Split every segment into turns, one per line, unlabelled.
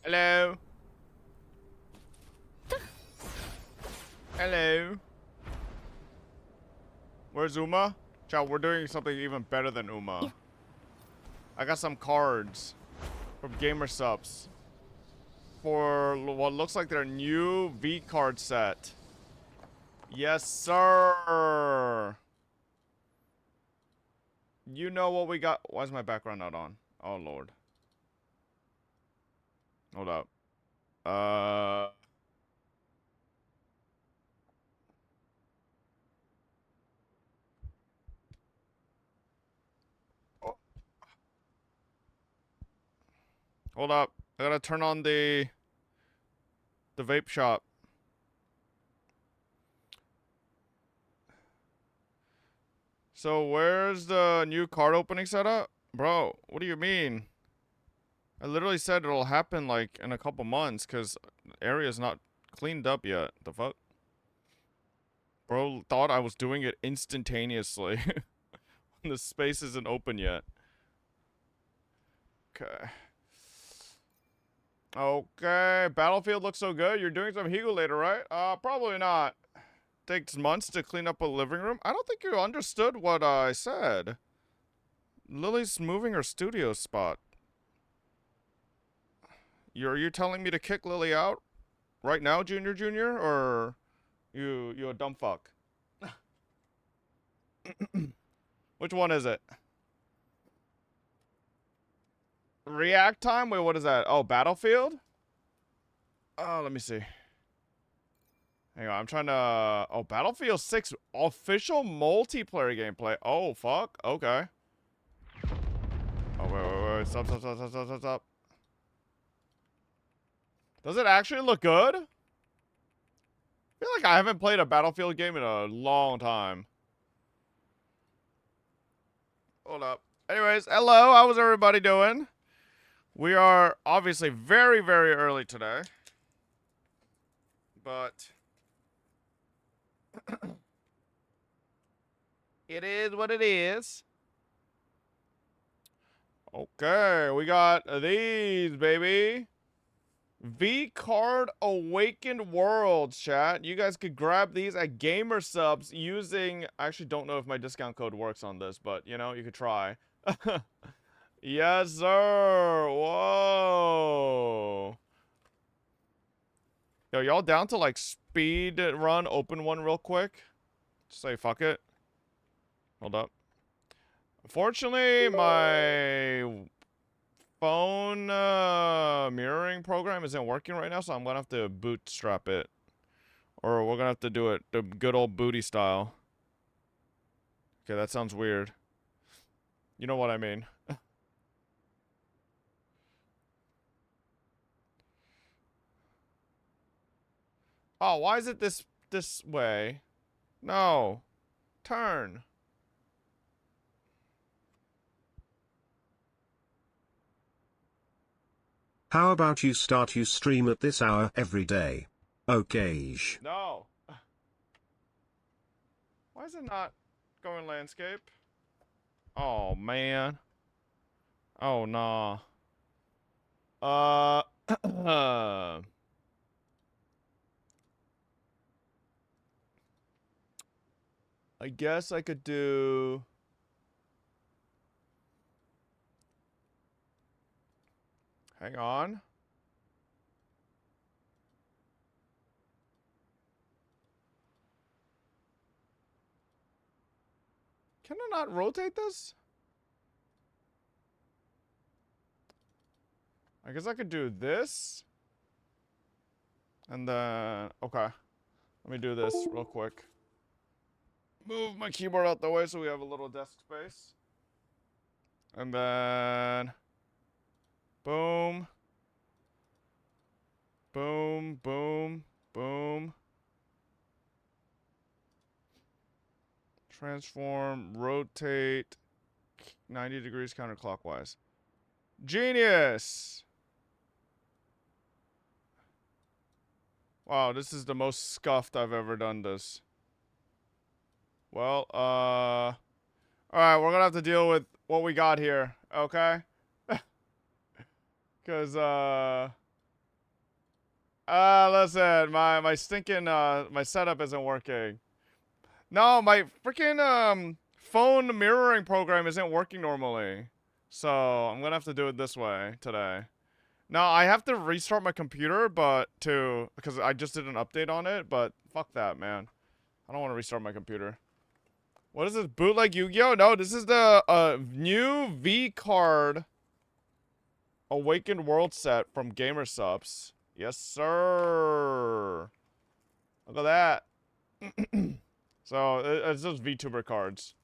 Hello. Hello. Where's Uma? Chat, we're doing something even better than Uma. I got some cards from Gamer Subs for what looks like their new V card set. Yes, sir. You know what we got. Why is my background not on? Oh, Lord. Hold up. Oh, hold up. I gotta turn on the vape shop. So where's the new card opening setup? Bro, what do you mean? I literally said it'll happen like in a couple months because the area's not cleaned up yet. The fuck? Bro thought I was doing it instantaneously. The space isn't open yet. Okay. Okay. Battlefield looks so good. You're doing some Higo later, right? Probably not. Takes months to clean up a living room. I don't think you understood what I said. Lily's moving her studio spot. Are you telling me to kick Lily out right now, Junior, or you a dumb fuck? Which one is it? React time? Wait, what is that? Oh, Battlefield? Oh, let me see. Hang on, I'm trying to... Oh, Battlefield 6 official multiplayer gameplay. Oh, fuck. Okay. Oh, wait. Stop. Does it actually look good? I feel like I haven't played a Battlefield game in a long time. Hold up. Anyways, hello. How was everybody doing? We are obviously very, very early today. But... it is what it is. Okay, we got these, baby. V-Card Awakened Worlds, chat. You guys could grab these at Gamer Subs using... I actually don't know if my discount code works on this, but, you know, you could try. Yes, sir. Whoa. Yo, y'all down to, like, speed run open one real quick? Just say fuck it. Hold up. Unfortunately, my phone mirroring program isn't working right now, so I'm gonna have to bootstrap it. Or we're gonna have to do it the good old booty style. Okay, that sounds weird. You know what I mean. Oh, why is it this way? No. Turn.
How about you start your stream at this hour every day? Okay.
No. Why is it not going landscape? Oh, man. Oh, nah. I guess I could do... Hang on. Can I not rotate this? I guess I could do this. And then... Okay. Let me do this real quick. Move my keyboard out the way so we have a little desk space. And then... Boom. Boom, boom, boom. Transform, rotate, 90 degrees counterclockwise. Genius! Wow, this is the most scuffed I've ever done this. Well, alright, we're gonna have to deal with what we got here, okay? Cause, Listen, my stinking my setup isn't working. No, my freaking phone mirroring program isn't working normally. So I'm gonna have to do it this way today. Now I have to restart my computer, but because I just did an update on it. But fuck that, man. I don't want to restart my computer. What is this, bootleg Yu-Gi-Oh? No, this is the new V card Awakened World set from Gamer Subs. Yes, sir. Look at that. So it's just VTuber cards.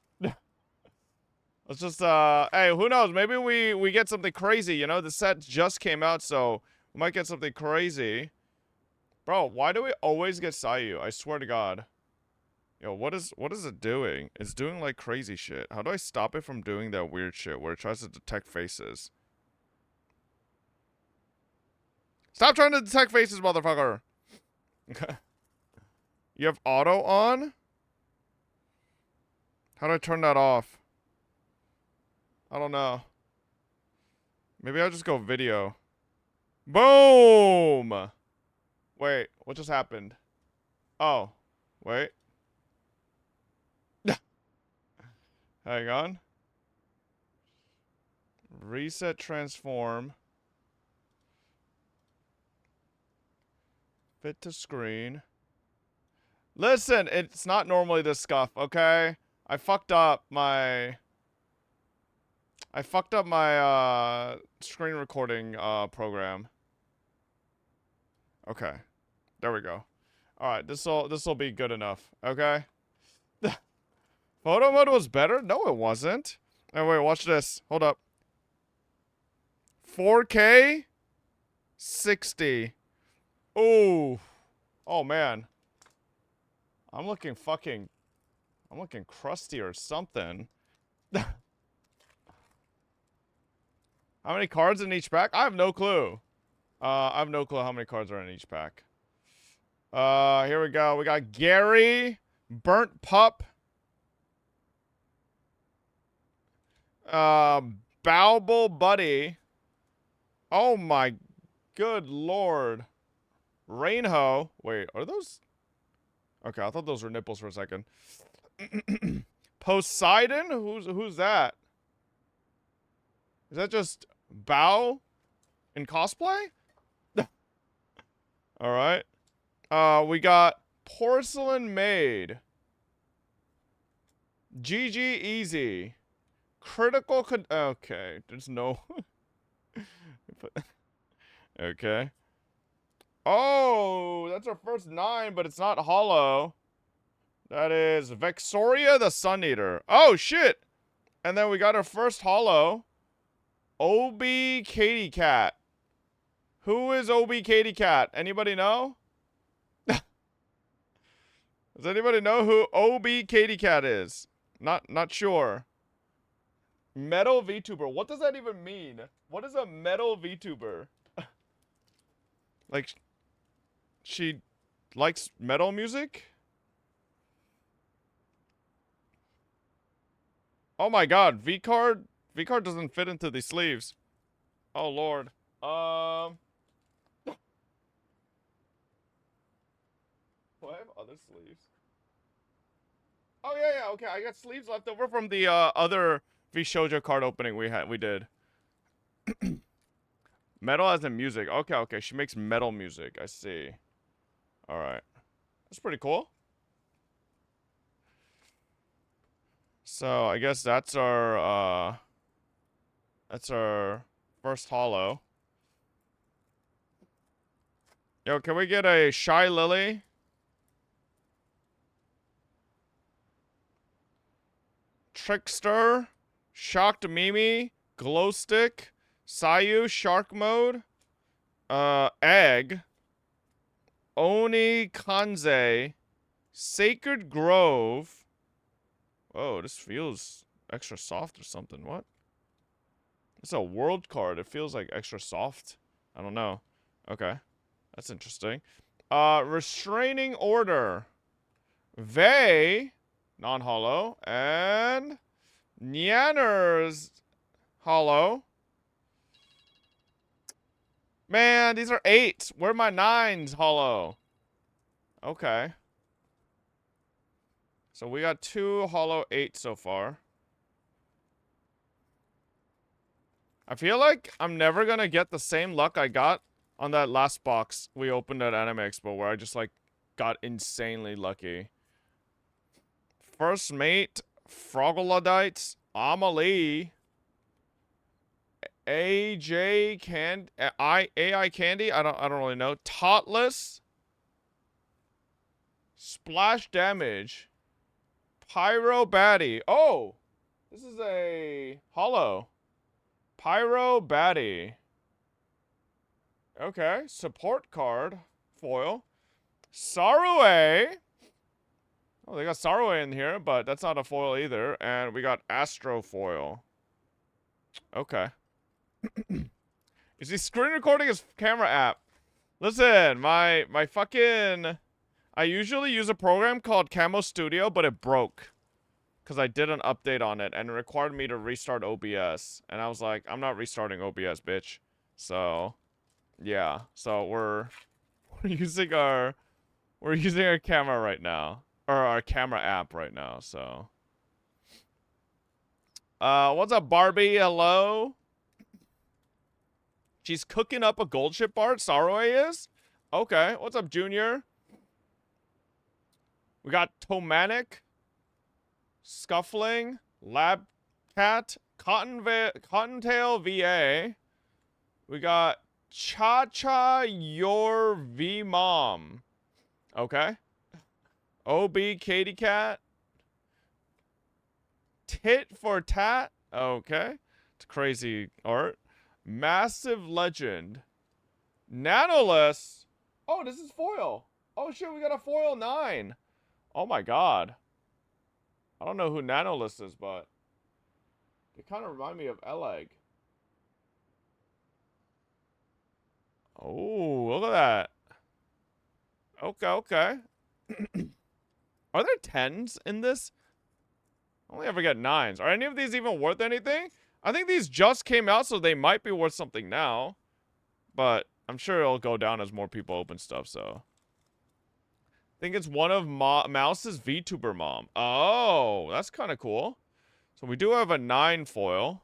Let's just hey, who knows? Maybe we get something crazy, you know? The set just came out, so we might get something crazy. Bro, why do we always get Sayu? I swear to God. Yo, what is it doing? It's doing like crazy shit. How do I stop it from doing that weird shit where it tries to detect faces? Stop trying to detect faces, motherfucker. You have auto on? How do I turn that off? I don't know. Maybe I'll just go video. Boom! Wait, what just happened? Oh, wait. Hang on. Reset transform. Fit to screen. Listen, it's not normally this scuff, okay? I fucked up my screen recording program. Okay. There we go. Alright, this'll be good enough, okay? Photo mode was better? No, it wasn't. Oh wait, watch this. Hold up. 4K 60. Ooh. Oh man. I'm looking crusty or something. How many cards in each pack? I have no clue. I have no clue how many cards are in each pack. Here we go. We got Gary, Burnt Pup, Bowble Buddy. Oh my good lord. Rainho. Wait, are those? Okay, I thought those were nipples for a second. Poseidon? Who's that? Is that just Bow in cosplay? Alright. We got Porcelain Maid. GG Easy. Critical okay, there's no... okay. Oh, that's our first 9, but it's not hollow. That is Vexoria the Sun Eater. Oh, shit! And then we got our first hollow. OB Katy Cat. Who is OB Katy Cat? Anybody know? Does anybody know who OB Katy Cat is? Not sure. Metal VTuber. What does that even mean? What is a metal VTuber? Like, she likes metal music? Oh my god, V-card doesn't fit into these sleeves. Oh lord. Do I have other sleeves? Oh yeah, okay. I got sleeves left over from the other V Shoujo card opening we did. Metal as in music. Okay. She makes metal music. I see. All right. That's pretty cool. So, I guess that's our first hollow. Yo, can we get a Shy Lily? Trickster, Shocked Mimi, Glow Stick, Sayu, Shark Mode, Egg, Oni Kanze, Sacred Grove. Oh, this feels extra soft or something. What? It's a world card. It feels like extra soft. I don't know. Okay. That's interesting. Restraining Order. Vey, non-hollow, and Nyanner's hollow. Man, these are 8s. Where are my 9s, Hollow? Okay. So we got 2 Hollow 8 so far. I feel like I'm never gonna get the same luck I got on that last box we opened at Anime Expo, where I just, like, got insanely lucky. First Mate, Frogolodites, Amelie, AI Candy, I don't really know. Totless, Splash Damage, Pyro Batty. Oh, this is a Hollow. Pyro Batty. Okay, support card, foil. Sarue. Oh, they got Sarue in here, but that's not a foil either. And we got Astro foil. Okay. You see, screen recording is camera app. Listen, my fucking... I usually use a program called Camo Studio, but it broke. Because I did an update on it, and it required me to restart OBS. And I was like, I'm not restarting OBS, bitch. So, yeah. So we're using our camera right now. Or our camera app right now, so. What's up, Barbie? Hello? She's cooking up a gold ship art, Saroe is? Okay. What's up, Junior? We got Tomanic, Scuffling, Lab Cat, Cottontail VA. We got Cha-Cha Your V-Mom. Okay. OB Katy Cat. Tit for Tat. Okay. It's crazy art. Massive Legend. Nanoless. Oh, this is foil. Oh shit, we got a foil 9. Oh my god. I don't know who Nanoless is, but they kind of remind me of Eleg. Oh, look at that. Okay, okay. Are there 10s in this? I only ever get 9s. Are any of these even worth anything? I think these just came out, so they might be worth something now. But I'm sure it'll go down as more people open stuff, so. I think it's one of Mouse's VTuber mom. Oh, that's kind of cool. So we do have a 9 foil.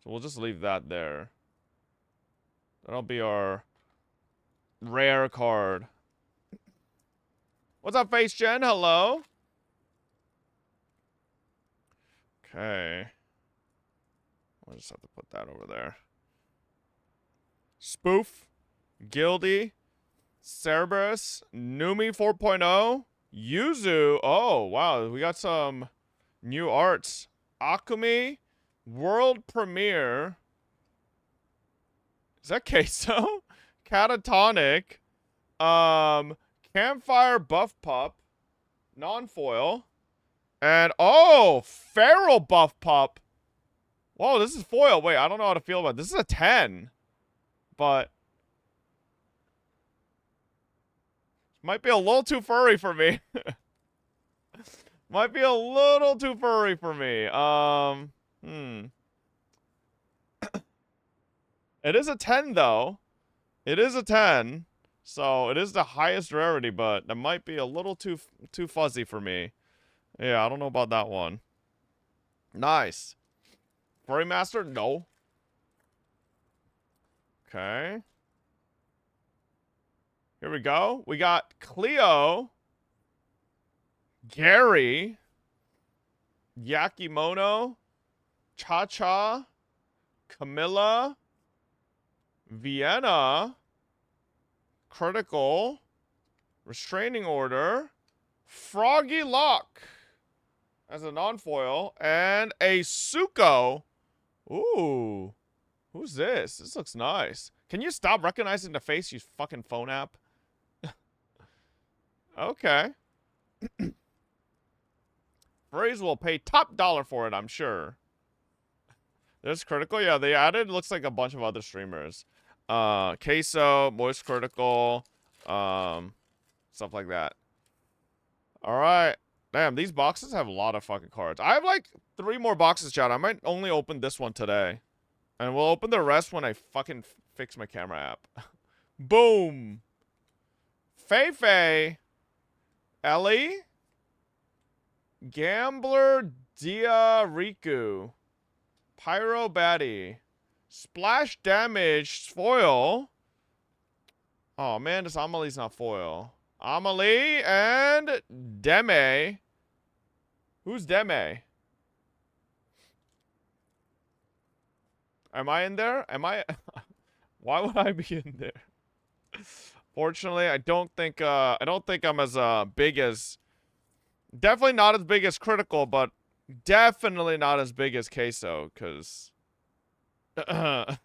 So we'll just leave that there. That'll be our rare card. What's up, Face Gen? Hello. Okay. I'll just have to put that over there. Spoof. Gildy. Cerberus. Numi 4.0. Yuzu. Oh, wow. We got some new arts. Akumi. World premiere. Is that Queso? Catatonic. Campfire Buff Pup. Non-foil. And, oh, Feral Buff Pup. Whoa, this is foil. Wait, I don't know how to feel about it. This is a 10. But might be a little too furry for me. Might be a little too furry for me. It is a 10, though. It is a 10. So, it is the highest rarity, but that might be a little too fuzzy for me. Yeah, I don't know about that one. Nice. Furry Master? No. Okay. Here we go. We got Cleo. Gary. Yakimono. Cha-Cha. Camilla. Vienna. Critical. Restraining Order. Froggy Lock. As a non-foil. And a Suko. Ooh. Who's this? This looks nice. Can you stop recognizing the face, you fucking phone app? Okay. Furries will pay top dollar for it, I'm sure. There's Critical. Yeah, they added, looks like a bunch of other streamers. Queso, Moist Critical, stuff like that. Alright. Damn, these boxes have a lot of fucking cards. I have like 3 more boxes, chat. I might only open this one today. And we'll open the rest when I fucking fix my camera app. Boom. Feifei. Ellie. Gambler Dia Riku. Pyro Baddie. Splash damage. Foil. Oh man, this Amelie's not foil. Amelie and Deme. Who's Deme? Am I in there? Am I? Why would I be in there? Fortunately, I don't think I'm as big as. Definitely not as big as Critical, but definitely not as big as Queso, cause. Bro,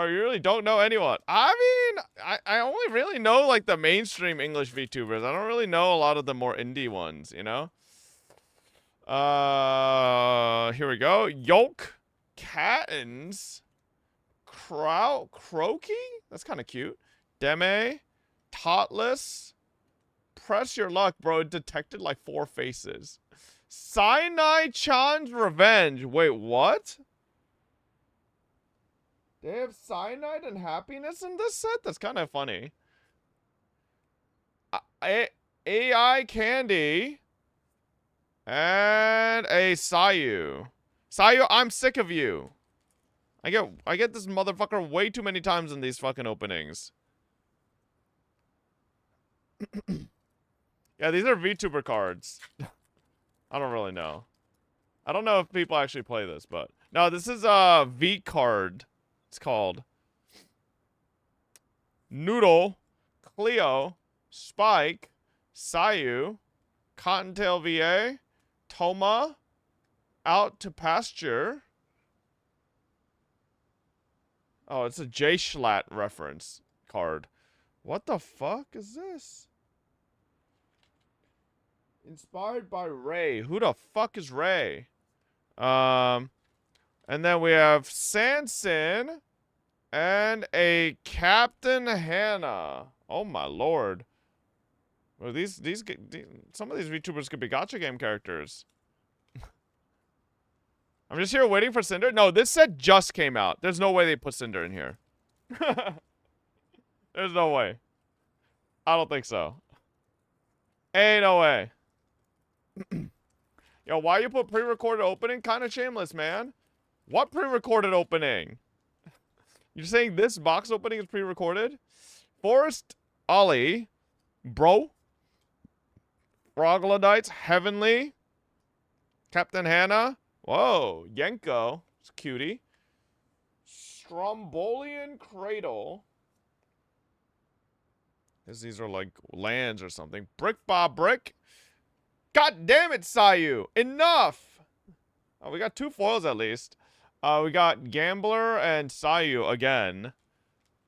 you really don't know anyone. I mean, I only really know like the mainstream English VTubers. I don't really know a lot of the more indie ones, you know? Here we go. Yolk Cattens. Croaky? That's kind of cute. Deme. Totless. Press your luck, bro. It detected like 4 faces. Sinai Chan's Revenge. Wait, what? They have cyanide and happiness in this set? That's kind of funny. AI Candy. And a Sayu. Sayu, I'm sick of you. I get this motherfucker way too many times in these fucking openings. Yeah, these are VTuber cards. I don't really know. I don't know if people actually play this, but... No, this is a V card. It's called Noodle, Cleo, Spike, Sayu, Cottontail VA, Toma, Out to Pasture. Oh, it's a J-Schlatt reference card. What the fuck is this? Inspired by Ray. Who the fuck is Ray? And then we have Sanson and a Captain Hannah. Oh my lord. Well, some of these VTubers could be gacha game characters. I'm just here waiting for Cinder. No, this set just came out. There's no way they put Cinder in here. There's no way. I don't think so. Ain't no way. Yo, why you put pre-recorded opening? Kind of shameless, man. What pre-recorded opening? You're saying this box opening is pre-recorded? Forest Ollie. Bro. Froglodites. Heavenly. Captain Hannah. Whoa. Yenko. It's a cutie. Strombolian Cradle. These are like lands or something. Brick Bob Brick. God damn it, Sayu. Enough. Oh, we got 2 foils at least. We got Gambler and Sayu again.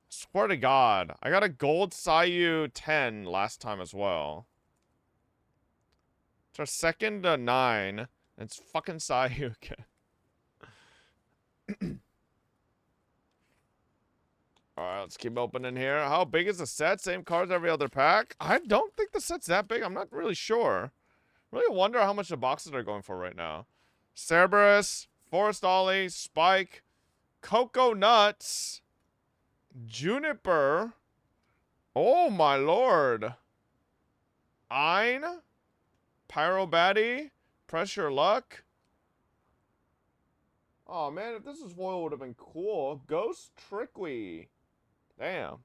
Swear to God. I got a gold Sayu 10 last time as well. It's our second 9. And it's fucking Sayu again. Alright, let's keep opening here. How big is the set? Same cards every other pack? I don't think the set's that big. I'm not really sure. Really wonder how much the boxes are going for right now. Cerberus, Forest Ollie, Spike, Cocoa Nuts, Juniper. Oh my lord. Ein, Pyro Baddie, Press Your Luck. Oh man, if this was foil, would have been cool. Ghost Trickwee. Damn.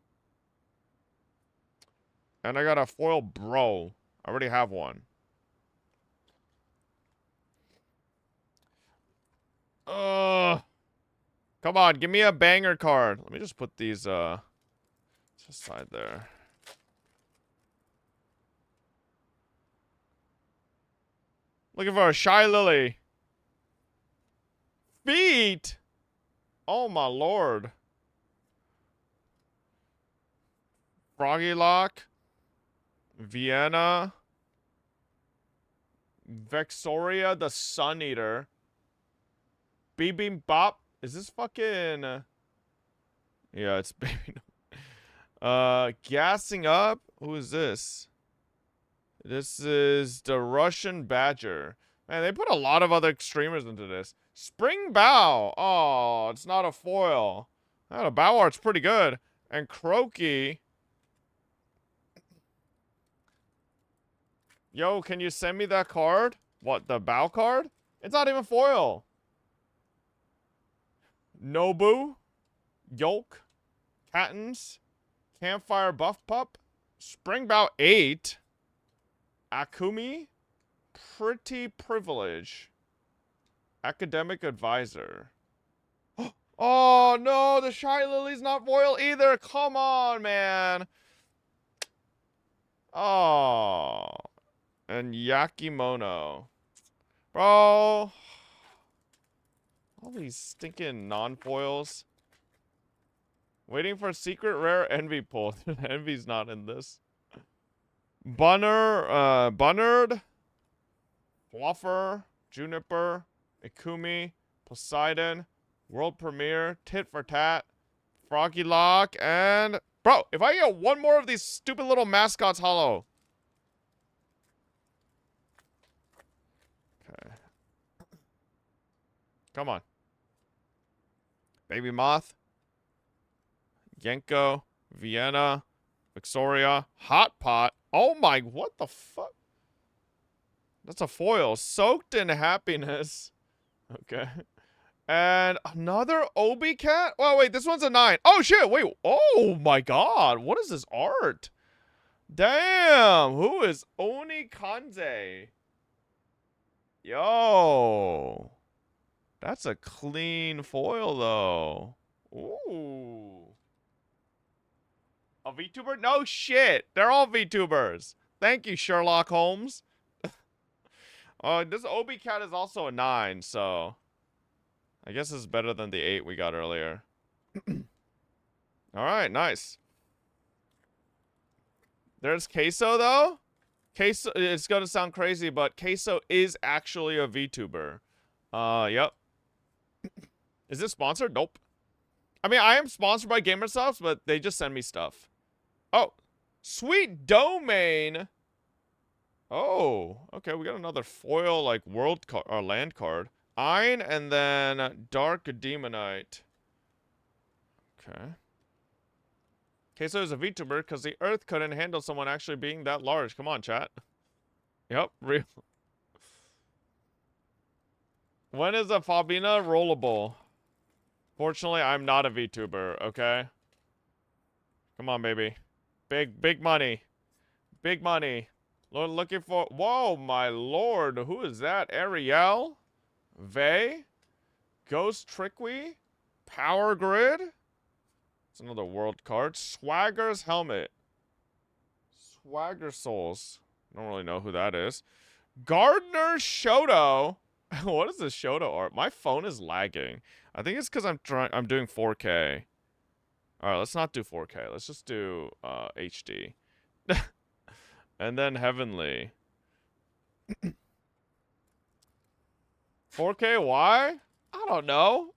And I got a foil Bro. I already have one. Come on, give me a banger card. Let me just put these aside there. Looking for a Shy Lily. Feet. Oh my lord. Froggy Lock. Vienna. Vexoria the Sun Eater. Beep Bop. Is this fucking... Yeah, it's baby. Gassing Up. Who is this? This is the Russian Badger. Man, they put a lot of other streamers into this. Spring Bow. Oh, it's not a foil. Oh, the bow art's pretty good. And Croaky. Yo, can you send me that card? What, the bow card? It's not even foil. Nobu. Yolk. Cattens. Campfire Buff Pup. Springbow 8. Akumi. Pretty Privilege. Academic Advisor. Oh, no, the Shy Lily's not foil either. Come on, man. Oh. And Yakimono. Bro. All these stinking non-foils. Waiting for a secret rare Envy pull. Envy's not in this. Bunnard. Fluffer. Juniper. Ikumi. Poseidon. World Premiere, Tit for Tat, Froggy Lock, and... Bro, if I get one more of these stupid little mascots hollow. Okay. Come on. Baby Moth. Yenko. Vienna. Victoria. Hot Pot. Oh my, what the fuck? That's a foil. Soaked in Happiness. Okay. And another Obi Cat? Oh, wait, this one's a 9. Oh, shit, wait. Oh, my God. What is this art? Damn. Who is Oni Kanze? Yo. That's a clean foil, though. Ooh. A VTuber? No shit. They're all VTubers. Thank you, Sherlock Holmes. This Obi Cat is also a 9, so... I guess it's better than the 8 we got earlier. Alright, nice. There's Queso, though. Queso, it's gonna sound crazy, but Queso is actually a VTuber. Yep. Is this sponsored? Nope. I mean, I am sponsored by Gamersofts, but they just send me stuff. Oh. Sweet Domain. Oh. Okay, we got another foil, like, world card, or land card. Ein, and then Dark Demonite. Okay. Queso is a VTuber because the Earth couldn't handle someone actually being that large. Come on, chat. Yep, real. When is a Fabina rollable? Fortunately, I'm not a VTuber, okay? Come on, baby. Big money. Big money. Looking for... Whoa, my lord. Who is that? Ariel? Vey? Ghost Trickwe? Power Grid? It's another world card. Swagger's Helmet. Swagger Souls. I don't really know who that is. Gardner Shoto. What is this Shoto art? My phone is lagging. I think it's because I'm doing 4K. Alright, let's not do 4K. Let's just do HD. And then Heavenly. 4K, why? I don't know.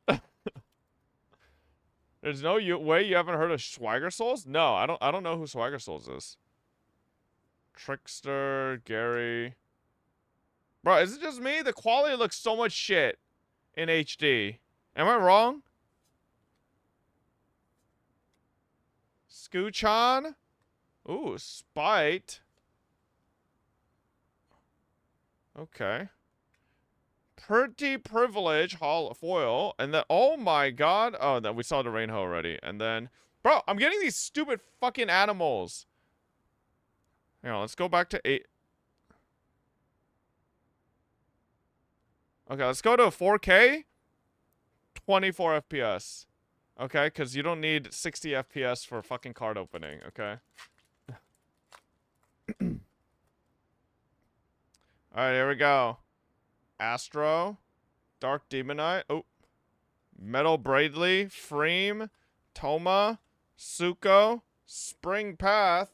There's no way you haven't heard of Swagger Souls? No, I don't know who Swagger Souls is. Trickster, Gary. Bro, is it just me? The quality looks so much shit in HD. Am I wrong? Scooch-on? Ooh, Spite. Okay. Pretty Privilege, foil, and then, oh my god, oh, then we saw the Rainbow already, and then, bro, I'm getting these stupid fucking animals. Hang on, let's go back to 8. Okay, let's go to 4K, 24 FPS. Okay, because you don't need 60 FPS for fucking card opening, okay? Alright, here we go. Astro, Dark Demonite, oh, Metal Braidley, Freem, Toma, Suko, Spring Path,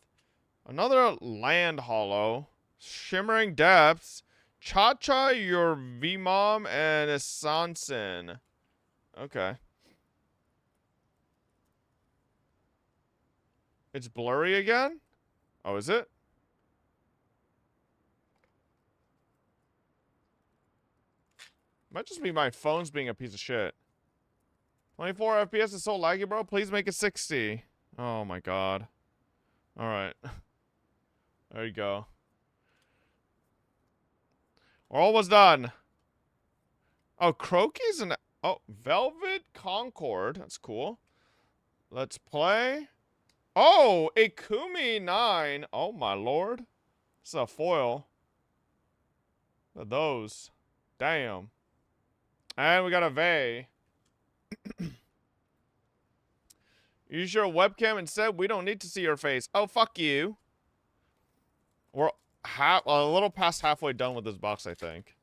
another Land Hollow, Shimmering Depths, Cha-Cha, your V-Mom, and Sanson. Okay. It's blurry again? Oh, is it? Might just be my phone's being a piece of shit. 24 FPS is so laggy, bro. Please make it 60. Oh my god. Alright. There you go. We're almost done. Oh, Croaky's an... Oh, Velvet Concord. That's cool. Let's play. Oh, Ikumi 9. Oh my lord. It's a foil. Look at those. Damn. And we got a Vey. Use your webcam instead. We don't need to see your face. Oh, fuck you. We're a little past halfway done with this box, I think.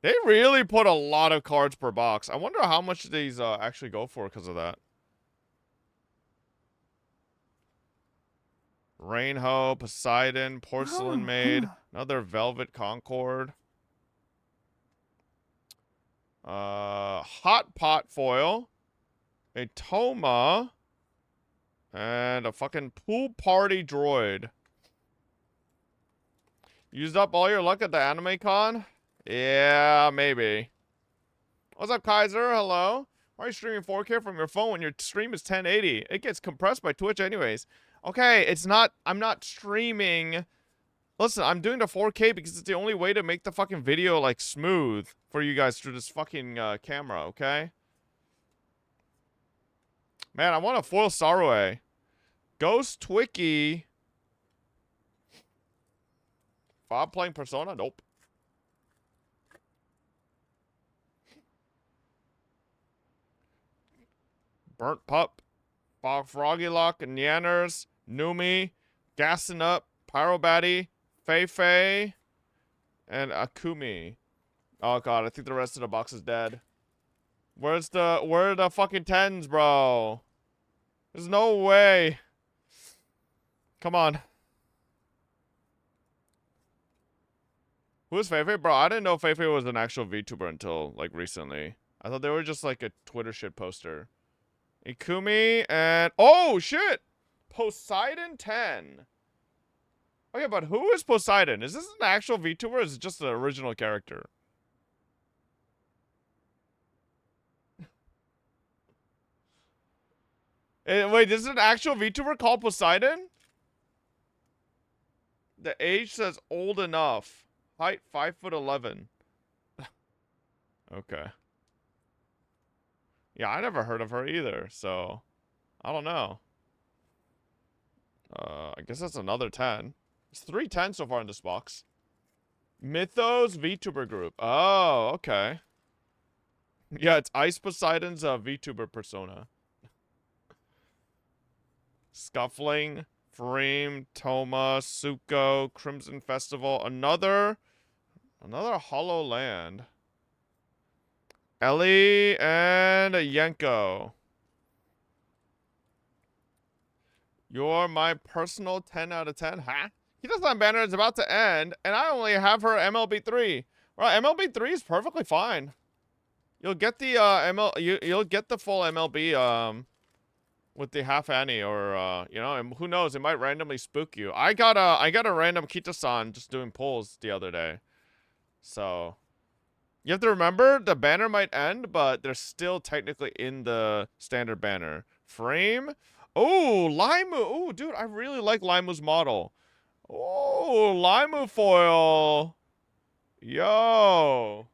They really put a lot of cards per box. I wonder how much these actually go for because of that. Rainhoe, Poseidon, Porcelain Maid, another Velvet Concord. Hot Pot Foil, a Toma, and a fucking Pool Party Droid. Used up all your luck at the anime con? Yeah, maybe. What's up, Kaiser? Hello? Why are you streaming 4K from your phone when your stream is 1080? It gets compressed by Twitch anyways. Okay, it's not... I'm not streaming... Listen, I'm doing the 4K because it's the only way to make the fucking video, like, smooth for you guys through this fucking camera, okay? Man, I want a foil Sarué. Ghost Twicky. Bob playing Persona? Nope. Burnt Pup. Froggy Lock, Nyanners, Numi, Gassing Up, Pyrobatty, Fei Fei, and Akumi. Oh god, I think the rest of the box is dead. Where are the fucking 10s, bro? There's no way. Come on. Who is Fei Fei? Bro, I didn't know Fei Fei was an actual VTuber until, like, recently. I thought they were just, like, a Twitter shit poster. Ikumi and... Oh, shit! Poseidon 10. Okay, but who is Poseidon? Is this an actual VTuber or is it just the original character? Wait, is it an actual VTuber called Poseidon? The age says old enough. Height 5'11". Okay. Yeah, I never heard of her either, so... I don't know. I guess that's another 10. It's 3 10s so far in this box. Mythos VTuber group. Oh, okay. Yeah, it's Ice Poseidon's VTuber persona. Scuffling, Freem, Toma, Suko, Crimson Festival, another Hollow Land. Ellie and Yenko. You're my personal 10 out of 10, huh? Kita-san banner is about to end, and I only have her MLB3. Well, MLB3 is perfectly fine. You'll get the you'll get the full MLB with the half Annie, or you know, and who knows, it might randomly spook you. I got a random Kita-san just doing pulls the other day. So you have to remember the banner might end, but they're still technically in the standard banner. Frame. Oh, Limu. Oh, dude, I really like Limu's model. Oh, Limu foil. Yo.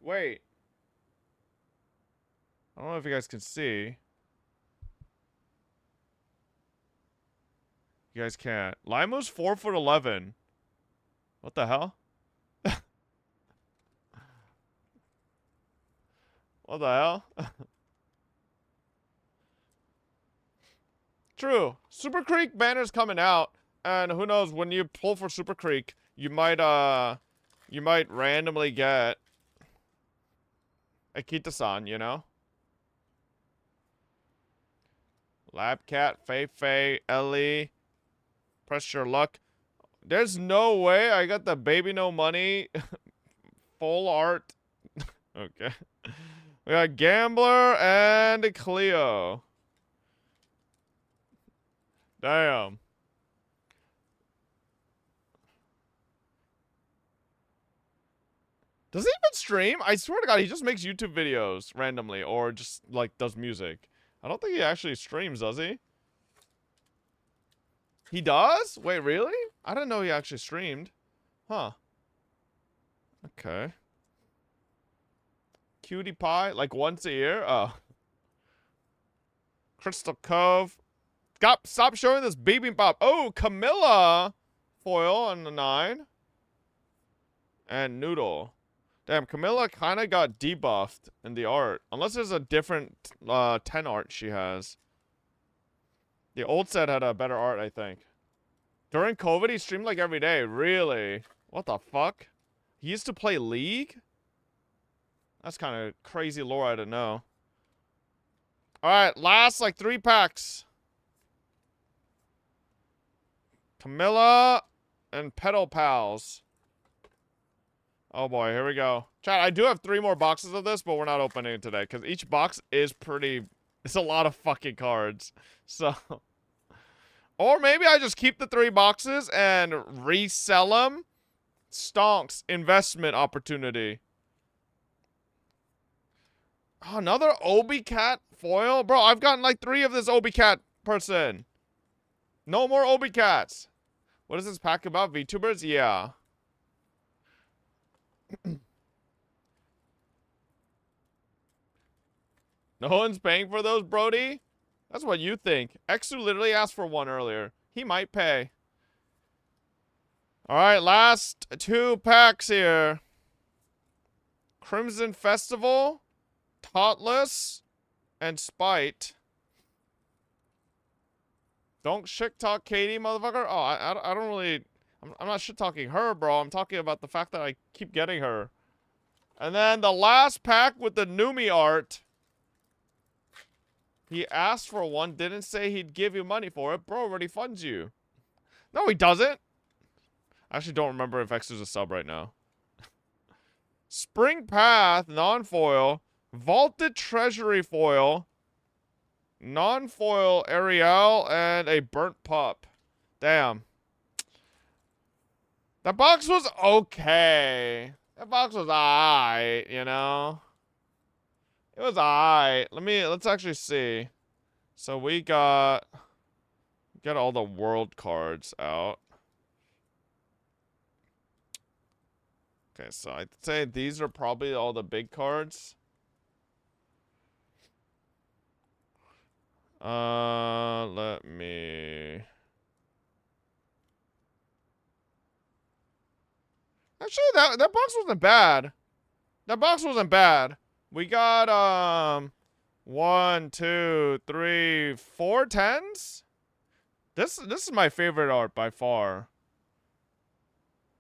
Wait. I don't know if you guys can see. You guys can't. Limu's 4'11". What the hell? What the hell? True. Super Creek banner's coming out, and who knows, when you pull for Super Creek, you might randomly get a Kita-san, you know? Labcat, Fei Fei, Ellie. Press your luck. There's no way I got the baby no money full art. Okay. We got Gambler and Cleo. Damn. Does he even stream? I swear to God, he just makes YouTube videos randomly or just, like, does music. I don't think he actually streams, does he? He does? Wait, really? I didn't know he actually streamed. Huh. Okay. Cutie Pie? Like once a year? Oh. Crystal Cove. Stop showing this bibimbap. Oh, Camilla. Foil on the 9. And Noodle. Damn, Camilla kind of got debuffed in the art. Unless there's a different 10 art she has. The old set had a better art, I think. During COVID, he streamed like every day. Really? What the fuck? He used to play League? That's kind of crazy lore I didn't know. Alright, last like 3 packs. Camilla and Pedal Pals. Oh boy, here we go. Chat, I do have 3 more boxes of this, but we're not opening it today. Because each box is pretty... It's a lot of fucking cards. So... Or maybe I just keep the 3 boxes and resell them. Stonks. Investment opportunity. Oh, another Obi Cat foil? Bro, I've gotten like 3 of this Obi Cat person. No more Obi Cats. What is this pack about? VTubers? Yeah. No one's paying for those, Brody? That's what you think. Exu literally asked for one earlier. He might pay. Alright, last 2 packs here. Crimson Festival, Taughtless, and Spite. Don't shit talk Katie, motherfucker. Oh, I don't really... I'm not shit talking her, bro. I'm talking about the fact that I keep getting her. And then the last pack with the Numi art. He asked for one, didn't say he'd give you money for it. Bro already funds you. No, he doesn't. I actually don't remember if X is a sub right now. Spring Path, non-foil. Vaulted Treasury foil. Non-foil Ariel, and a Burnt Pup. Damn. That box was okay. That box was alright, you know? It was alright. Let's actually see. So we got all the world cards out. Okay, so I'd say these are probably all the big cards. Let me... Actually, that box wasn't bad. That box wasn't bad. We got, 1, 2, 3, 4 10s? This is my favorite art by far.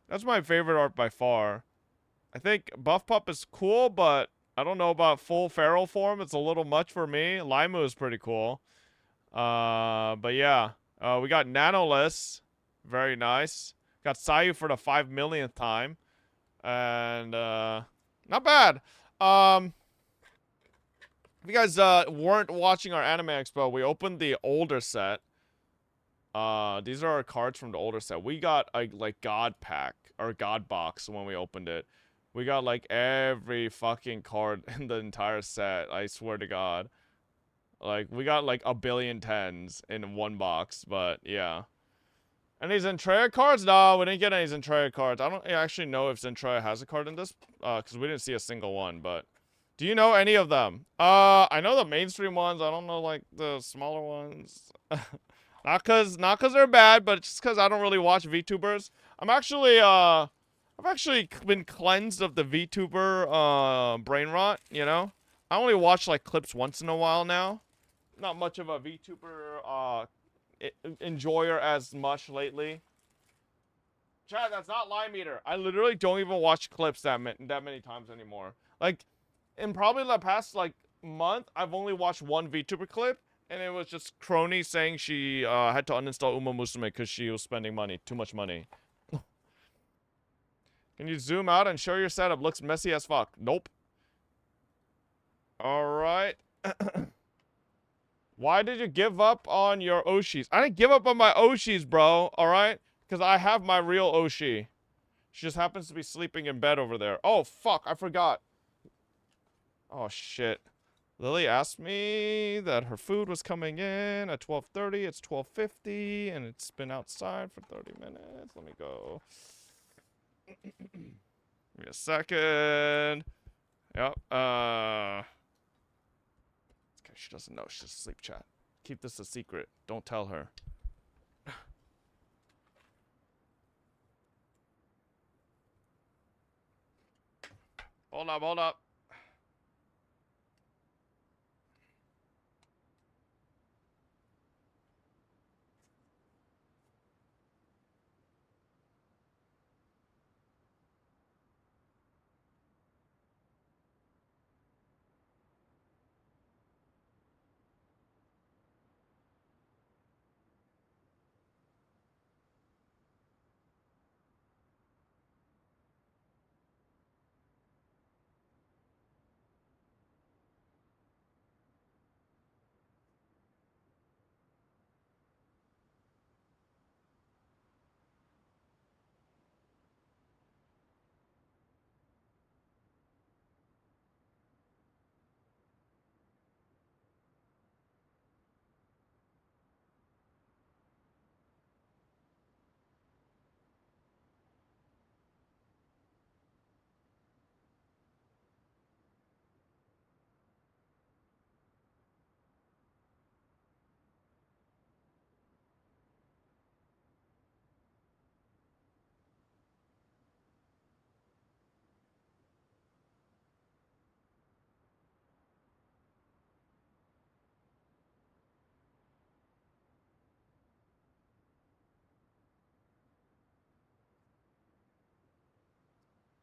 That's my favorite art by far. I think Buff Pup is cool, but I don't know about full feral form. It's a little much for me. Limu is pretty cool. But yeah. We got Nanoless. Very nice. Got Sayu for the 5 millionth time. And, not bad. If you guys, weren't watching our Anime Expo, we opened the older set. These are our cards from the older set. We got a, like, God pack, or God box when we opened it. We got, like, every fucking card in the entire set, I swear to God. Like, we got, like, a billion 10s in one box, but, yeah. Any Zentreya cards? No, we didn't get any Zentreya cards. I don't actually know if Zentreya has a card in this, because we didn't see a single one, but... Do you know any of them? I know the mainstream ones. I don't know, like, the smaller ones. Not cause they're bad, but just cause I don't really watch VTubers. I've actually been cleansed of the VTuber, brain rot, you know? I only watch, like, clips once in a while now. Not much of a VTuber, enjoyer as much lately. Chad, that's not Lie Meter. I literally don't even watch clips that many times anymore. Like, in probably the past, like, month, I've only watched one VTuber clip, and it was just Crony saying she had to uninstall Uma Musume because she was spending money. Too much money. Can you zoom out and show your setup? Looks messy as fuck. Nope. Alright. Why did you give up on your Oshis? I didn't give up on my Oshis, bro. Alright? Because I have my real Oshi. She just happens to be sleeping in bed over there. Oh, fuck, I forgot. Oh, shit. Lily asked me that her food was coming in at 12:30. It's 12:50, and it's been outside for 30 minutes. Let me go. Give me a second. Yep. Okay, she doesn't know. She's asleep, chat. Keep this a secret. Don't tell her. Hold up, hold up.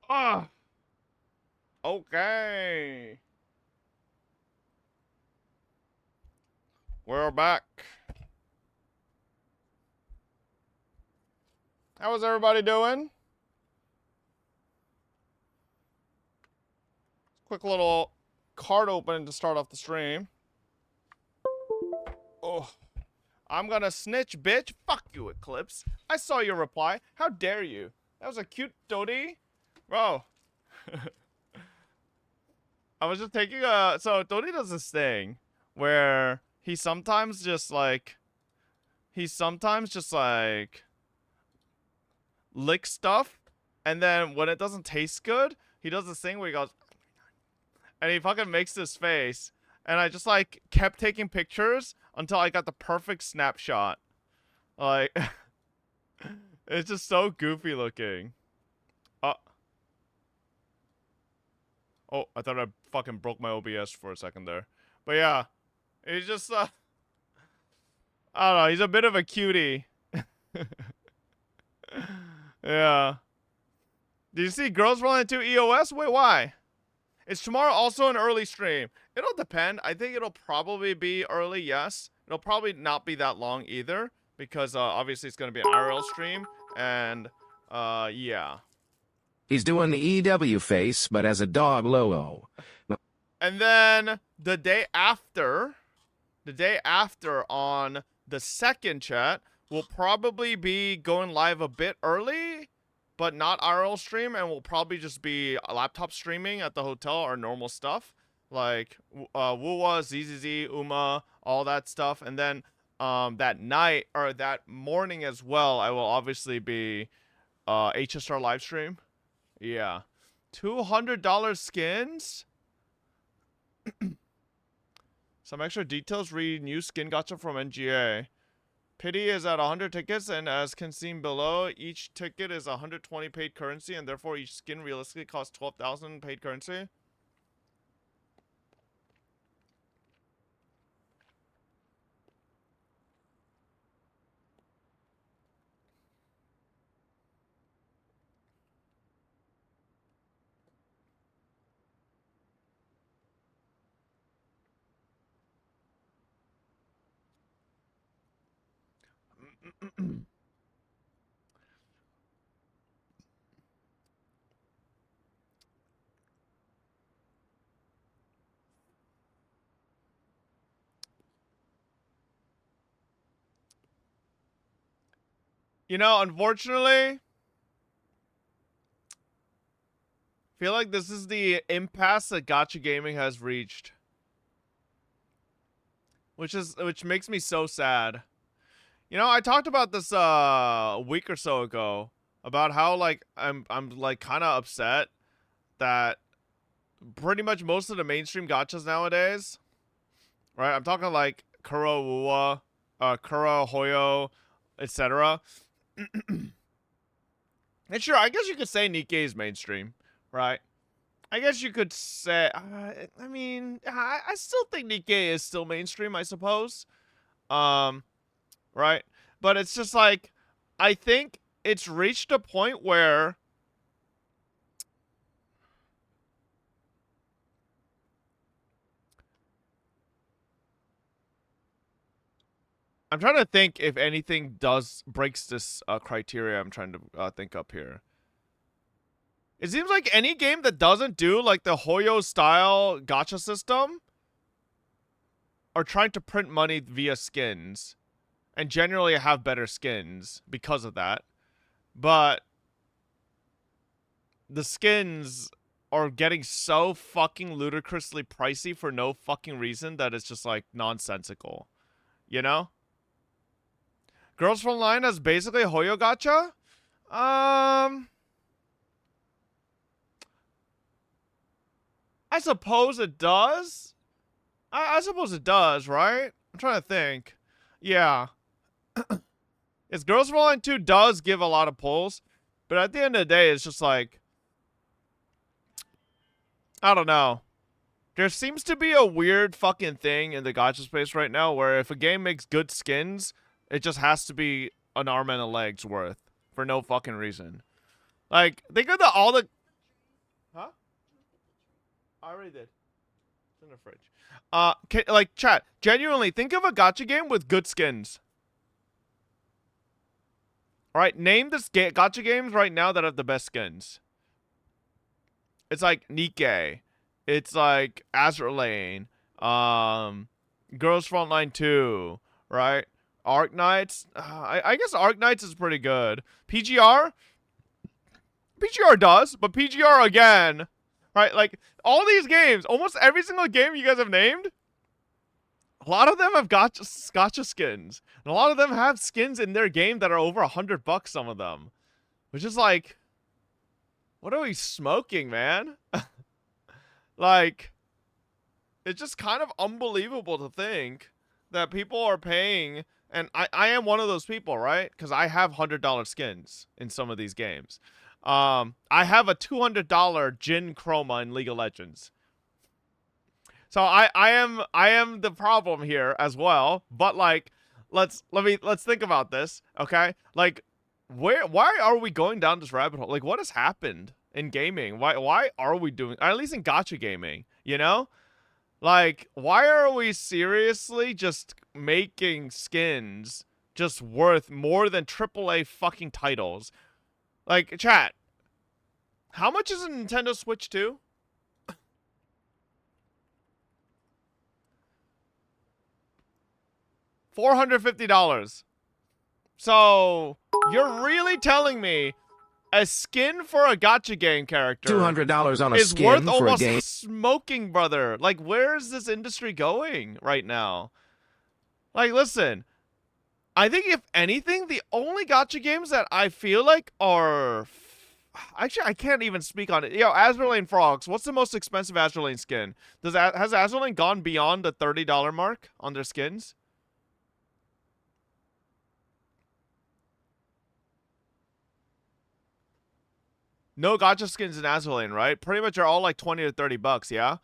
Ah. Okay. We're back. How was everybody doing? Quick little card open to start off the stream. Oh, I'm gonna snitch, bitch. Fuck you, Eclipse. I saw your reply. How dare you? That was a cute Dodie. Bro. I was just taking a... So, Dodie does this thing where he sometimes just, like... licks stuff, and then when it doesn't taste good, he does this thing where he goes... And he fucking makes this face. And I just, like, kept taking pictures until I got the perfect snapshot. Like... It's just so goofy looking. Oh, I thought I fucking broke my OBS for a second there. But yeah, he's just, I don't know, he's a bit of a cutie. Yeah. Did you see Girls Rolling 2 EOS? Wait, why? Is tomorrow also an early stream? It'll depend. I think it'll probably be early, yes. It'll probably not be that long either, because obviously it's going to be an IRL stream, and yeah.
He's doing the EW face, but as a dog logo.
And then the day after on the second chat, we'll probably be going live a bit early, but not RL stream, and we'll probably just be laptop streaming at the hotel, our normal stuff. Like, Wuwa, ZZZ, Uma, all that stuff. And then that night, or that morning as well, I will obviously be HSR live stream. Yeah. $200 skins? Some extra details read new skin gacha from NGA. Pity is at 100 tickets, and as can seen below, each ticket is 120 paid currency, and therefore each skin realistically costs 12,000 paid currency. You know, unfortunately, feel like this is the impasse that gacha gaming has reached. Which makes me so sad. You know, I talked about this a week or so ago about how like I'm like kind of upset that pretty much most of the mainstream gachas nowadays, right? I'm talking like Kuro Uwa, Kuro Hoyo, etc. And sure, I guess you could say Nikkei is mainstream, right? I guess you could say. I mean, I still think Nikkei is still mainstream. I suppose. Right? But it's just like, I think it's reached a point where I'm trying to think if anything breaks this criteria I'm trying to think up here. It seems like any game that doesn't do like the Hoyo style gacha system are trying to print money via skins and generally have better skins because of that. But the skins are getting so fucking ludicrously pricey for no fucking reason that it's just like nonsensical. You know? Girls from Line has basically Hoyo gacha? I suppose it does. I suppose it does, right? I'm trying to think. Yeah. It's Girls from Line 2 does give a lot of pulls, but at the end of the day, it's just like, I don't know. There seems to be a weird fucking thing in the gacha space right now where if a game makes good skins, it just has to be an arm and a leg's worth for no fucking reason. Like, think of all the... Huh? I already did. It's in the fridge. Like, chat, genuinely, think of a gacha game with good skins. Alright, name the gacha games right now that have the best skins. It's like Nikkei. It's like Azur Lane. Girls Frontline 2. Right? Arc Knights. I guess Arc Knights is pretty good. PGR? PGR does, but PGR again. Right? Like, all these games, almost every single game you guys have named, a lot of them have gacha skins. And a lot of them have skins in their game that are over $100, some of them. Which is like, what are we smoking, man? Like, it's just kind of unbelievable to think that people are paying, and I am one of those people, right? Because I have $100 skins in some of these games. I have a $200 Jin Chroma in League of Legends. So I am the problem here as well. But like, let's think about this, okay? Like, why are we going down this rabbit hole? Like, what has happened in gaming? Why are we doing, at least in gacha gaming, you know? Like, why are we seriously just making skins just worth more than AAA fucking titles? Like, chat, how much is a Nintendo Switch 2? $450. So, you're really telling me a skin for a gacha game character
$200 on a
is
skin
worth
for a
almost
game.
smoking, brother. Like, where is this industry going right now? Like, listen, I think if anything, the only gacha games that I feel like are... Actually, I can't even speak on it. Yo, Azur Lane Frogs, what's the most expensive Azur Lane skin? Has Azur Lane gone beyond the $30 mark on their skins? No gacha skins in Azur Lane, right? Pretty much are all like 20 to 30 bucks, yeah?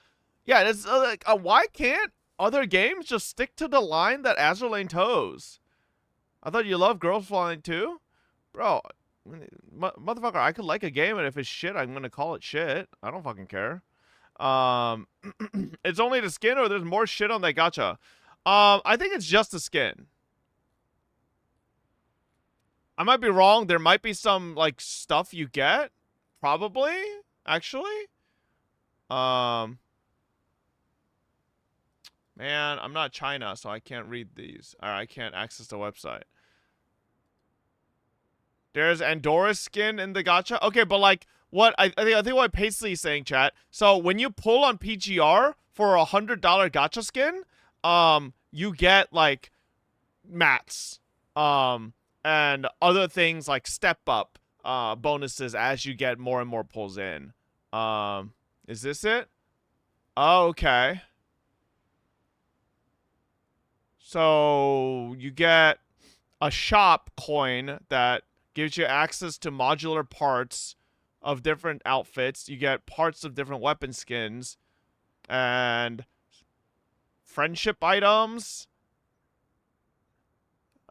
Yeah, it's like, why can't other games just stick to the line that Azur Lane toes? I thought you loved Girls Flying too? Bro, motherfucker, I could like a game, and if it's shit, I'm gonna call it shit. I don't fucking care. It's only the skin, or there's more shit on that gacha? I think it's just the skin. I might be wrong. There might be some, like, stuff you get. Probably, actually. Man, I'm not China, so I can't read these. Or I can't access the website. There's Andora's skin in the gacha. Okay, but like, what I think what Paisley is saying, chat. So when you pull on PGR for $100 gacha skin, you get like mats, and other things like step up bonuses as you get more and more pulls in. Is this it? Oh, okay. So you get a shop coin that gives you access to modular parts of different outfits. You get parts of different weapon skins and friendship items.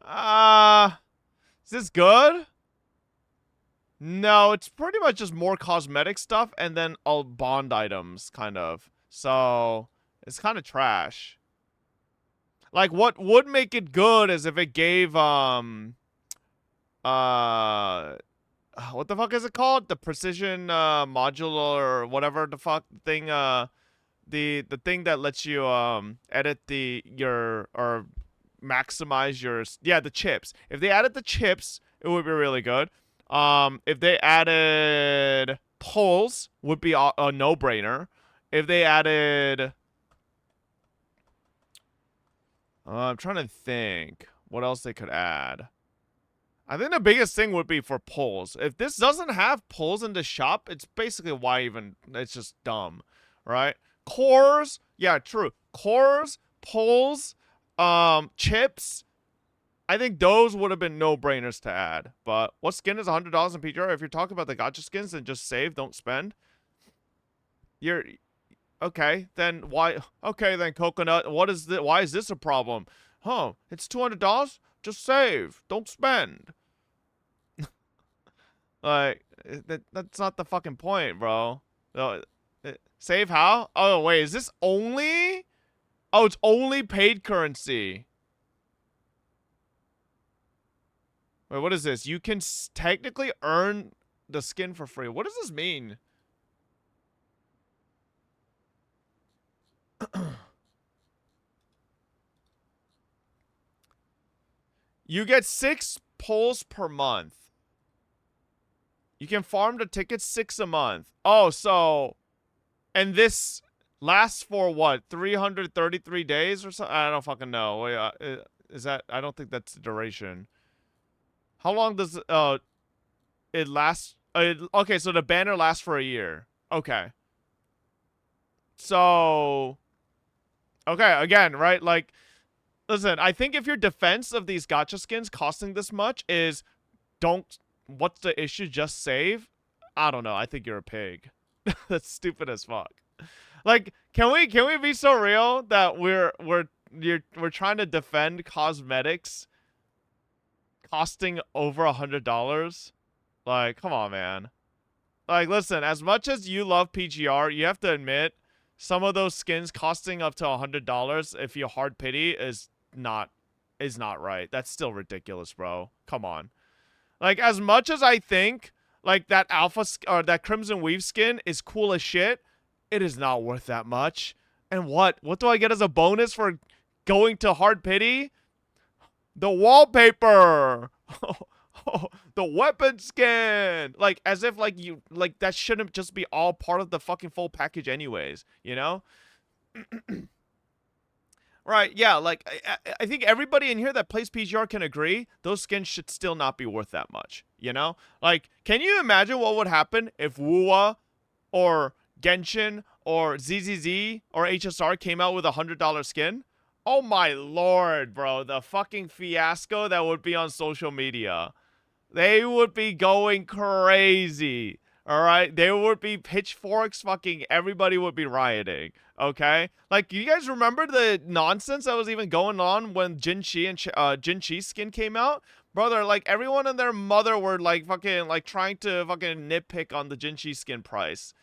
Is this good? No, it's pretty much just more cosmetic stuff and then all bond items, kind of. So it's kind of trash. Like, what would make it good is if it gave what the fuck is it called? The precision modular or whatever the fuck thing, the thing that lets you edit your or maximize your, yeah, the chips. If they added the chips, it would be really good. If they added polls, would be a no-brainer. If they added I'm trying to think what else they could add. I think the biggest thing would be for polls. If this doesn't have polls in the shop, it's basically why even, it's just dumb, right? Cores, yeah, true. Cores, polls, chips. I think those would have been no-brainers to add. But what skin is $100 in PGR? If you're talking about the gacha skins, then just save, don't spend. You're okay. Then why? Okay, then coconut. What is this? Why is this a problem? Huh? It's $200. Just save, don't spend. Like, that's not the fucking point, bro. No, save how? Oh, wait, is this only? Oh, it's only paid currency. Wait, what is this? You can technically earn the skin for free. What does this mean? You get 6 pulls per month. You can farm the tickets 6 a month. Oh, so, and this lasts for what, 333 days or something? I don't fucking know. Wait, is that? I don't think that's the duration. How long does it last? Okay, so the banner lasts for a year. Okay. So, okay, again, right? Like, listen, I think if your defense of these gacha skins costing this much is don't, what's the issue, just save? I don't know. I think you're a pig. That's stupid as fuck. Like, can we be so real that we're trying to defend cosmetics costing over $100? Like, come on, man. Like, listen, as much as you love PGR, you have to admit some of those skins costing up to $100 if you hard pity is not right. That's still ridiculous, bro. Come on. Like, as much as I think like that alpha or that Crimson Weave skin is cool as shit, it is not worth that much. And what do I get as a bonus for going to hard pity? The wallpaper. The weapon skin. Like, as if like you, like, that shouldn't just be all part of the fucking full package anyways, you know? Right, yeah, like, I think everybody in here that plays PGR can agree those skins should still not be worth that much, you know? Like, can you imagine what would happen if WUA or Genshin or ZZZ or HSR came out with a $100 skin? Oh my lord, bro, the fucking fiasco that would be on social media. They would be going crazy. All right, there would be pitchforks. Fucking everybody would be rioting. Okay, like, you guys remember the nonsense that was even going on when Jin Chi and Jin Chi skin came out, brother? Like, everyone and their mother were like fucking like trying to fucking nitpick on the Jin Chi skin price.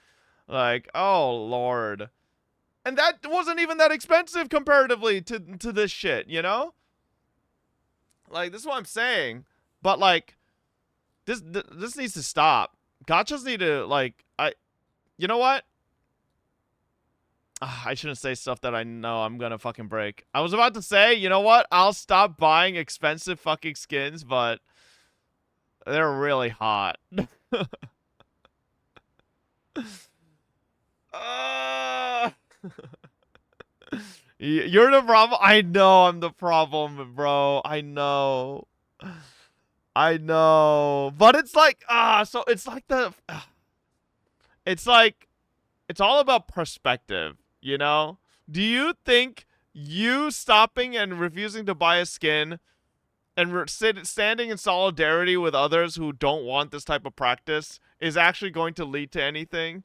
Like, oh lord, and that wasn't even that expensive comparatively to this shit, you know? Like, this is what I'm saying. But like, this needs to stop. Gachas need to, like, you know what? I shouldn't say stuff that I know I'm gonna fucking break. I was about to say, you know what? I'll stop buying expensive fucking skins, but they're really hot. Uh, you're the problem. I know I'm the problem, bro. I know. I know. But it's like, so it's like it's like, it's all about perspective, you know? Do you think you stopping and refusing to buy a skin and standing in solidarity with others who don't want this type of practice is actually going to lead to anything?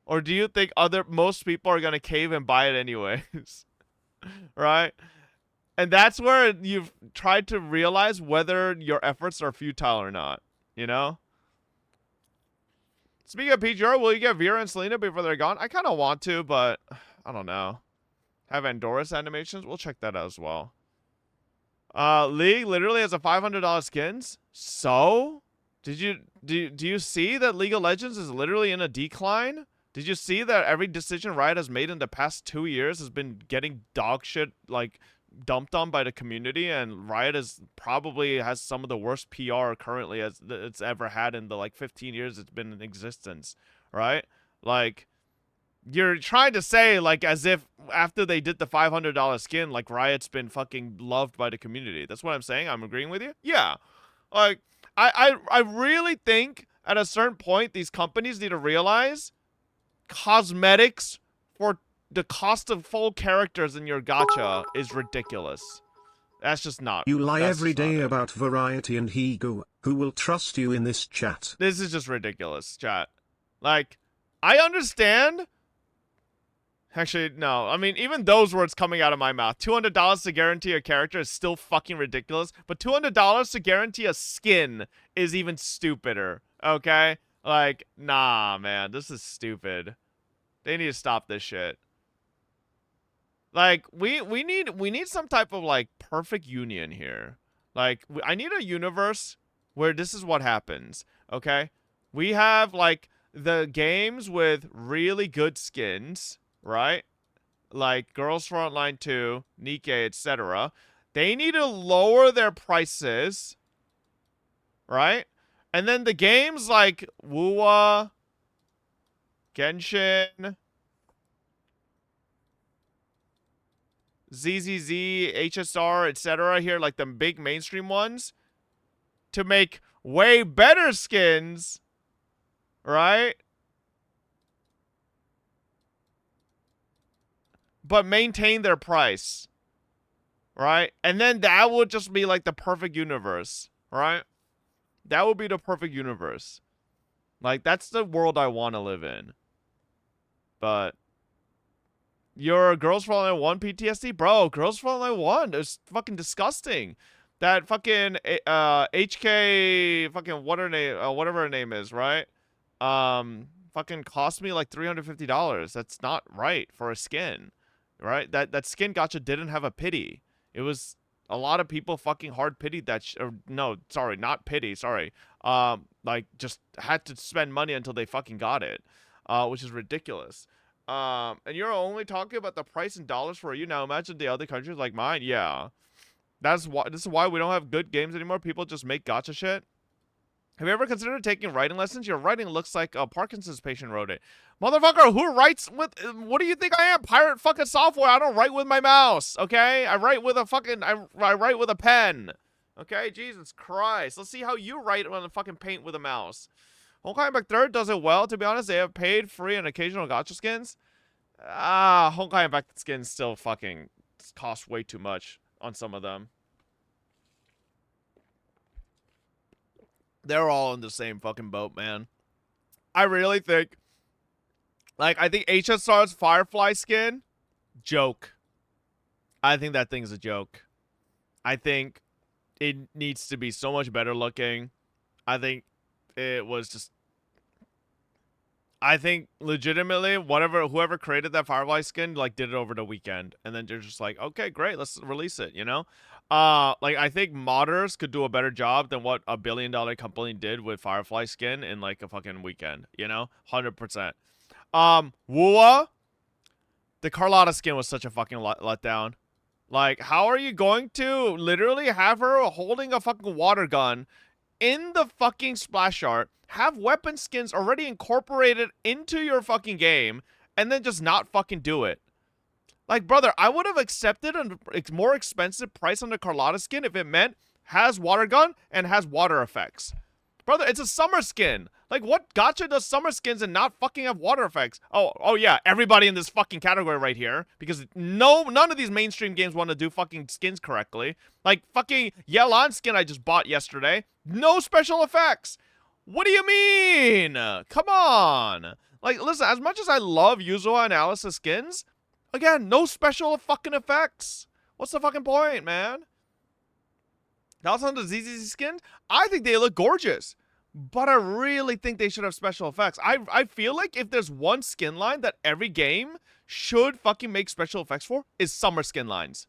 Or do you think most people are going to cave and buy it anyways? Right? And that's where you've tried to realize whether your efforts are futile or not, you know? Speaking of PGR, will you get Vera and Selena before they're gone? I kind of want to, but I don't know. Have Andorra's animations? We'll check that out as well. League literally has a $500 skins. So, do you see that League of Legends is literally in a decline? Did you see that every decision Riot has made in the past 2 years has been getting dog shit like dumped on by the community, and Riot is probably has some of the worst PR currently as it's ever had in the like 15 years it's been in existence, right? Like, you're trying to say, like, as if after they did the $500 skin, like, Riot's been fucking loved by the community. That's what I'm saying. I'm agreeing with you. Yeah. Like, I really think at a certain point, these companies need to realize cosmetics for the cost of full characters in your gacha is ridiculous. That's just not.
You lie
that's
every
just not
day
it.
about variety and ego. Who will trust you in this chat?
This is just ridiculous, chat. Like, I understand. Actually, no. I mean, even those words coming out of my mouth. $200 to guarantee a character is still fucking ridiculous. But $200 to guarantee a skin is even stupider. Okay? Like, nah, man. This is stupid. They need to stop this shit. Like, we need some type of, like, perfect union here. Like, I need a universe where this is what happens. Okay? We have, like, the games with really good skins, right? Like Girls Frontline 2, Nikkei, etc. They need to lower their prices, right? And then the games like Wuwa, Genshin, ZZZ, HSR, etc. here, like the big mainstream ones, to make way better skins, right? But maintain their price, right? And then that would just be like the perfect universe, right? That would be the perfect universe. Like, that's the world I want to live in. But your Girls Frontline 1 PTSD? Bro, Girls Frontline 1 is fucking disgusting. That fucking HK fucking whatever her name is, right? Fucking cost me like $350. That's not right for a skin. Right? That skin gacha didn't have a pity. It was a lot of people fucking hard pitied that or no, sorry, not pity, sorry. Like just had to spend money until they fucking got it. Which is ridiculous. And you're only talking about the price in dollars for you now. Imagine the other countries like mine. Yeah. This is why we don't have good games anymore. People just make gacha shit. Have you ever considered taking writing lessons? Your writing looks like a Parkinson's patient wrote it. Motherfucker, who writes with... What do you think I am? Pirate fucking software. I don't write with my mouse, okay? I write with a fucking... I write with a pen. Okay? Jesus Christ. Let's see how you write on a fucking paint with a mouse. Honkai Impact 3rd does it well, to be honest. They have paid, free, and occasional gacha skins. Honkai Impact skins still fucking cost way too much on some of them. They're all in the same fucking boat, man. I really think... Like, I think HSR's Firefly skin, joke. I think that thing's a joke. I think it needs to be so much better looking. I think it was just... I think, legitimately, whoever created that Firefly skin, like, did it over the weekend. And then they're just like, okay, great, let's release it, you know? Like, I think modders could do a better job than what a billion-dollar company did with Firefly skin in, like, a fucking weekend, you know? 100%. Wua, the Carlotta skin was such a fucking letdown. Like, how are you going to literally have her holding a fucking water gun in the fucking splash art, have weapon skins already incorporated into your fucking game, and then just not fucking do it. Like, brother, I would have accepted a more expensive price on the Carlotta skin if it meant has water gun and has water effects. Brother, it's a summer skin. Like, what gacha does summer skins and not fucking have water effects? Oh yeah, everybody in this fucking category right here. Because none of these mainstream games want to do fucking skins correctly. Like, fucking Yelan skin I just bought yesterday. No special effects. What do you mean? Come on. Like, listen, as much as I love Yuzuha and Alice's skins, again, no special fucking effects. What's the fucking point, man? Now on the ZZZ skins, I think they look gorgeous, but I really think they should have special effects. I feel like if there's one skin line that every game should fucking make special effects for, is summer skin lines.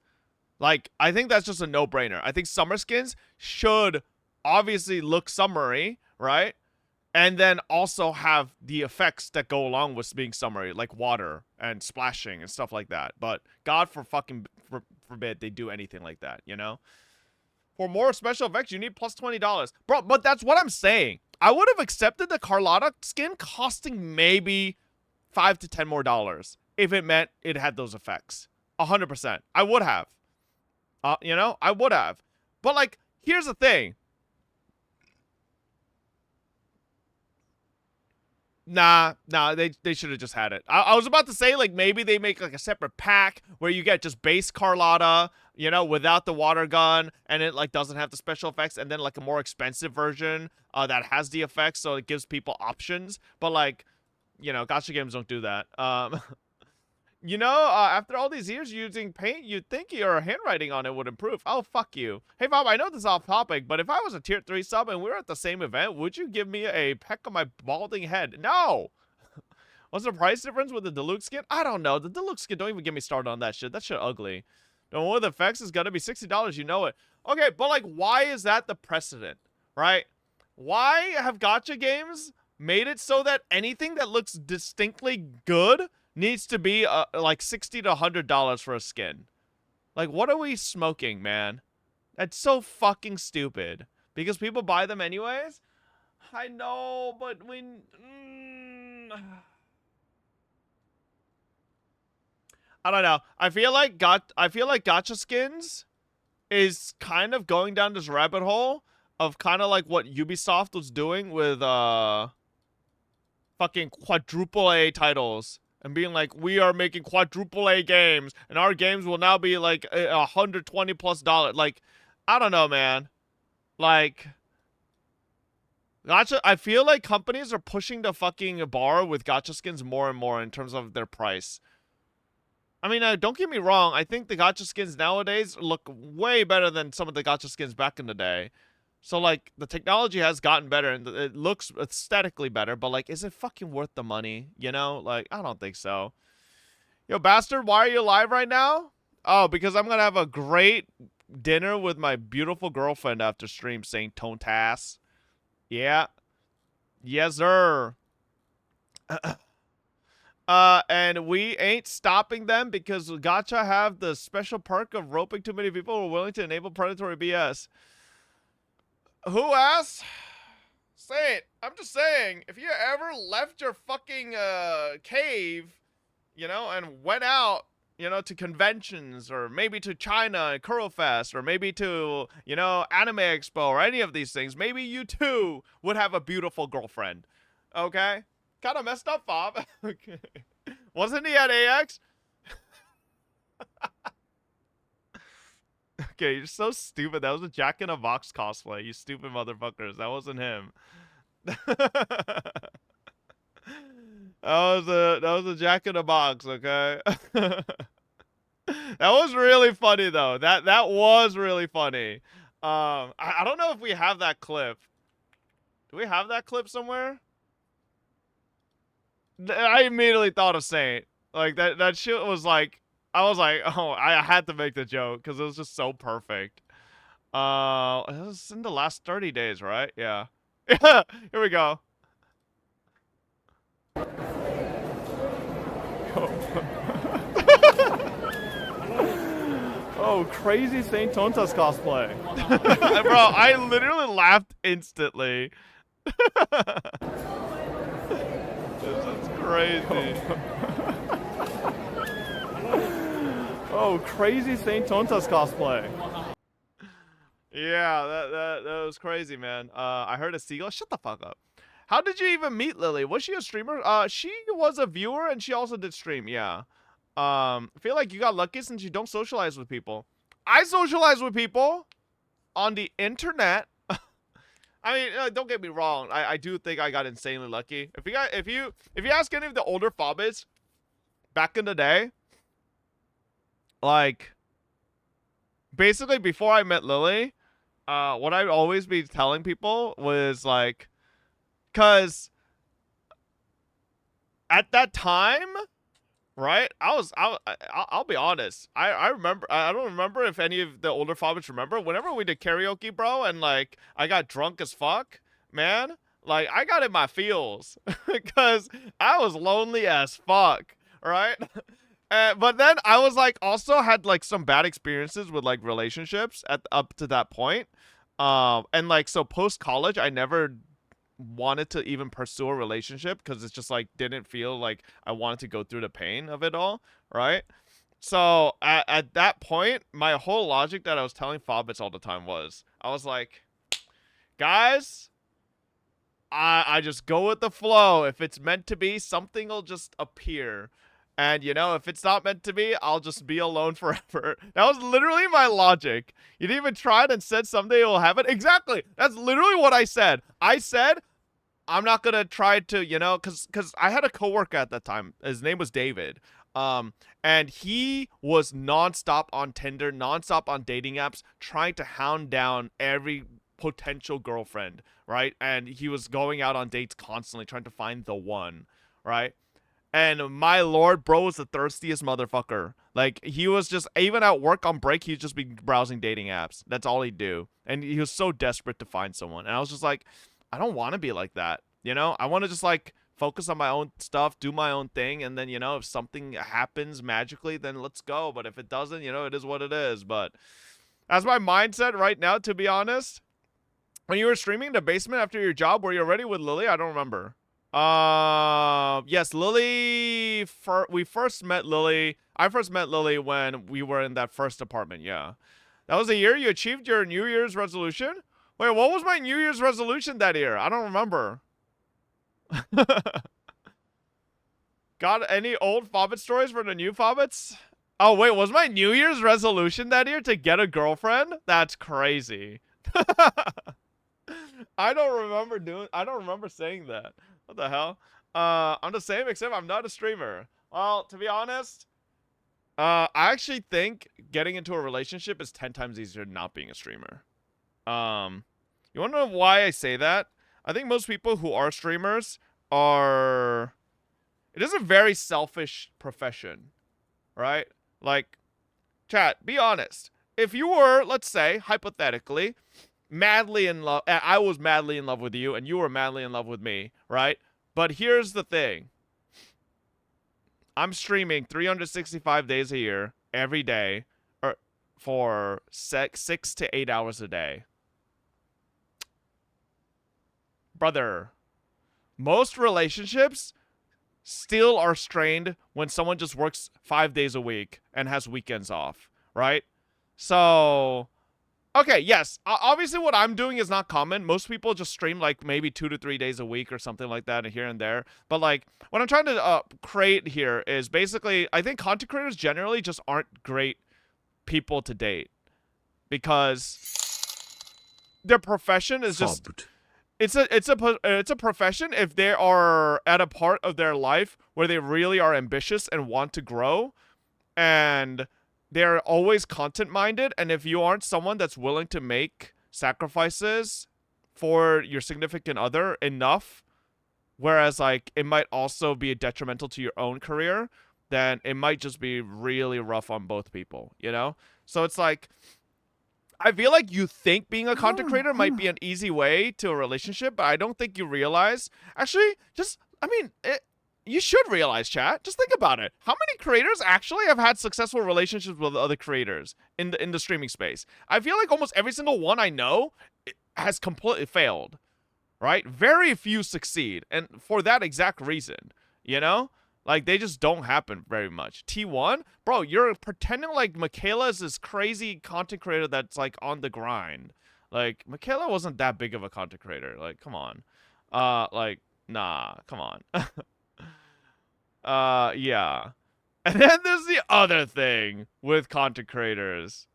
Like, I think that's just a no-brainer. I think summer skins should obviously look summery, right? And then also have the effects that go along with being summery, like water and splashing and stuff like that. But God forbid they do anything like that, you know? For more special effects, you need plus $20. Bro, but that's what I'm saying. I would have accepted the Carlotta skin costing maybe $5 to $10 more if it meant it had those effects. 100%. I would have. You know? I would have. But, like, here's the thing. Nah, they should have just had it. I was about to say, like, maybe they make, like, a separate pack where you get just base Carlotta, you know, without the water gun, and it, like, doesn't have the special effects, and then, like, a more expensive version that has the effects, so it gives people options. But, like, you know, gacha games don't do that. You know, after all these years using paint, you'd think your handwriting on it would improve. Oh, fuck you. Hey, Bob, I know this is off topic, but if I was a tier 3 sub and we were at the same event, would you give me a peck on my balding head? No! What's the price difference with the deluxe skin? I don't know. The deluxe skin, don't even get me started on that shit. That shit ugly. The one with the effects is gonna be $60, you know it. Okay, but, like, why is that the precedent, right? Why have gacha games made it so that anything that looks distinctly good needs to be like $60 to $100 for a skin? Like, what are we smoking, man? That's so fucking stupid. Because people buy them anyways? I know, but when... I don't know. I feel like gacha skins is kind of going down this rabbit hole of kind of like what Ubisoft was doing with fucking quadruple A titles. And being like, we are making quadruple A games, and our games will now be like $120+. Like, I don't know, man. Like, gacha. I feel like companies are pushing the fucking bar with gacha skins more and more in terms of their price. I mean, don't get me wrong. I think the gacha skins nowadays look way better than some of the gacha skins back in the day. So, like, the technology has gotten better, and it looks aesthetically better, but, like, is it fucking worth the money? You know? Like, I don't think so. Yo, bastard, why are you live right now? Oh, because I'm gonna have a great dinner with my beautiful girlfriend after stream, saying Tone Tass. Yeah. Yes, sir. And we ain't stopping them because gacha have the special perk of roping too many people who are willing to enable predatory BS. Who asked? Say it. I'm just saying, if you ever left your fucking cave, you know, and went out, you know, to conventions, or maybe to China and Kurofest, or maybe to, you know, Anime Expo, or any of these things, maybe you too would have a beautiful girlfriend. Okay? Kind of messed up, Bob. Okay. Wasn't he at AX? Okay, you're so stupid. That was a Jack in a Box cosplay, you stupid motherfuckers. That wasn't him. That was a Jack in a Box, okay? That was really funny though. That was really funny. I don't know if we have that clip. Do we have that clip somewhere? I immediately thought of Saint. Like, that shit was like, I was like, oh, I had to make the joke because it was just so perfect. It was in the last 30 days, right? Yeah. Yeah, here we go.
Oh, crazy Saint Tontas cosplay.
Bro, I literally laughed instantly. This is crazy.
Oh, crazy Saint Tontas cosplay.
Yeah, that was crazy, man. I heard a seagull. Shut the fuck up. How did you even meet Lily? Was she a streamer? She was a viewer and she also did stream. Yeah. I feel like you got lucky since you don't socialize with people. I socialize with people on the internet. I mean, don't get me wrong. I do think I got insanely lucky. If you ask any of the older fobbits back in the day, like basically before I met Lily, what I'd always be telling people was like, cause at that time, right? I'll be honest. I remember. I don't remember if any of the older fathers remember. Whenever we did karaoke, bro, and like I got drunk as fuck, man. Like I got in my feels because I was lonely as fuck, right? But then I was like also had like some bad experiences with like relationships at up to that point. And like so post college, I never wanted to even pursue a relationship because it's just like didn't feel like I wanted to go through the pain of it all, right? So at that point, my whole logic that I was telling Fobbits all the time was I was like, guys, I just go with the flow. If it's meant to be, something will just appear. And, you know, if it's not meant to be, I'll just be alone forever. That was literally my logic. You didn't even try it and said someday you'll have it. Exactly. That's literally what I said. I said, I'm not going to try to, you know, because I had a coworker at that time. His name was David. And he was nonstop on Tinder, nonstop on dating apps, trying to hound down every potential girlfriend, right? And he was going out on dates constantly, trying to find the one, right? And my lord, bro was the thirstiest motherfucker. Like, he was just, even at work on break, he'd just be browsing dating apps. That's all he'd do. And he was so desperate to find someone. And I was just like, I don't want to be like that. You know, I want to just like focus on my own stuff, do my own thing. And then, you know, if something happens magically, then let's go. But if it doesn't, you know, it is what it is. But that's my mindset right now, to be honest. When you were streaming in the basement after your job, were you already with Lily? I don't remember. Yes, Lily. We first met Lily. I first met Lily when we were in that first apartment. Yeah, that was the year you achieved your New Year's resolution. Wait, what was my New Year's resolution that year? I don't remember. Got any old Fobbit stories for the new Fobbits? Oh wait, was my New Year's resolution that year to get a girlfriend? That's crazy. I don't remember saying that. What the hell? I'm the same except I'm not a streamer. Well, to be honest, I actually think getting into a relationship is 10 times easier than not being a streamer. You wanna know why I say that? I think most people who are streamers are... It is a very selfish profession, right? Like, chat, be honest. If you were, let's say, hypothetically, madly in love, I was madly in love with you, and you were madly in love with me, right? But here's the thing. I'm streaming 365 days a year, every day, for 6 to 8 hours a day. Brother, most relationships still are strained when someone just works 5 days a week and has weekends off, right? So, okay, yes, obviously what I'm doing is not common. Most people just stream like maybe 2 to 3 days a week or something like that, and here and there. But like, what I'm trying to create here is basically, I think content creators generally just aren't great people to date because their profession is just...
Fobbed.
It's a profession if they are at a part of their life where they really are ambitious and want to grow, and they're always content minded. And if you aren't someone that's willing to make sacrifices for your significant other enough, whereas like it might also be detrimental to your own career, then it might just be really rough on both people, you know? So it's like, I feel like you think being a content creator might be an easy way to a relationship, but I don't think you realize. Actually, just, I mean, you should realize, chat. Just think about it. How many creators actually have had successful relationships with other creators in the streaming space? I feel like almost every single one I know has completely failed, right? Very few succeed, and for that exact reason, you know? Like, they just don't happen very much. T1? Bro, you're pretending like Michaela is this crazy content creator that's, like, on the grind. Like, Michaela wasn't that big of a content creator. Like, come on. Like, nah, come on. Yeah. And then there's the other thing with content creators.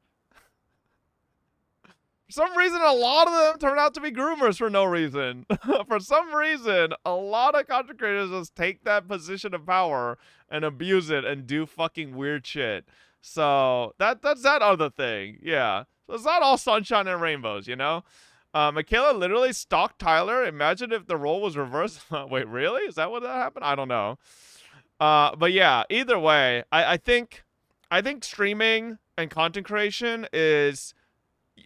For some reason, a lot of them turn out to be groomers for no reason. For some reason, a lot of content creators just take that position of power and abuse it and do fucking weird shit. So that's that other thing. Yeah. So it's not all sunshine and rainbows, you know? Michaela literally stalked Tyler. Imagine if the role was reversed. Wait, really? Is that what that happened? I don't know. But yeah, either way, I think streaming and content creation is,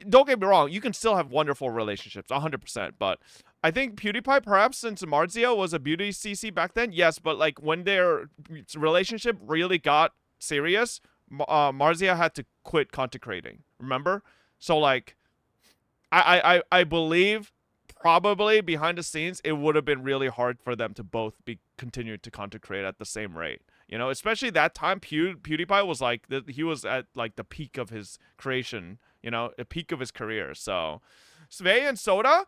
don't get me wrong, you can still have wonderful relationships, 100%. But I think PewDiePie, perhaps since Marzia was a beauty CC back then, yes. But like when their relationship really got serious, Marzia had to quit content creating. Remember? So like, I believe probably behind the scenes it would have been really hard for them to both be continued to content create at the same rate. You know, especially that time PewDiePie was like he was at like the peak of his creation. You know, a peak of his career. So, Svei and Soda,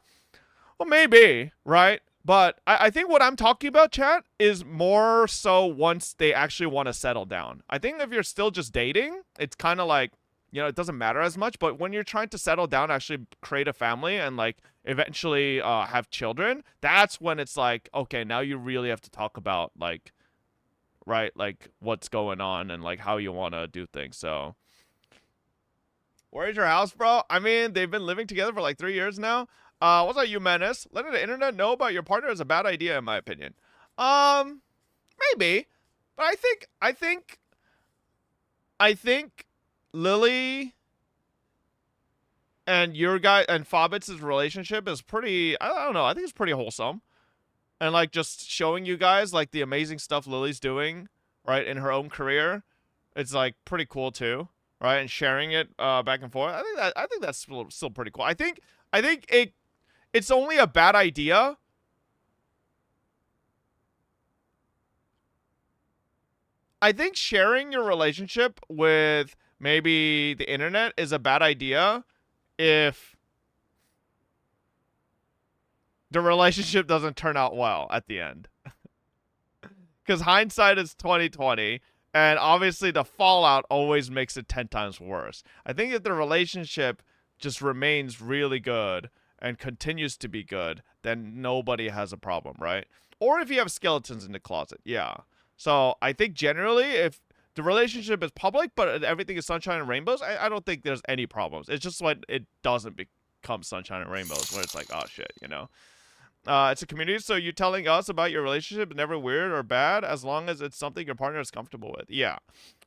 well, maybe, right? But I think what I'm talking about, chat, is more so once they actually want to settle down. I think if you're still just dating, it's kind of like, you know, it doesn't matter as much. But when you're trying to settle down, actually create a family and like eventually have children, that's when it's like, okay, now you really have to talk about like, right, like what's going on and like how you want to do things. So. Where's your house, bro? I mean, they've been living together for like 3 years now. What's up, you menace? Letting the internet know about your partner is a bad idea, in my opinion. Maybe, but I think Lily and your guy and Fobbits' relationship is pretty. I don't know. I think it's pretty wholesome, and like just showing you guys like the amazing stuff Lily's doing, right, in her own career. It's like pretty cool too. Right, and sharing it back and forth. I think that's still pretty cool. I think it's only a bad idea. I think sharing your relationship with maybe the internet is a bad idea if the relationship doesn't turn out well at the end. Because hindsight is 20/20. And obviously the fallout always makes it 10 times worse. I think if the relationship just remains really good and continues to be good, then nobody has a problem, right? Or if you have skeletons in the closet, yeah. So I think generally if the relationship is public but everything is sunshine and rainbows, I don't think there's any problems. It's just when it doesn't become sunshine and rainbows where it's like, oh shit, you know? It's a community, so you telling us about your relationship is never weird or bad as long as it's something your partner is comfortable with. Yeah.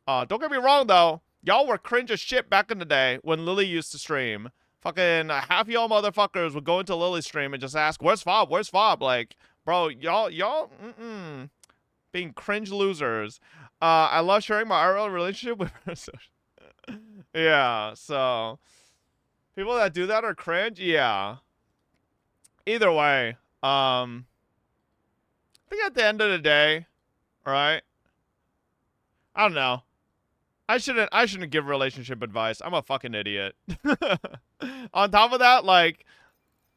Don't get me wrong, though. Y'all were cringe as shit back in the day when Lily used to stream. Fucking half y'all motherfuckers would go into Lily's stream and just ask, where's Fob? Where's Fob? Like, bro, y'all, being cringe losers. I love sharing my IRL relationship with yeah, so people that do that are cringe? Yeah. Either way, I think at the end of the day, right? I don't know. I shouldn't give relationship advice. I'm a fucking idiot. On top of that, like,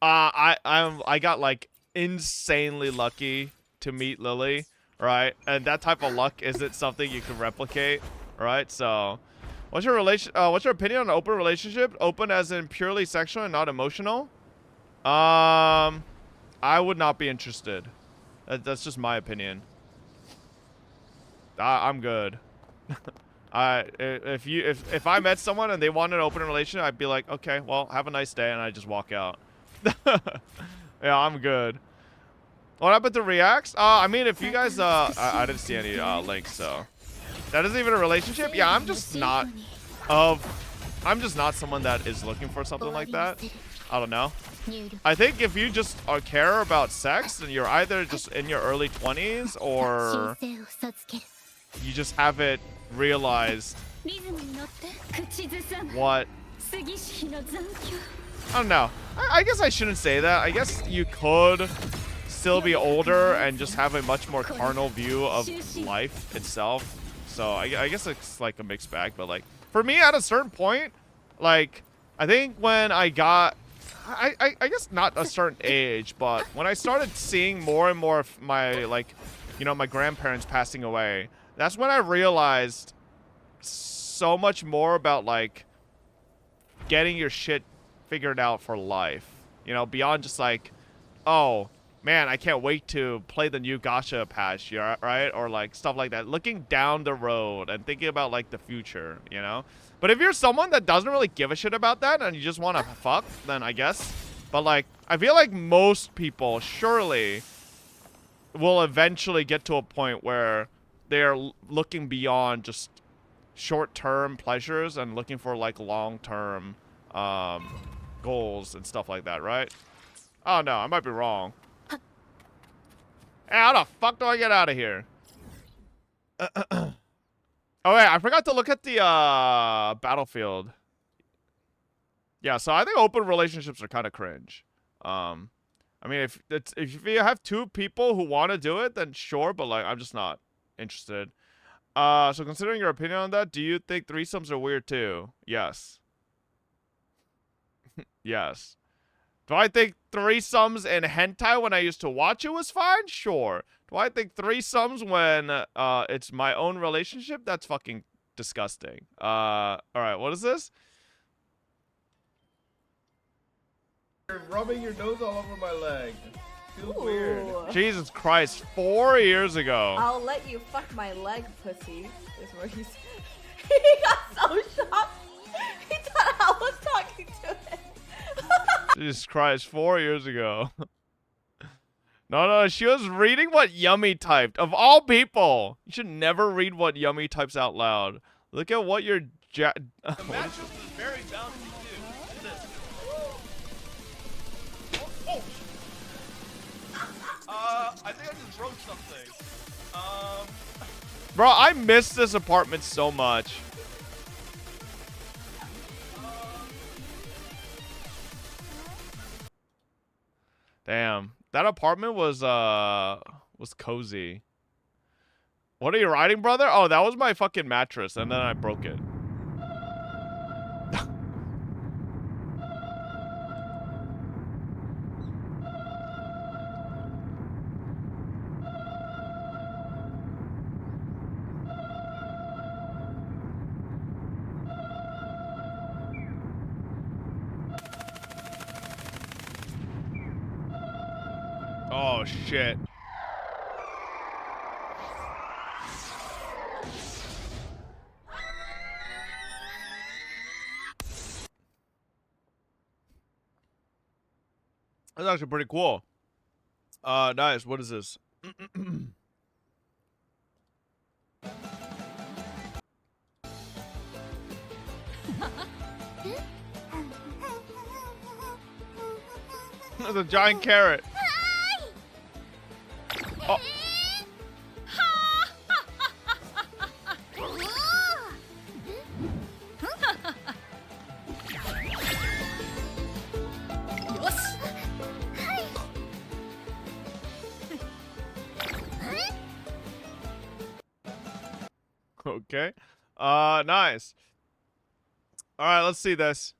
I got like insanely lucky to meet Lily, right? And that type of luck isn't something you can replicate, right? So, what's your opinion on an open relationship? Open as in purely sexual and not emotional? I would not be interested. That's just my opinion. I'm good. If I met someone and they wanted an open relationship, I'd be like, okay, well, have a nice day, and I just walk out. Yeah, I'm good. What happened to reacts? I mean, if you guys, I didn't see any links, so that isn't even a relationship. Yeah, I'm just not someone that is looking for something like that. I don't know. I think if you just care about sex, then you're either just in your early 20s or you just haven't realized what. I don't know. I guess I shouldn't say that. I guess you could still be older and just have a much more carnal view of life itself. So I guess it's like a mixed bag. But like for me, at a certain point, like I think when I got, I guess not a certain age, but when I started seeing more and more of my, like, you know, my grandparents passing away, that's when I realized so much more about like getting your shit figured out for life, you know, beyond just like, oh man, I can't wait to play the new gacha patch, right? Or like stuff like that, looking down the road and thinking about like the future, you know. But if you're someone that doesn't really give a shit about that and you just want to fuck, then I guess. But like I feel like most people surely will eventually get to a point where they're looking beyond just short-term pleasures and looking for like long-term goals and stuff like that, right? Oh no, I might be wrong. Hey, how the fuck do I get out of here? Oh wait, I forgot to look at the battlefield. Yeah, so I think open relationships are kind of cringe. I mean, if you have two people who want to do it, then sure, but like I'm just not interested. So considering your opinion on that, do you think threesomes are weird too? Yes. Yes. Do I think threesomes in hentai when I used to watch it was fine? Sure. Do I think threesomes when it's my own relationship? That's fucking disgusting. Alright, what is this?
You're rubbing your nose all over my leg. Feels weird.
Jesus Christ, 4 years ago.
I'll let you fuck my leg, pussy. Is what he's. He got so shocked. He thought I was talking to him.
Jesus Christ, 4 years ago. No, she was reading what Yummy typed. Of all people, you should never read what Yummy types out loud. Look at what your
The matchup is very bouncy too. Look at this. I think I just wrote something.
Bro, I miss this apartment so much. Damn, that apartment was cozy. What are you riding, brother? Oh, that was my fucking mattress, and then I broke it. Oh shit. That's actually pretty cool. Nice. What is this? There's a giant carrot. Oh. Okay. Nice. All right, let's see this.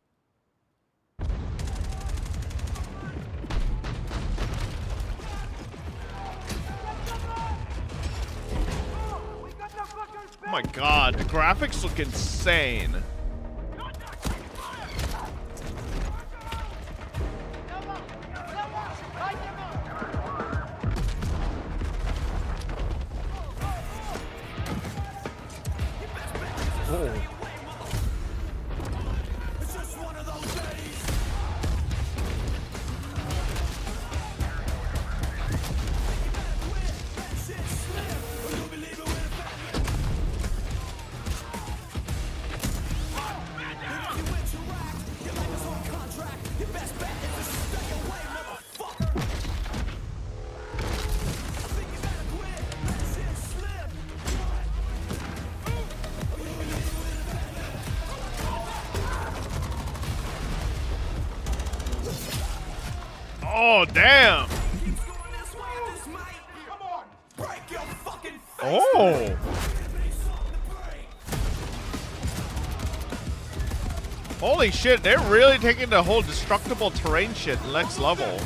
Oh my god, the graphics look insane. Oh. Oh, damn. Oh. Holy shit, they're really taking the whole destructible terrain shit next level.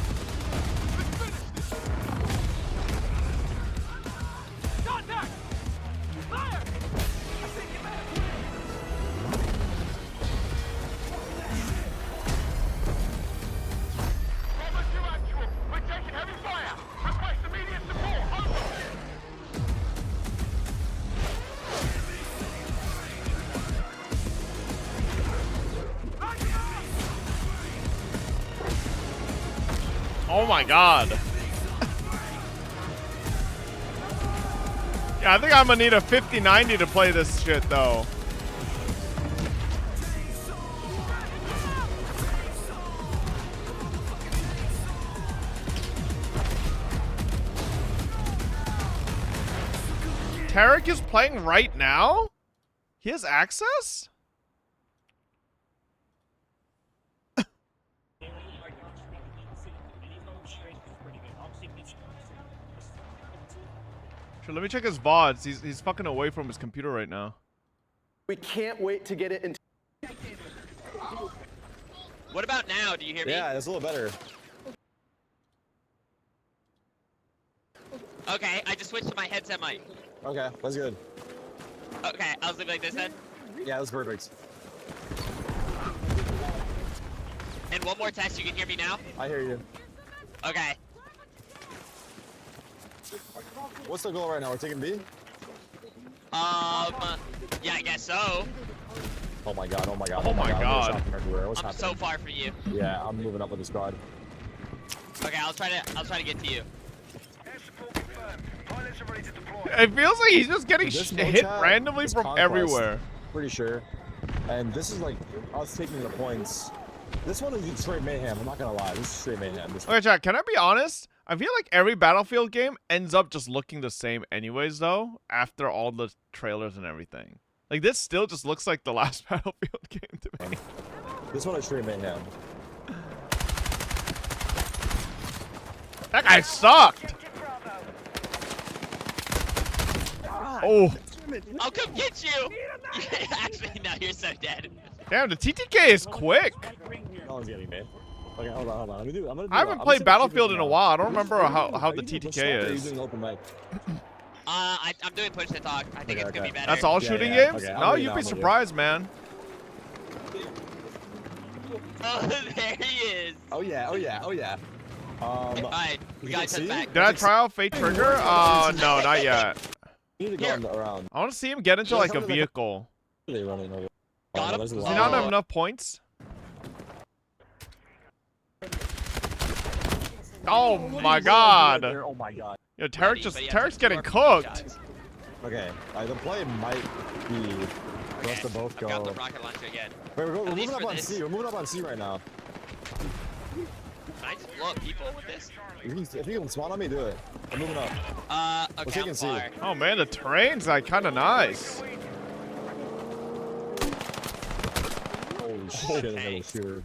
Oh my god. Yeah, I think I'm gonna need a 5090 to play this shit though. Tarek is playing right now? He has access? Sure, let me check his VODs. He's fucking away from his computer right now.
We can't wait to get it into.
What about now? Do you hear me?
Yeah, it's a little better.
Okay, I just switched to my headset mic.
Okay, that's good.
Okay, I'll leave like this then.
Yeah, that's perfect.
And one more test, you can hear me now?
I hear you.
Okay.
What's the goal right now? We're taking B?
Yeah, I guess so.
Oh my god, oh my god.
Oh my god.
What's
I'm
happening?
so far from you.
Yeah, I'm moving up with the squad.
Okay, I'll try to get to you.
It feels like he's just getting
This
hit
mocap
randomly
is
from
Conquest,
everywhere.
Pretty sure. And this is like us taking the points. This one is straight mayhem, I'm not gonna lie. This is straight mayhem. This
Okay, chat, can I be honest? I feel like every Battlefield game ends up just looking the same anyways, though, after all the trailers and everything. Like, this still just looks like the last Battlefield game to me.
This one is straight mayhem.
That guy sucked! Oh.
I'll come get you! Actually, no, you're so dead.
Damn, the TTK is quick.
No one's getting me. Okay, hold on. I'm gonna do
I haven't played Battlefield in a while. I don't remember how the TTK is.
I'm doing push to talk. I think it's gonna be better.
That's all shooting games?
Okay,
No, you'd be surprised, man.
Oh, there he is.
Oh yeah.
Alright, we got to back.
Did I try out Fate Trigger? No, not yet.
You need to go around.
I want to see him get into like a vehicle.
They running over.
Got him.
Does he not have enough points? Oh my god!
Oh my god.
Yo, Tarek's getting cooked.
Okay, the play might be for us to both go.
I've got the rocket launcher again.
Wait, we're
At
moving
least
up
for
on
this.
C. We're moving up on C right now.
Can I just blow up people with this?
If you can spawn on me, do it. I'm moving up.
Okay,
taking
I'm
C.
far.
Oh man, the terrain's like kind of nice.
Holy shit, another shooter.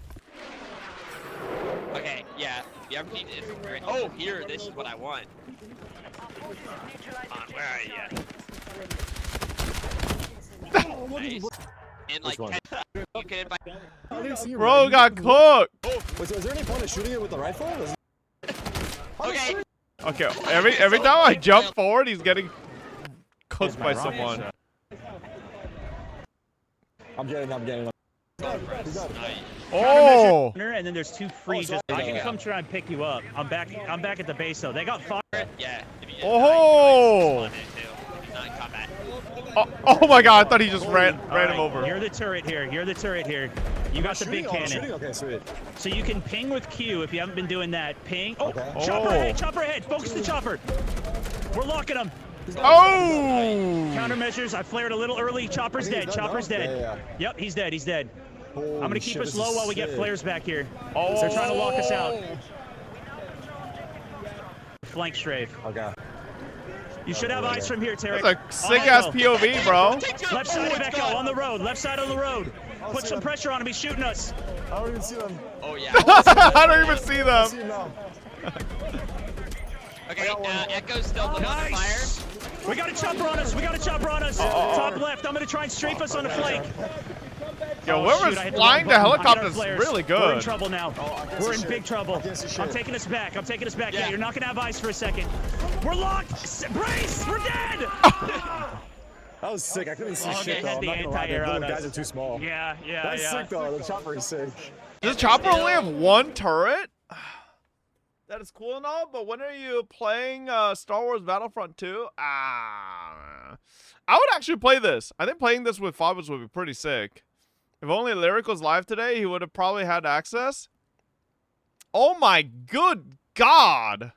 Okay, yeah. The RPG is great. Oh, here, this is what I want. Where are you? Nice. And like,
Which one?
you can invite.
Bro got cooked.
Wait, so is there any point of shooting it with the rifle?
Okay.
Okay, every time I jump forward, he's getting cooked by someone.
I'm getting him.
Nice.
Oh!
And then there's two free.
sorry.
I can come try and pick you up. I'm back at the base though. They got fire.
Yeah. If you
Oh!
if he's not in combat.
Oh my god, I thought he just ran him over.
You're the turret here. You got the big cannon.
Okay, sweet.
So you can ping with Q if you haven't been doing that. Ping. Oh,
Okay.
chopper ahead. Focus the chopper. We're locking him.
Oh!
Countermeasures. I flared a little early. Chopper's dead. Chopper's dead.
Yeah.
Yep, he's dead.
Holy
I'm gonna keep
shit,
us
this
low
is
while we get
sick.
flares back here.
Oh!
They're trying to lock us out. Flank strafe.
Okay.
You should have eyes from here, Tarek.
That's a sick ass POV, bro.
Left side of Echo on the road. Left side on the road. Put some pressure on him. He's shooting us.
I don't even see them.
Oh yeah.
I don't even see
I see
them.
him now.
Okay, Echo's still the one to fire.
We got a chopper on us. We got a chopper on us. Top left. I'm gonna try and strafe us on the flank.
Yo,
Oh,
whoever's
shoot, I hit the
flying
wrong
the
button.
helicopter
I
is
hit our
really
flares. We're in
good.
trouble now. We're in big trouble. I'm taking us back. I'm taking us back. Yeah, you're not gonna have eyes for a second. We're locked. Brace. We're dead.
That was sick. I couldn't see
Oh,
shit
they
though.
had
I'm
the
not gonna lie. The
anti-air
little
on
guys
us.
are too small.
Yeah.
That's sick though. The chopper is sick.
Does the chopper only have one turret? That is cool and all, but when are you playing Star Wars Battlefront 2? I would actually play this. I think playing this with Fabius would be pretty sick. If only Lyric was live today, he would have probably had access. Oh my good God!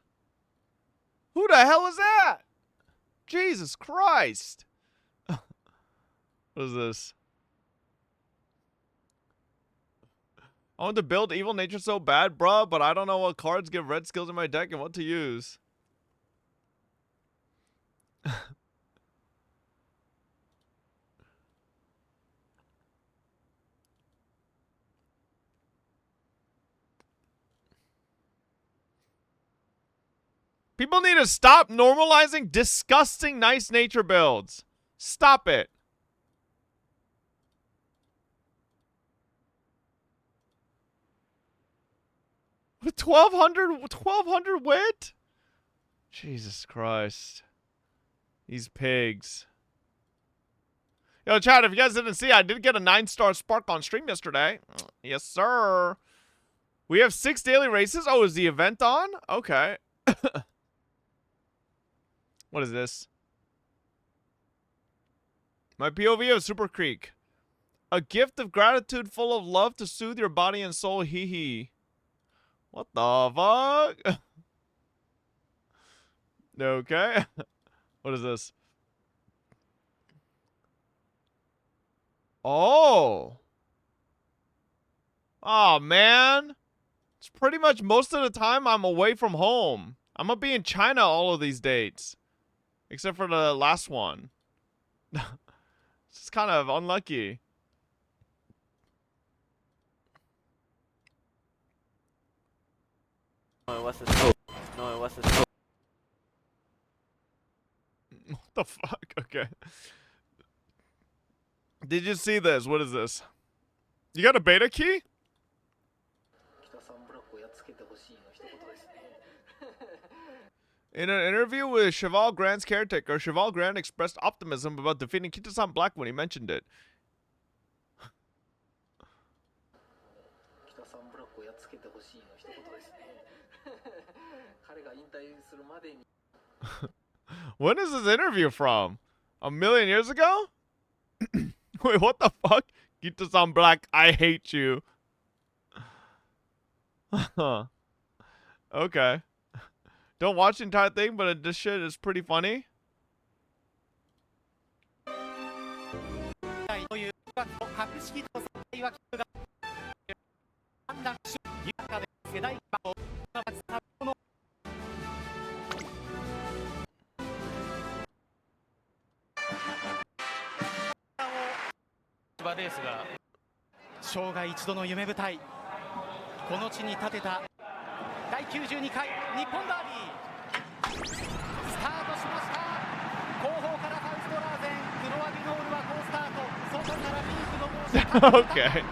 Who the hell is that? Jesus Christ! What is this? I want to build Evil Nature so bad, bruh, but I don't know what cards give red skills in my deck and what to use. People need to stop normalizing disgusting nice nature builds. Stop it. With 1200 wit? Jesus Christ. These pigs. Yo, chat, if you guys didn't see, I did get a 9-star spark on stream yesterday. Yes, sir. We have 6 daily races. Oh, is the event on? Okay. What is this? My POV of Super Creek. A gift of gratitude full of love to soothe your body and soul. Hee hee. What the fuck? Okay. What is this? Oh. Oh, man. It's pretty much most of the time I'm away from home. I'm gonna be in China all of these dates. Except for the last one. It's kind of unlucky.
What's this? No, what's this?
What the fuck? Okay. Did you see this? What is this? You got a beta key? In an interview with Cheval Grand's caretaker, Cheval Grand expressed optimism about defeating Kita-san Black when he mentioned it. When is this interview from? A million years ago? Wait, what the fuck? Kita-san Black, I hate you. Okay. Don't watch the entire thing, but this shit is pretty funny. Okay.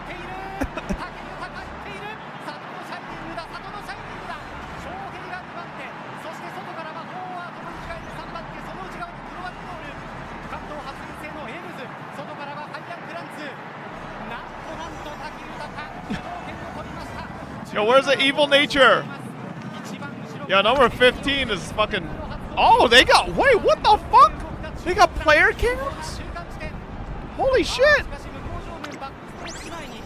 Yo, where's the evil nature? Yo, number 15 is fucking... Oh, they got... Wait, what the fuck? They got player counts? Holy shit!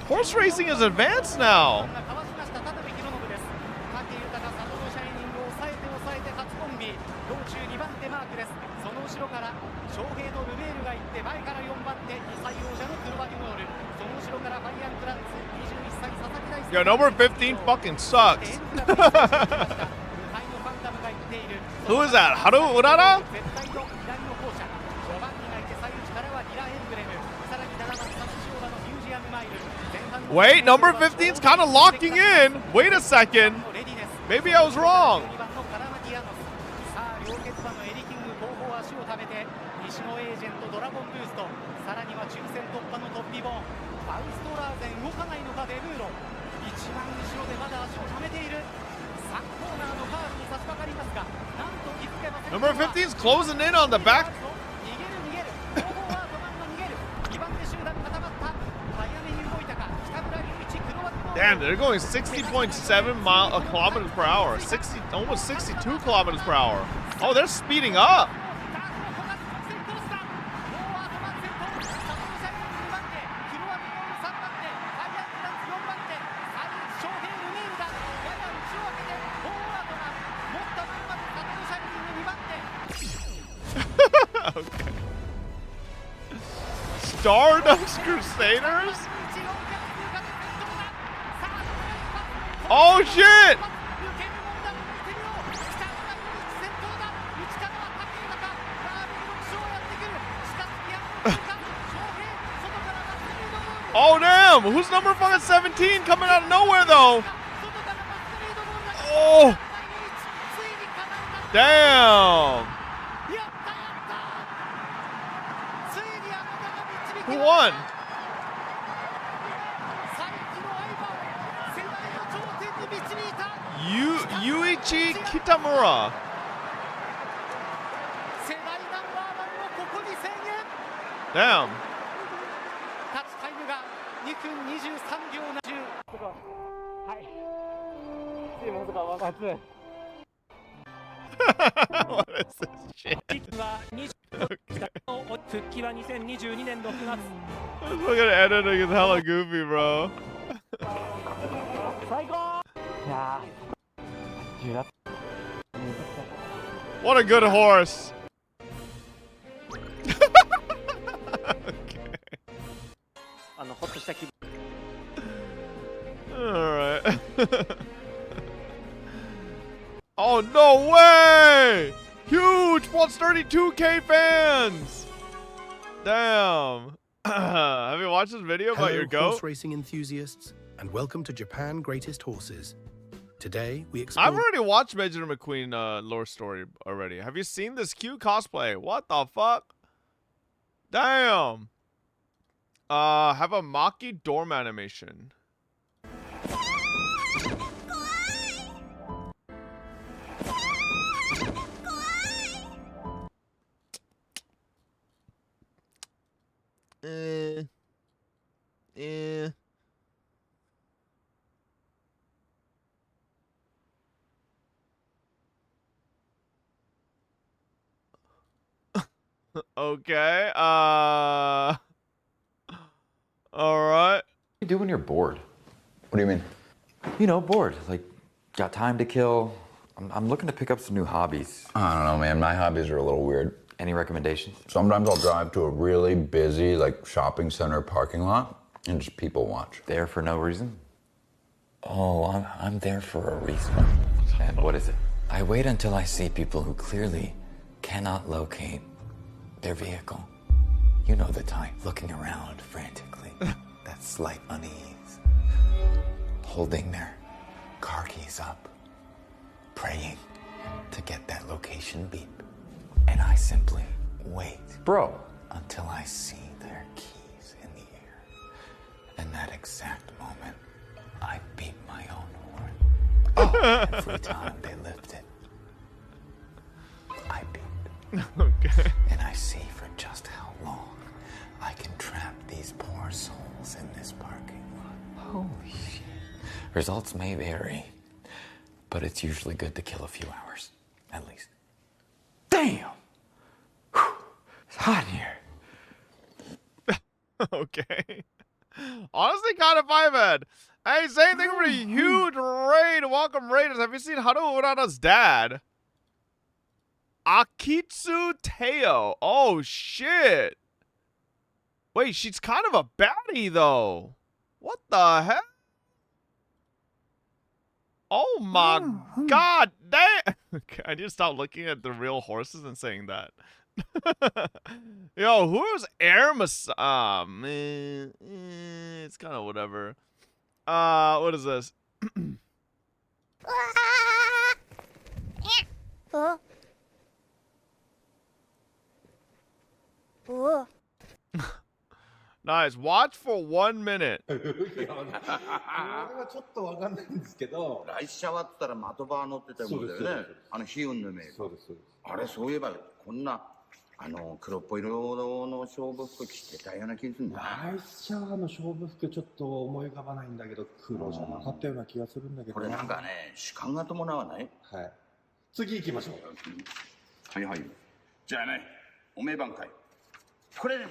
Horse racing is advanced now. Yo, number 15 fucking sucks. Who is that? Haru Urara? Wait, number 15's kind of locking in. Wait a second. Maybe I was wrong.
一番後ろでまだ足を溜めている。3コーナーのカーブに差し掛かりますが、なんと気づけません。
Number 15 is closing in on the back.
逃げる逃げる。後方は止まんま逃げる。2番手集団固まった。早めに動いたか。北村隆一黒枠の。
Damn, they're going 60.7 kilometers per hour. 60, almost 62 kilometers per hour. Oh, they're speeding up. Okay. Stardust Crusaders? Oh shit! Oh damn! Who's number fucking 17 coming out of nowhere though? Oh! Damn! Who won? Yuichi Kitamura. Damn. What is this shit? Okay. This fucking editing is hella goofy, bro. What a good horse. Alright. Oh, no way! Huge plus 32K fans! Damn. Have you watched this video about your goat?
Horse racing enthusiasts, and welcome to Japan Greatest Horses. Today we explore.
I've already watched Major McQueen lore story already. Have you seen this cute cosplay? What the fuck? Damn. Have a Maki Dorm animation. Okay, all right.
What do you do when you're bored? What do you mean? You know, bored. Like, got time to kill. I'm looking to pick up some new hobbies. I don't know, man. My hobbies are a little weird. Any recommendations? Sometimes I'll drive to a really busy, like, shopping center parking lot and just people watch. There for no reason? Oh, I'm there for a reason. And what is it? I wait until I see people who clearly cannot locate their vehicle. You know the type, looking around frantically. That slight unease. Holding their car keys up. Praying to get that location beep. And I simply wait, bro, until I see their keys in the air. And that exact moment, I beat my own horn. Oh, every time they lift it, I beat.
Okay.
And I see for just how long I can trap these poor souls in this parking lot. Holy shit. Results may vary, but it's usually good to kill a few hours, at least. Damn! Whew. It's hot in here.
Okay. Honestly, kind of vibe. Hey, same thing for a huge raid. Welcome, Raiders. Have you seen Haru Urara's dad? Akitsu Teo. Oh, shit. Wait, she's kind of a baddie, though. What the heck? Oh, my God. Damn. Okay, I need to stop looking at the real horses and saying that. Yo, who's Air man, it's kind of whatever. What is this? Nice. Watch for 1 minute.
これはちょっとわかんないんですけど。
ライシャワって言ったら的場乗ってたもんだよね。火雲のメイク。そうです。あれ、そういえば、こんな、黒っぽい色の勝負服着てたような気がするんだ。ライシャワの勝負服ちょっと思い浮かばないんだけど、黒じゃなかったような気がするんだけど。これなんかね、主観が伴わない？はい。次行きましょう。はいはい。じゃあね、おめえ番会。これ、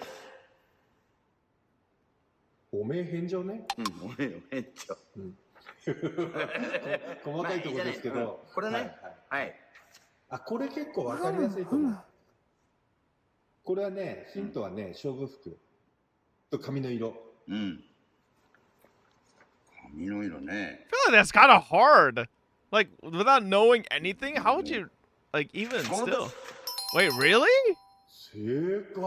おめえ返上ね。おめえ返上。細かいところですけど。これね。はい。あ、これ結構わかりやすいと思う。これはね、ヒントはね、勝負服と髪の色。髪の色ね。
I feel like that's kind of hard. Like, without knowing anything, how would you, like, even still? Wait, really?
正解。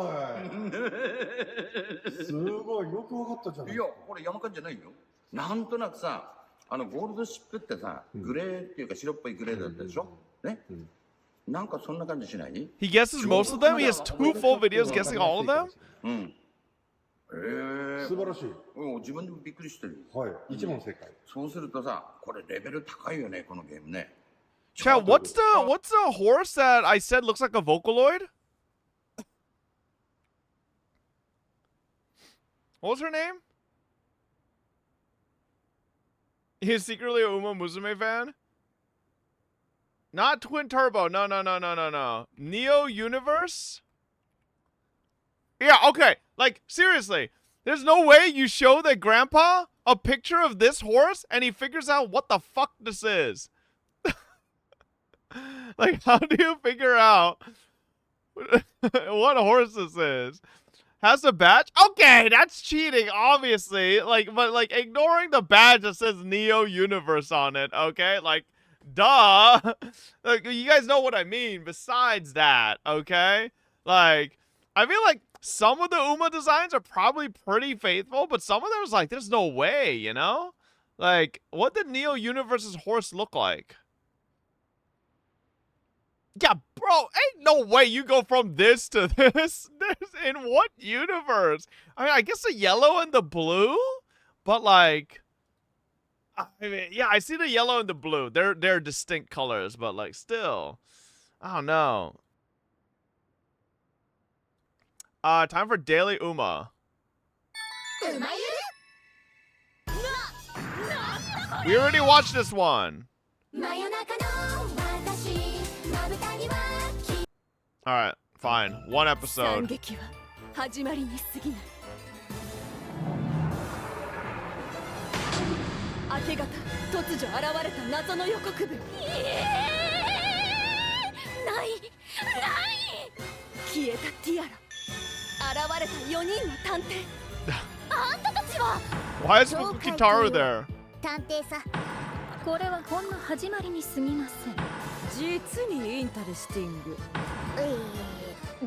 すごい、よくわかったじゃない。いや、これ山間じゃないよ。なんとなくさ、ゴールドシップってさ、グレーっていうか白っぽいグレーだったでしょ。ね。なんかそんな感じしない？
He guesses most of them? He has 2 full videos guessing all of them?
素晴らしい。自分でもびっくりしてる。はい、1問正解。そうするとさ、これレベル高いよね、このゲームね。
Chad, what's the horse that I said looks like a Vocaloid? What was her name? He's secretly a Uma Musume fan? Not Twin Turbo. No. Neo Universe? Yeah, okay. Like, seriously. There's no way you show that grandpa a picture of this horse and he figures out what the fuck this is. Like, how do you figure out what horse this is? Has a badge? Okay, that's cheating, obviously. Like, but like ignoring the badge that says Neo Universe on it, okay? Like, duh. Like, you guys know what I mean. Besides that, okay? Like, I feel like some of the Uma designs are probably pretty faithful, but some of them was like, there's no way, you know? Like, what did Neo Universe's horse look like? Yeah, bro, ain't no way you go from this to this. In what universe? I mean, I guess the yellow and the blue, but like, I mean, yeah, I see the yellow and the blue. They're distinct colors, but like, still, I don't know. Time for Daily Uma. We already watched this one. Alright, fine. 1 episode.
明け方突如現れた謎の予告文。ない消えたティアラ。現れた4人の探偵。あんたたちは
Why is Kitaru there?
探偵さ。これはほんの始まりに過ぎません。実にインタレスティング。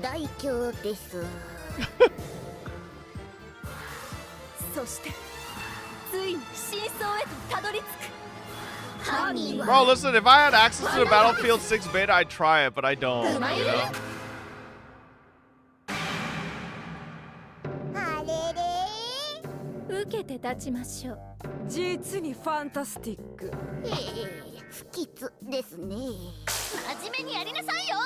大凶です。そしてついに真相へとたどり着く。犯人は
Bro, listen, if I had access to the Battlefield 6 beta, I'd try it, but I don't, you know?
受けて立ちましょう。実にファンタスティック。不吉ですね。真面目にやりなさいよ。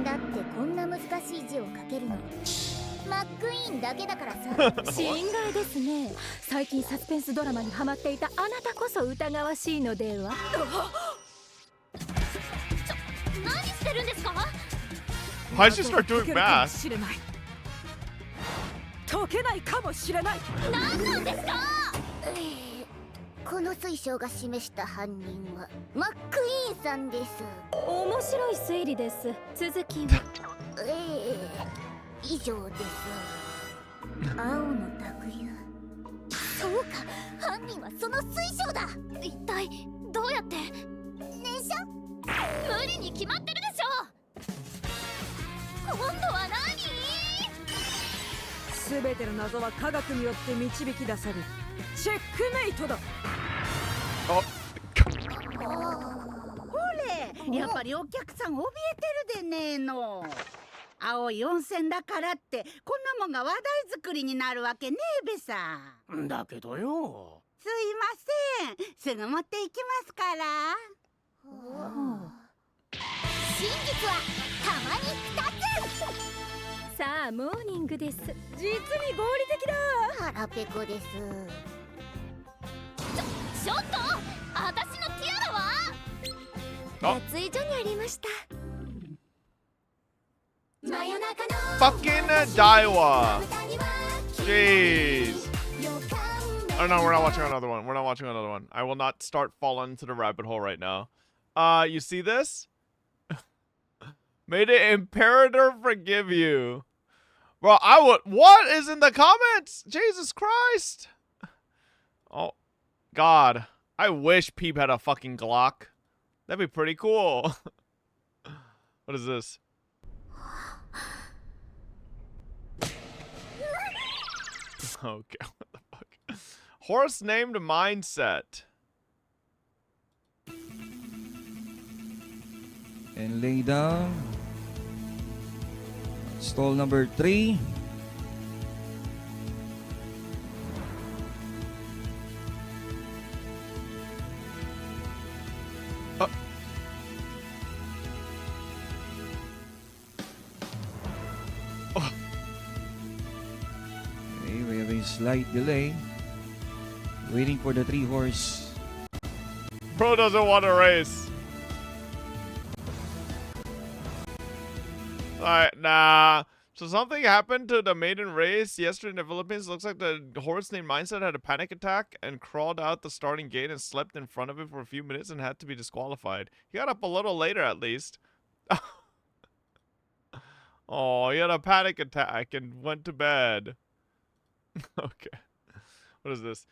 だってこんな難しい字を書けるのマックイーンだけだからさ。心外ですね。最近サスペンスドラマにハマっていたあなたこそ疑わしいのでは。何してるんですか。
Why did you start doing math?
解けないかもしれない。何なんですか。この水晶が示した犯人はマックイーンさんです。面白い推理です。続きは以上です。青の卓湯。そうか、犯人はその水晶だ。一体どうやって？念写？無理に決まってるでしょ。今度は何？すべての謎は科学によって導き出される。チェックメイトだ。
Oh.
ほれ、やっぱりお客さん怯えてるでねえの。青い温泉だからってこんなもんが話題作りになるわけねえべさ。
だけどよ。
すいません、すぐ持っていきますから。真実はたまに2つ。さあモーニングです。実に合理的だ。腹ペコです。ちょっと私のティアラは脱衣所にありました。
Fucking Daiwa. Jeez. Oh no, we're not watching another one. We're not watching another one. I will not start falling into the rabbit hole right now. You see this? May the Imperator forgive you. Bro, I would. What is in the comments? Jesus Christ. Oh, God. I wish Peep had a fucking Glock. That'd be pretty cool. What is this? Okay, what the fuck? Horse named Mindset.
And lay down. Stall number 3. Okay, we have a slight delay. Waiting for the 3-horse.
Bro doesn't want to race. Alright, nah. So something happened to the maiden race yesterday in the Philippines. Looks like the horse named Mindset had a panic attack and crawled out the starting gate and slept in front of it for a few minutes and had to be disqualified. He got up a little later at least. Oh, he had a panic attack and went to bed. Okay. What is this?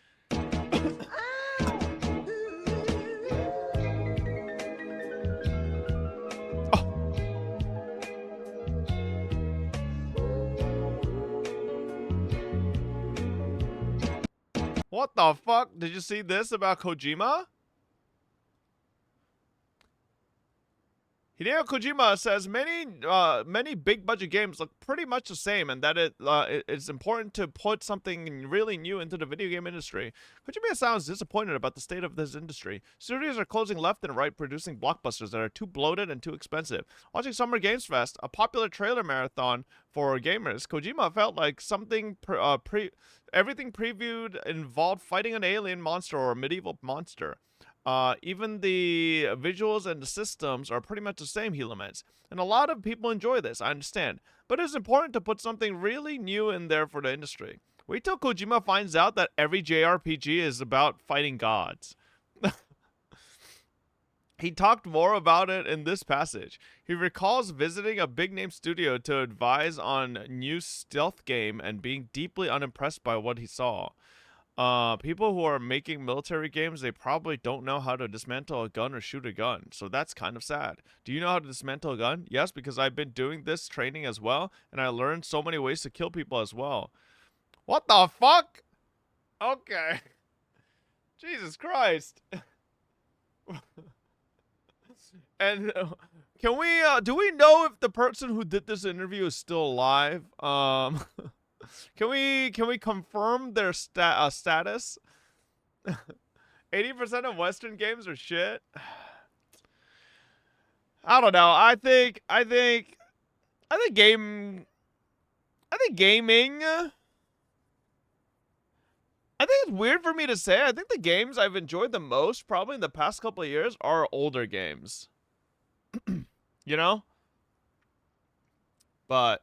What the fuck? Did you see this about Kojima? Hideo Kojima says many big budget games look pretty much the same, and that it's important to put something really new into the video game industry. Kojima sounds disappointed about the state of this industry. Studios are closing left and right, producing blockbusters that are too bloated and too expensive. Watching Summer Games Fest, a popular trailer marathon for gamers, Kojima felt like something everything previewed involved fighting an alien monster or a medieval monster. Even the visuals and the systems are pretty much the same, he laments. And a lot of people enjoy this, I understand. But it's important to put something really new in there for the industry. Wait till Kojima finds out that every JRPG is about fighting gods. He talked more about it in this passage. He recalls visiting a big-name studio to advise on a new stealth game and being deeply unimpressed by what he saw. People who are making military games, they probably don't know how to dismantle a gun or shoot a gun. So that's kind of sad. Do you know how to dismantle a gun? Yes, because I've been doing this training as well, and I learned so many ways to kill people as well. What the fuck? Okay. Jesus Christ. And can we, do we know if the person who did this interview is still alive? Can we confirm their status? 80% of Western games are shit. I don't know. I think gaming. I think it's weird for me to say. I think the games I've enjoyed the most, probably in the past couple of years, are older games. You know? But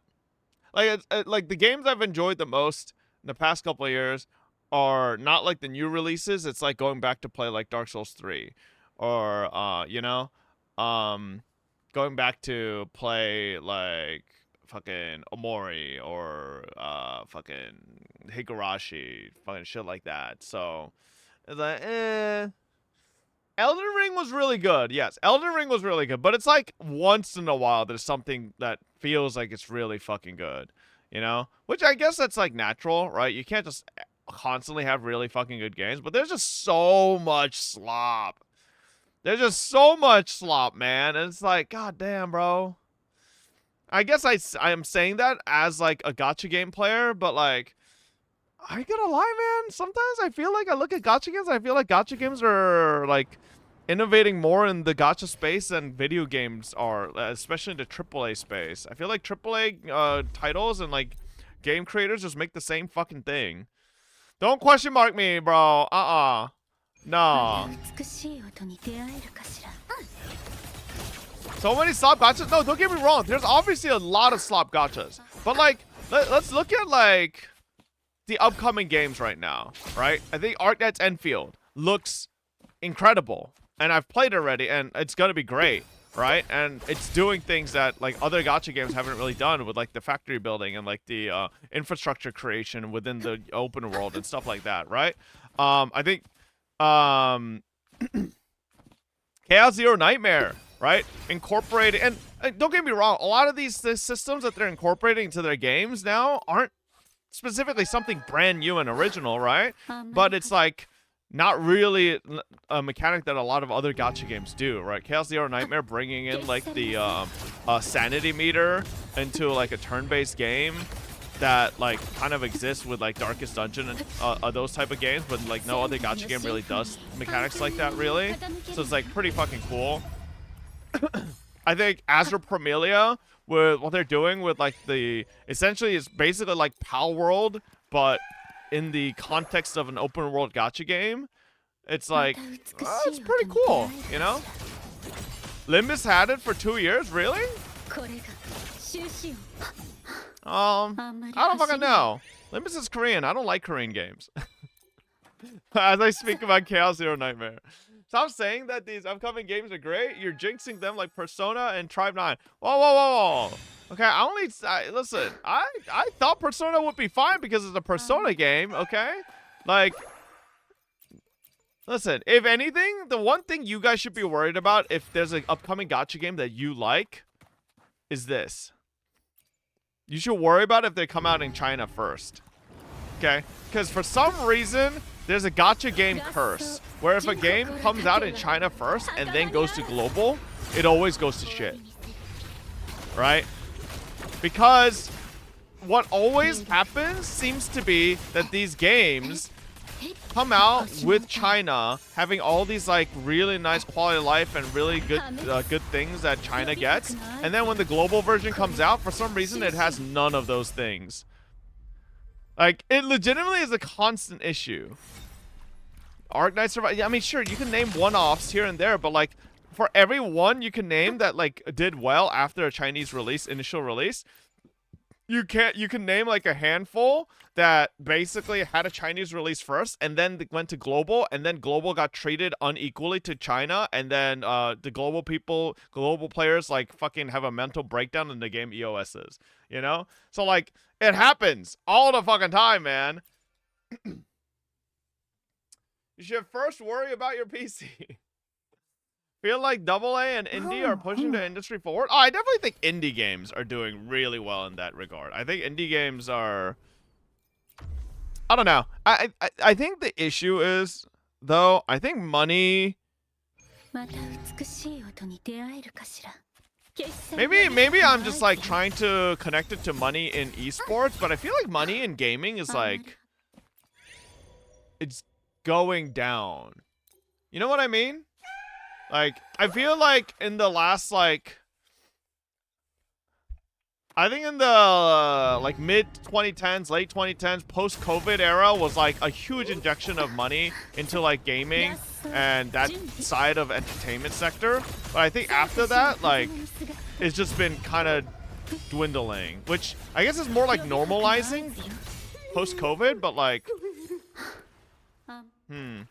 like the games I've enjoyed the most in the past couple of years are not like the new releases. It's like going back to play like Dark Souls 3 or you know, going back to play like fucking Omori or fucking Higurashi, fucking shit like that. So it's like Elden Ring was really good. Yes, Elden Ring was really good, but it's like once in a while there's something that feels like it's really fucking good, you know? Which I guess that's like natural, right? You can't just constantly have really fucking good games, but there's just so much slop. There's just so much slop, man. And it's like, god damn, bro. I guess I am saying that as like a gacha game player, but like, I ain't gonna lie, man. Sometimes I feel like I look at gacha games and I feel like gacha games are like innovating more in the gacha space than video games are, especially in the AAA space. I feel like AAA titles and like game creators just make the same fucking thing. Don't question mark me, bro. No. So many slop gachas. No, don't get me wrong. There's obviously a lot of slop gachas. But like, let's look at like the upcoming games right now, right? I think ArcNet's Enfield looks incredible. And I've played it already, and it's gonna be great, right? And it's doing things that like other gacha games haven't really done with like the factory building and like the infrastructure creation within the open world and stuff like that, right? I think Chaos Zero Nightmare, right? Incorporated, and don't get me wrong, a lot of these systems that they're incorporating into their games now aren't specifically something brand new and original, right? But it's like not really a mechanic that a lot of other gacha games do, right? Chaos Zero Nightmare bringing in like the sanity meter into like a turn-based game that like kind of exists with like Darkest Dungeon and those type of games, but like no other gacha game really does mechanics like that, really. So it's like pretty fucking cool. I think Azure Promelia, with what they're doing with like the, essentially it's basically like Pal World, but in the context of an open world gacha game, it's like, it's pretty cool, you know? Limbus had it for 2 years, really? I don't fucking know. Limbus is Korean. I don't like Korean games. As I speak about Chaos Zero Nightmare. Stop saying that these upcoming games are great. You're jinxing them like Persona and Tribe 9. Whoa. Okay, listen, I thought Persona would be fine because it's a Persona game, okay? Like, listen, if anything, the one thing you guys should be worried about if there's an upcoming gacha game that you like is this. You should worry about if they come out in China first, okay? Because for some reason, there's a gacha game curse, where if a game comes out in China first and then goes to global, it always goes to shit, right? Because what always happens seems to be that these games come out with China having all these like really nice quality of life and really good good things that China gets, and then when the global version comes out, for some reason it has none of those things. Like, it legitimately is a constant issue. Arc Knight Survival, I mean, sure, you can name one-offs here and there, but like for every one you can name that like did well after a Chinese release, initial release, you can name like a handful that basically had a Chinese release first and then went to global, and then global got treated unequally to China, and then the global players like fucking have a mental breakdown in the game EOSs, you know? So like, it happens all the fucking time, man. You should first worry about your PC. Feel like AA and indie are pushing the industry forward. Oh, I definitely think indie games are doing really well in that regard. I think indie games are, I don't know. I think the issue is, though, I think money, maybe I'm just like trying to connect it to money in esports, but I feel like money in gaming is like, it's going down. You know what I mean? Like, I feel like in the last, like, I think in the, like, mid-2010s, late 2010s, post-COVID era was, like, a huge injection of money into, like, gaming and that side of entertainment sector. But I think after that, like, it's just been kind of dwindling, which I guess is more like normalizing post-COVID, but, like, who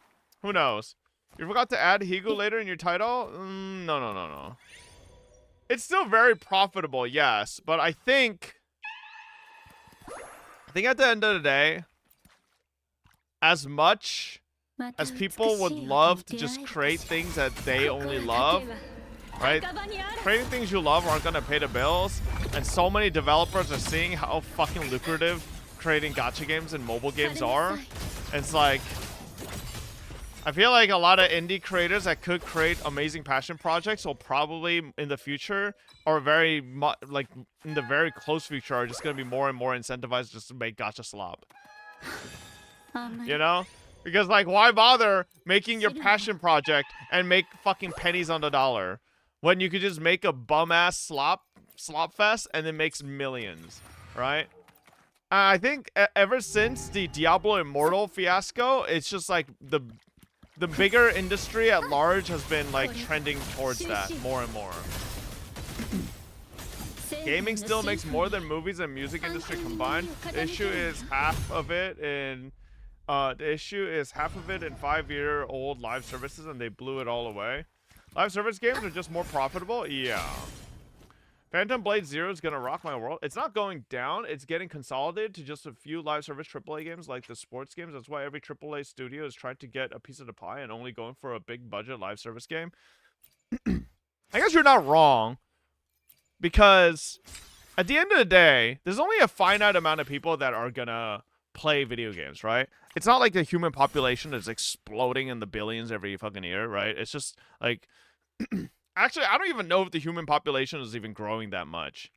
knows? You forgot to add Higu later in your title? No. It's still very profitable, yes, but I think at the end of the day, as much as people would love to just create things that they only love, right? Creating things you love aren't gonna pay the bills, and so many developers are seeing how fucking lucrative creating gacha games and mobile games are. And it's like, I feel like a lot of indie creators that could create amazing passion projects will probably in the future, or very like in the very close future, are just gonna be more and more incentivized just to make gacha slop. You know? Because like, why bother making your passion project and make fucking pennies on the dollar when you could just make a bum ass slop fest and it makes millions, right? I think ever since the Diablo Immortal fiasco, it's just like the bigger industry at large has been like trending towards that more and more. Gaming still makes more than movies and music industry combined. The issue is half of it in 5-year-old live services, and they blew it all away. Live service games are just more profitable. Yeah. Phantom Blade Zero is gonna rock my world. It's not going down. It's getting consolidated to just a few live service AAA games like the sports games. That's why every AAA studio is trying to get a piece of the pie and only going for a big budget live service game. I guess you're not wrong, because at the end of the day, there's only a finite amount of people that are gonna play video games, right? It's not like the human population is exploding in the billions every fucking year, right? It's just like actually, I don't even know if the human population is even growing that much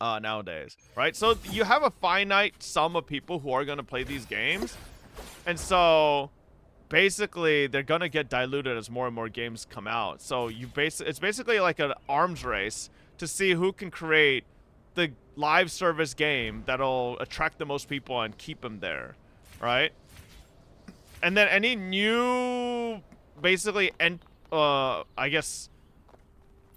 nowadays, right? So you have a finite sum of people who are going to play these games. And so basically they're going to get diluted as more and more games come out. So it's basically like an arms race to see who can create the live service game that'll attract the most people and keep them there, right? And then any new basically I guess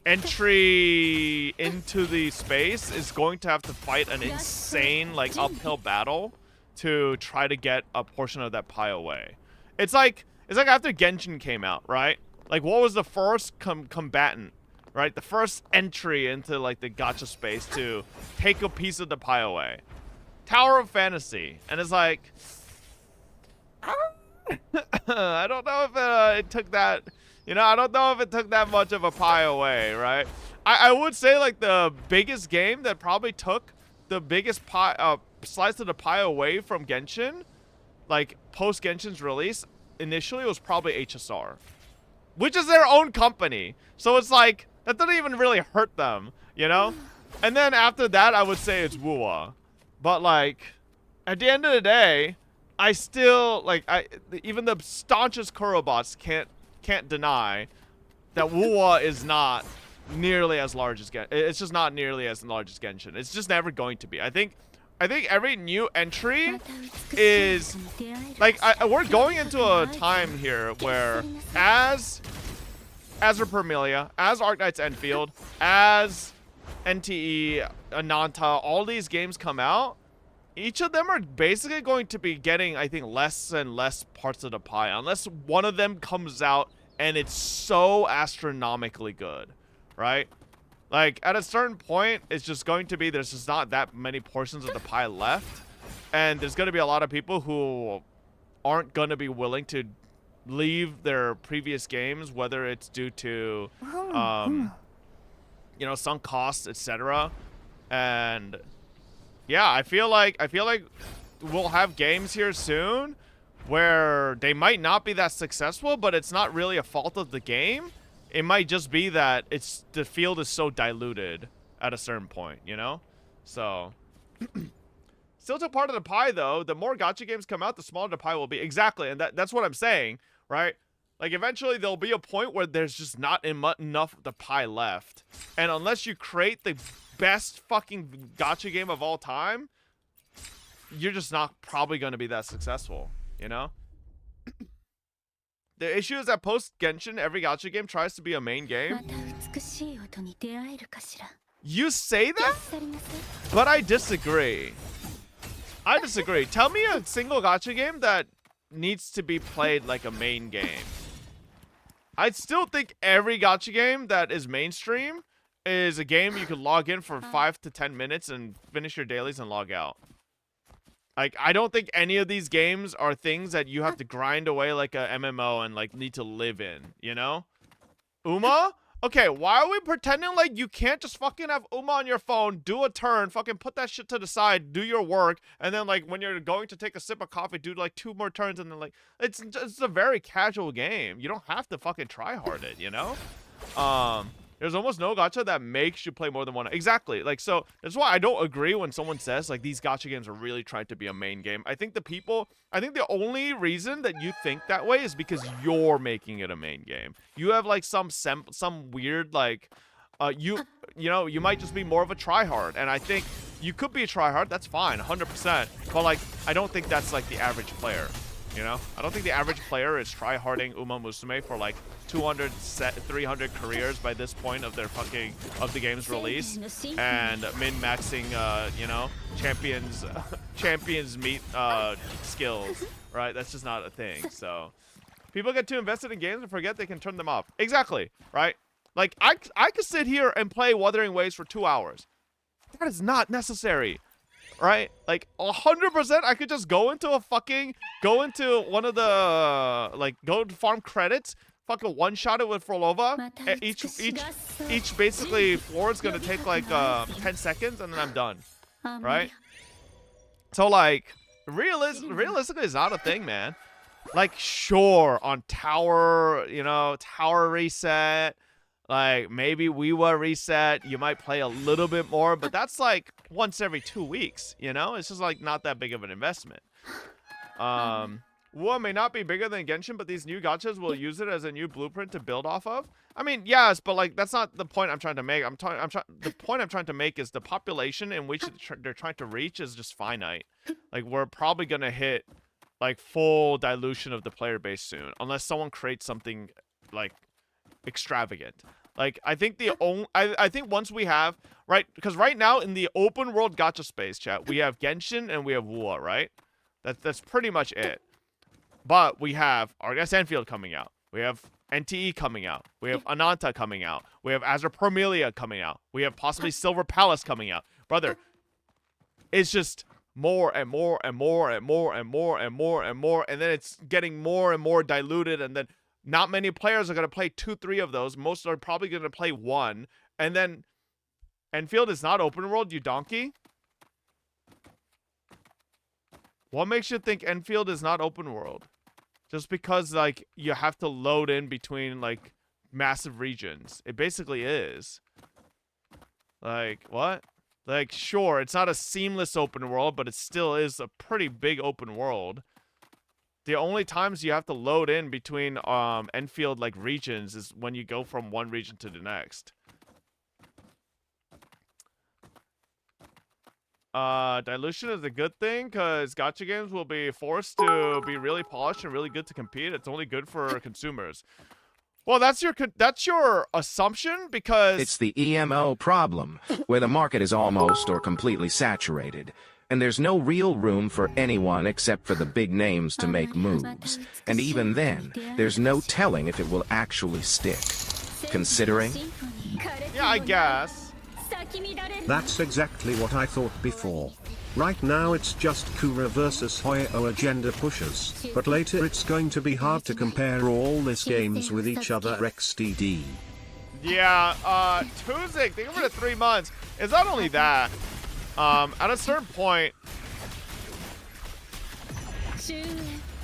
entry into the space is going to have to fight an insane like uphill battle to try to get a portion of that pie away. It's like after Genshin came out, right? Like, what was the first combatant, right? The first entry into like the gacha space to take a piece of the pie away. Tower of Fantasy. And it's like I don't know if it took that. You know, I don't know if it took that much of a pie away, right? I would say like the biggest game that probably took the biggest pie, slice of the pie away from Genshin, like post Genshin's release, initially was probably HSR, which is their own company. So it's like, that doesn't even really hurt them, you know? And then after that, I would say it's Wuwa. But like, at the end of the day, I still, like, even the staunchest Kurobots can't deny that Wuwa is not nearly as large as Genshin. It's just not nearly as large as Genshin. It's just never going to be. I think every new entry is like we're going into a time here where as Vermilion, as Arknight's Enfield, as NTE, Ananta, all these games come out, each of them are basically going to be getting, I think, less and less parts of the pie, unless one of them comes out and it's so astronomically good, right? Like, at a certain point, it's just going to be, there's just not that many portions of the pie left, and there's going to be a lot of people who aren't going to be willing to leave their previous games, whether it's due to, you know, sunk costs, etc. And yeah, I feel like we'll have games here soon where they might not be that successful, but it's not really a fault of the game. It might just be that the field is so diluted at a certain point, you know? So still a part of the pie though. The more gacha games come out, the smaller the pie will be. Exactly, and that's what I'm saying, right? Like, eventually there'll be a point where there's just not enough of the pie left. And unless you create the best fucking gacha game of all time, you're just not probably going to be that successful, you know? The issue is that post Genshin, every gacha game tries to be a main game. You say that? But I disagree. I disagree. Tell me a single gacha game that needs to be played like a main game. I still think every gacha game that is mainstream is a game you could log in for 5 to 10 minutes and finish your dailies and log out. Like, I don't think any of these games are things that you have to grind away like a MMO and like need to live in, you know? Uma? Okay, why are we pretending like you can't just fucking have Uma on your phone, do a turn, fucking put that shit to the side, do your work, and then like when you're going to take a sip of coffee, do like 2 more turns, and then like it's a very casual game. You don't have to fucking try hard it, you know? There's almost no gacha that makes you play more than one. Exactly. Like, so that's why I don't agree when someone says like these gacha games are really trying to be a main game. I think the only reason that you think that way is because you're making it a main game. You have like some weird like, you know, you might just be more of a tryhard, and I think you could be a tryhard. That's fine, 100%. But like, I don't think that's like the average player. You know, I don't think the average player is tryharding Uma Musume for like 200, 300 careers by this point of the game's release, and min-maxing, you know, champions meet skills, right? That's just not a thing. So people get too invested in games and forget they can turn them off. Exactly, right? Like I could sit here and play Wuthering Waves for 2 hours. That is not necessary. Right? Like 100% I could just go into one of the go to farm credits, fucking one-shot it with Frolova. Each basically floor is gonna take like 10 seconds and then I'm done. Right? So like realistically it's not a thing, man. Like sure, on tower, you know, tower reset, like maybe Wiwa reset, you might play a little bit more, but that's like once every 2 weeks, you know? It's just like not that big of an investment. Wiwa may not be bigger than Genshin, but these new gachas will use it as a new blueprint to build off of. I mean, yes, but like that's not the point I'm trying to make. The point I'm trying to make is the population in which they're trying to reach is just finite. Like we're probably gonna hit like full dilution of the player base soon, unless someone creates something like extravagant. Like I think I think once we have, right, because right now in the open world gacha space, chat, we have Genshin and we have Wua, right? That's pretty much it. But we have Argus Enfield coming out, we have NTE coming out, we have Ananta coming out, we have Azure Promelia coming out, we have possibly Silver Palace coming out. Brother, it's just more and more and more and more and more and more and more, and then it's getting more and more diluted, and then not many players are going to play 2-3 of those. Most are probably going to play 1. And then Enfield is not open world, you donkey. What makes you think Enfield is not open world? Just because like you have to load in between like massive regions. It basically is. Like, what? Like, sure, it's not a seamless open world, but it still is a pretty big open world. The only times you have to load in between Enfield like regions is when you go from one region to the next. Dilution is a good thing because gacha games will be forced to be really polished and really good to compete. It's only good for consumers. Well, that's your assumption, because
it's the EMO problem, where the market is almost or completely saturated, and there's no real room for anyone except for the big names to make moves. And even then, there's no telling if it will actually stick. Considering?
Yeah, I guess.
That's exactly what I thought before. Right now it's just Kura versus Hoyo agenda pushers, but later it's going to be hard to compare all these games with each other XDD.
Yeah, Tuesday, think of it at 3 months. It's not only that, at a certain point...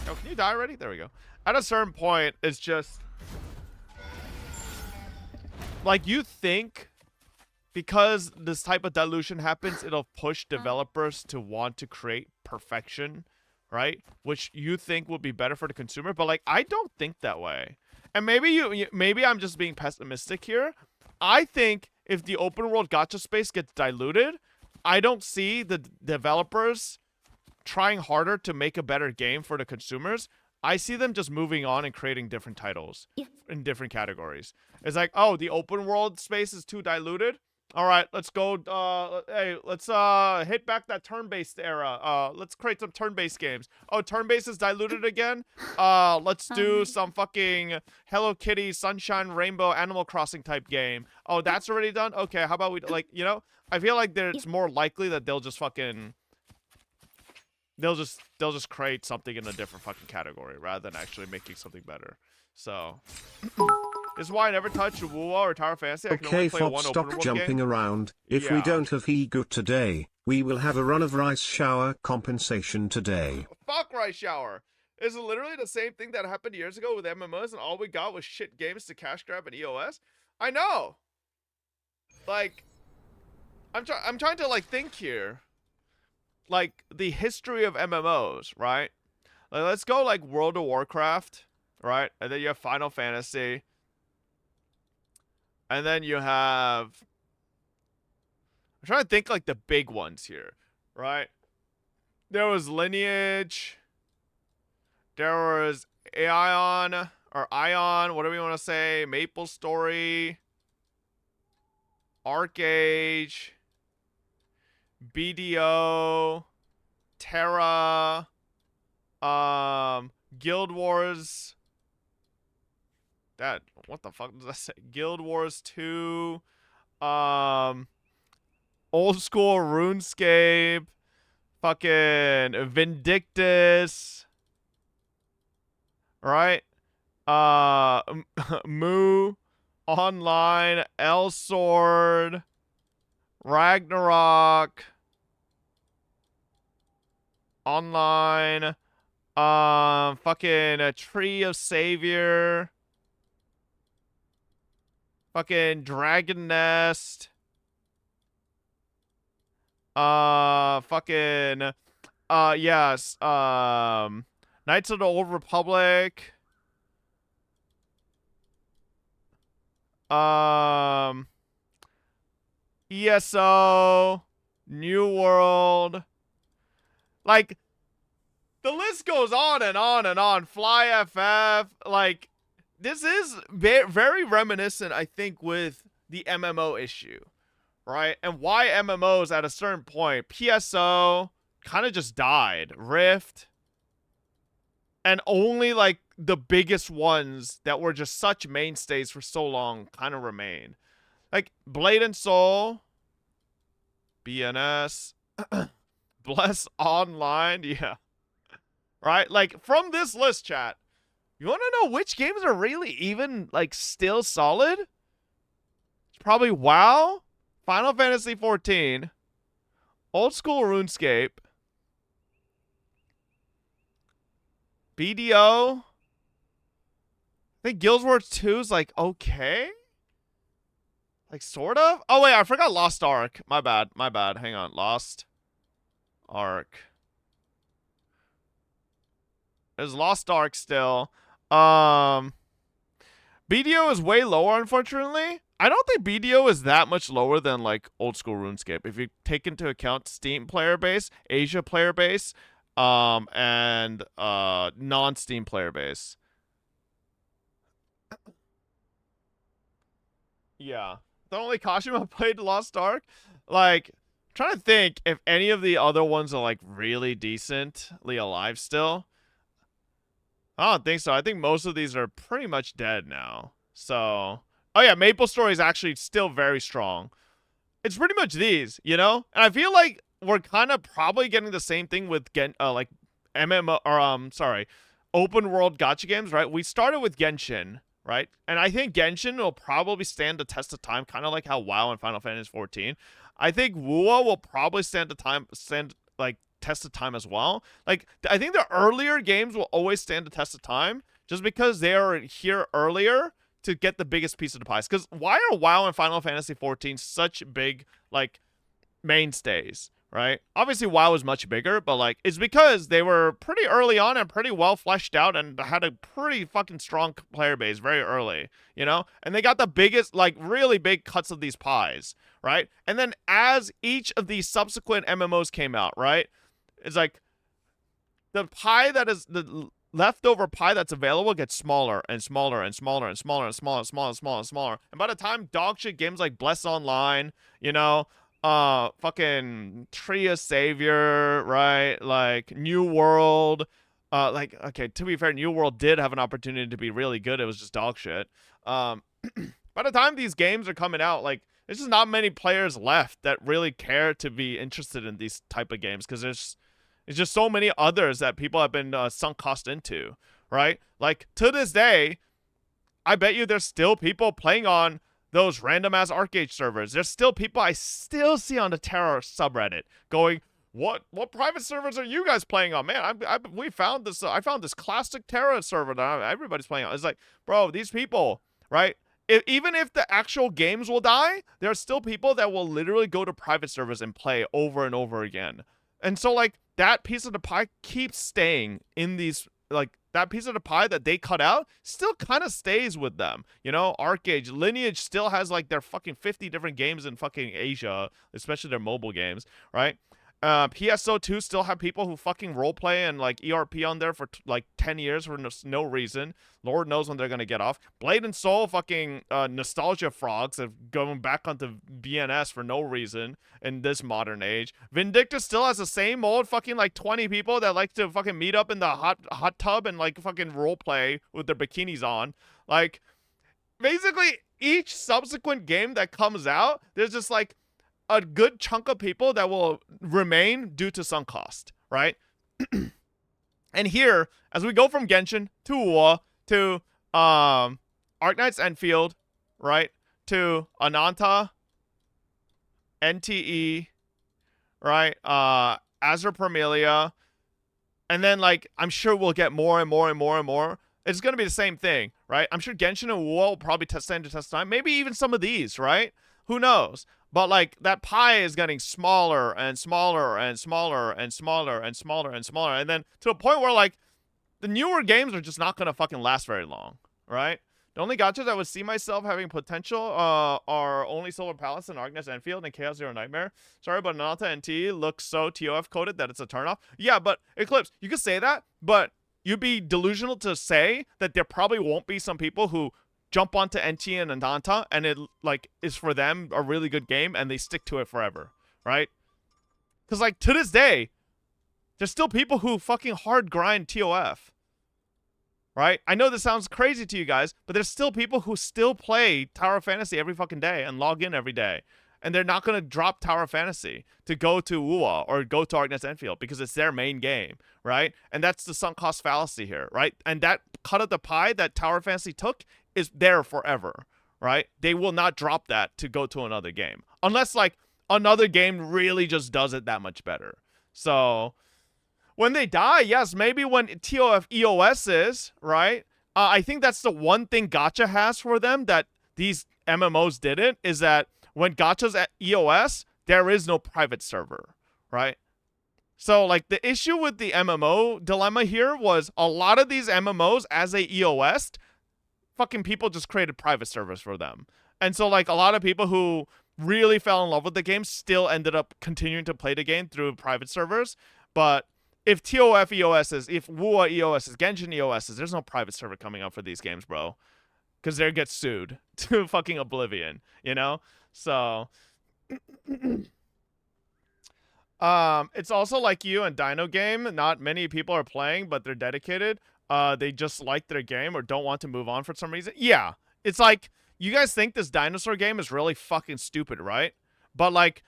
Oh, can you die already? There we go. At a certain point, it's just... like, you think... because this type of dilution happens, it'll push developers to want to create perfection, right? Which you think will be better for the consumer, but like I don't think that way. And maybe I'm just being pessimistic here. I think if the open world gacha space gets diluted, I don't see the developers trying harder to make a better game for the consumers. I see them just moving on and creating different titles in different categories. It's like, oh, the open world space is too diluted. All right, let's go. Hey, let's hit back that turn-based era. Let's create some turn-based games. Oh, turn-based is diluted again. Let's do some fucking Hello Kitty, Sunshine, Rainbow, Animal Crossing type game. Oh, that's already done. Okay, how about we like, you know? I feel like it's more likely that they'll just fucking they'll just create something in a different fucking category rather than actually making something better. So This is why I never touch WoW or Tower Fantasy. I can only
Okay,
play
Fox,
one open
stop
world
jumping
game.
around. If we
Yeah.
don't have Higu today, we will have a run of rice shower compensation today.
Fuck Rice Shower. Is it literally the same thing that happened years ago with MMOs and all we got was shit games to cash grab and EOS? I know. Like, I'm trying to like think here. Like the history of MMOs, right? Like, let's go like World of Warcraft, right? And then you have Final Fantasy. And then you have, I'm trying to think like the big ones here, right? There was Lineage. There was Ion, or Ion, whatever you want to say. Maple Story. Arcage. BDO. Terra. Guild Wars. What the fuck does that say? Guild Wars 2. Old school RuneScape. Fucking Vindictus. Right? Moo. Online. L-Sword. Ragnarok. Online. Fucking Tree of Savior. Fucking Dragon Nest. Fucking, yes, Knights of the Old Republic. ESO. New World. Like, the list goes on and on and on. Fly FF. Like, this is very reminiscent, I think, with the MMO issue, right? And why MMOs at a certain point, PSO kind of just died. Rift. And only, like, the biggest ones that were just such mainstays for so long kind of remain. Like, Blade and Soul. BNS. Bless Online. Yeah. Right? Like, from this list, chat, you want to know which games are really even, like, still solid? It's probably WoW, Final Fantasy 14, Old School RuneScape, BDO. I think Guild Wars 2 is, like, okay? Like, sort of? Oh, wait, I forgot Lost Ark. My bad. Hang on. Lost Ark. There's Lost Ark still. BDO is way lower, unfortunately. I don't think BDO is that much lower than, like, Old School RuneScape. If you take into account Steam player base, Asia player base, and non-Steam player base. Yeah. The only Kashima played Lost Ark. Like, I'm trying to think if any of the other ones are, like, really decently alive still. I don't think so. I think most of these are pretty much dead now. So, oh yeah, Maple Story is actually still very strong. It's pretty much these, you know? And I feel like we're kind of probably getting the same thing with like MMO or open world gacha games, right? We started with Genshin, right? And I think Genshin will probably stand the test of time, kind of like how WoW and Final Fantasy 14. I think WoW will probably stand test of time as well. Like, I think the earlier games will always stand the test of time just because they are here earlier to get the biggest piece of the pie. Because why are WoW and Final Fantasy 14 such big, like, mainstays, right? Obviously, WoW is much bigger, but, like, it's because they were pretty early on and pretty well fleshed out and had a pretty fucking strong player base very early, you know? And they got the biggest, like, really big cuts of these pies, right? And then as each of these subsequent MMOs came out, right? It's like the pie that is the leftover pie that's available gets smaller and smaller and smaller and smaller and smaller and smaller and smaller and smaller. And by the time dog shit games like Bless Online, you know, fucking Tree of Savior, right? Like New World, like, okay, to be fair, New World did have an opportunity to be really good. It was just dog shit. By the time these games are coming out, like, there's just not many players left that really care to be interested in these type of games because there's just so many others that people have been sunk cost into, right? Like, to this day, I bet you there's still people playing on those random ass arcade servers. There's still people I still see on the Terra subreddit going, what private servers are you guys playing on? Man, we found this. I found this classic Terra server that everybody's playing on. It's like, bro, these people, right? Even if the actual games will die, there are still people that will literally go to private servers and play over and over again. And so, like, that piece of the pie keeps staying in these, like, that piece of the pie that they cut out still kind of stays with them. You know, Arcade, Lineage still has, like, their fucking 50 different games in fucking Asia, especially their mobile games, right? PSO2 still have people who fucking roleplay and like ERP on there for like 10 years for no reason. Lord knows when they're gonna get off. Blade and Soul fucking nostalgia frogs have going back onto BNS for no reason in this modern age. Vindicta still has the same old fucking like 20 people that like to fucking meet up in the hot tub and like fucking roleplay with their bikinis on. Like, basically each subsequent game that comes out, there's just like a good chunk of people that will remain due to sunk cost, right? And here, as we go from Genshin to Uwa to Arknight's Enfield, right, to Ananta, NTE, right, Azure Parmelia, and then like I'm sure we'll get more and more and more and more. It's gonna be the same thing, right? I'm sure Genshin and Uwa will probably stand to test time. Maybe even some of these, right? Who knows? But like that pie is getting smaller and smaller and smaller and smaller and smaller and smaller, and then to a point where like the newer games are just not gonna fucking last very long, right? The only gachas I would see myself having potential are only Solar Palace and Arknight's Enfield and Chaos Zero Nightmare. Sorry, but Nanta NT looks so TOF coded that it's a turnoff. Yeah, but Eclipse, you could say that, but you'd be delusional to say that there probably won't be some people who jump onto NT and Ananta and it like is for them a really good game and they stick to it forever, right? Because like to this day, there's still people who fucking hard grind TOF, right? I know this sounds crazy to you guys, but there's still people who still play Tower of Fantasy every fucking day and log in every day. And they're not going to drop Tower of Fantasy to go to Uwa or go to Arknight's Enfield because it's their main game, right? And that's the sunk cost fallacy here, right? And that cut of the pie that Tower of Fantasy took is there forever, right? They will not drop that to go to another game. Unless, like, another game really just does it that much better. So, when they die, yes, maybe when TOF EOS is, right? I think that's the one thing gacha has for them that these MMOs didn't, is that when gacha's at EOS, there is no private server, right? So, like, the issue with the MMO dilemma here was a lot of these MMOs, as they EOS, fucking people just created private servers for them. And so, like, a lot of people who really fell in love with the game still ended up continuing to play the game through private servers. But if TOF EOS is, if WUA EOS is, Genshin EOS is, there's no private server coming up for these games, bro. Because they get sued to fucking oblivion, you know? So, it's also like you and Dino Game. Not many people are playing, but they're dedicated. They just like their game or don't want to move on for some reason. Yeah, it's like, you guys think this dinosaur game is really fucking stupid, right? But like,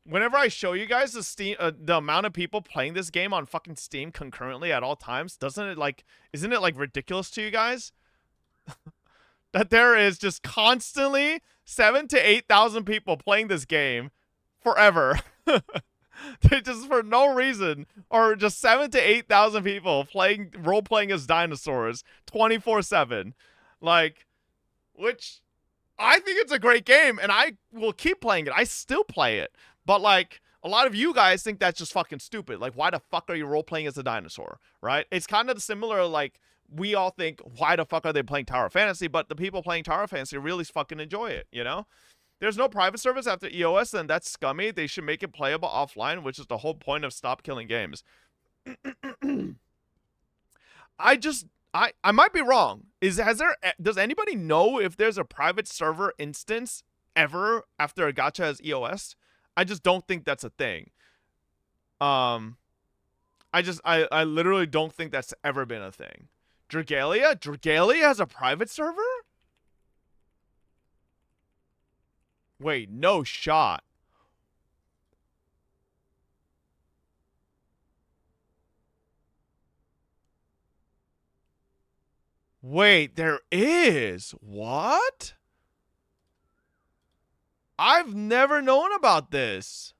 whenever I show you guys the amount of people playing this game on fucking Steam concurrently at all times, isn't it like ridiculous to you guys? That there is just constantly 7,000 to 8,000 people playing this game forever. They just for no reason, or just 7,000 to 8,000 people role playing as dinosaurs 24/7, like, which I think it's a great game and I will keep playing it. I still play it, but like a lot of you guys think that's just fucking stupid. Like, why the fuck are you role playing as a dinosaur, right? It's kind of similar. Like, we all think, why the fuck are they playing Tower of Fantasy? But the people playing Tower of Fantasy really fucking enjoy it, you know? There's no private service after EOS, and that's scummy. They should make it playable offline, which is the whole point of stop killing games. I might be wrong. Does anybody know if there's a private server instance ever after a gacha has EOS? I just don't think that's a thing. I literally don't think that's ever been a thing. Dragalia has a private server? Wait, no shot. Wait, there is? What? I've never known about this.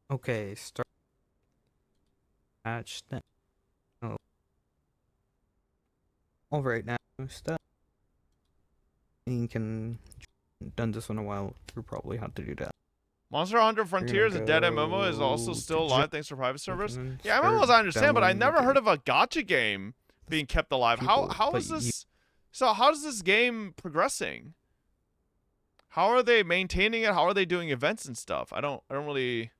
Okay, start match then. Oh. All right now, stuff. You can done this in a while. You probably have to do that.
Monster Hunter Frontiers, a dead MMO, is also still alive thanks to private servers. Yeah, MMOs I understand, but I never heard of a gacha game being kept alive. How is this? So how is this game progressing? How are they maintaining it? How are they doing events and stuff? I don't really.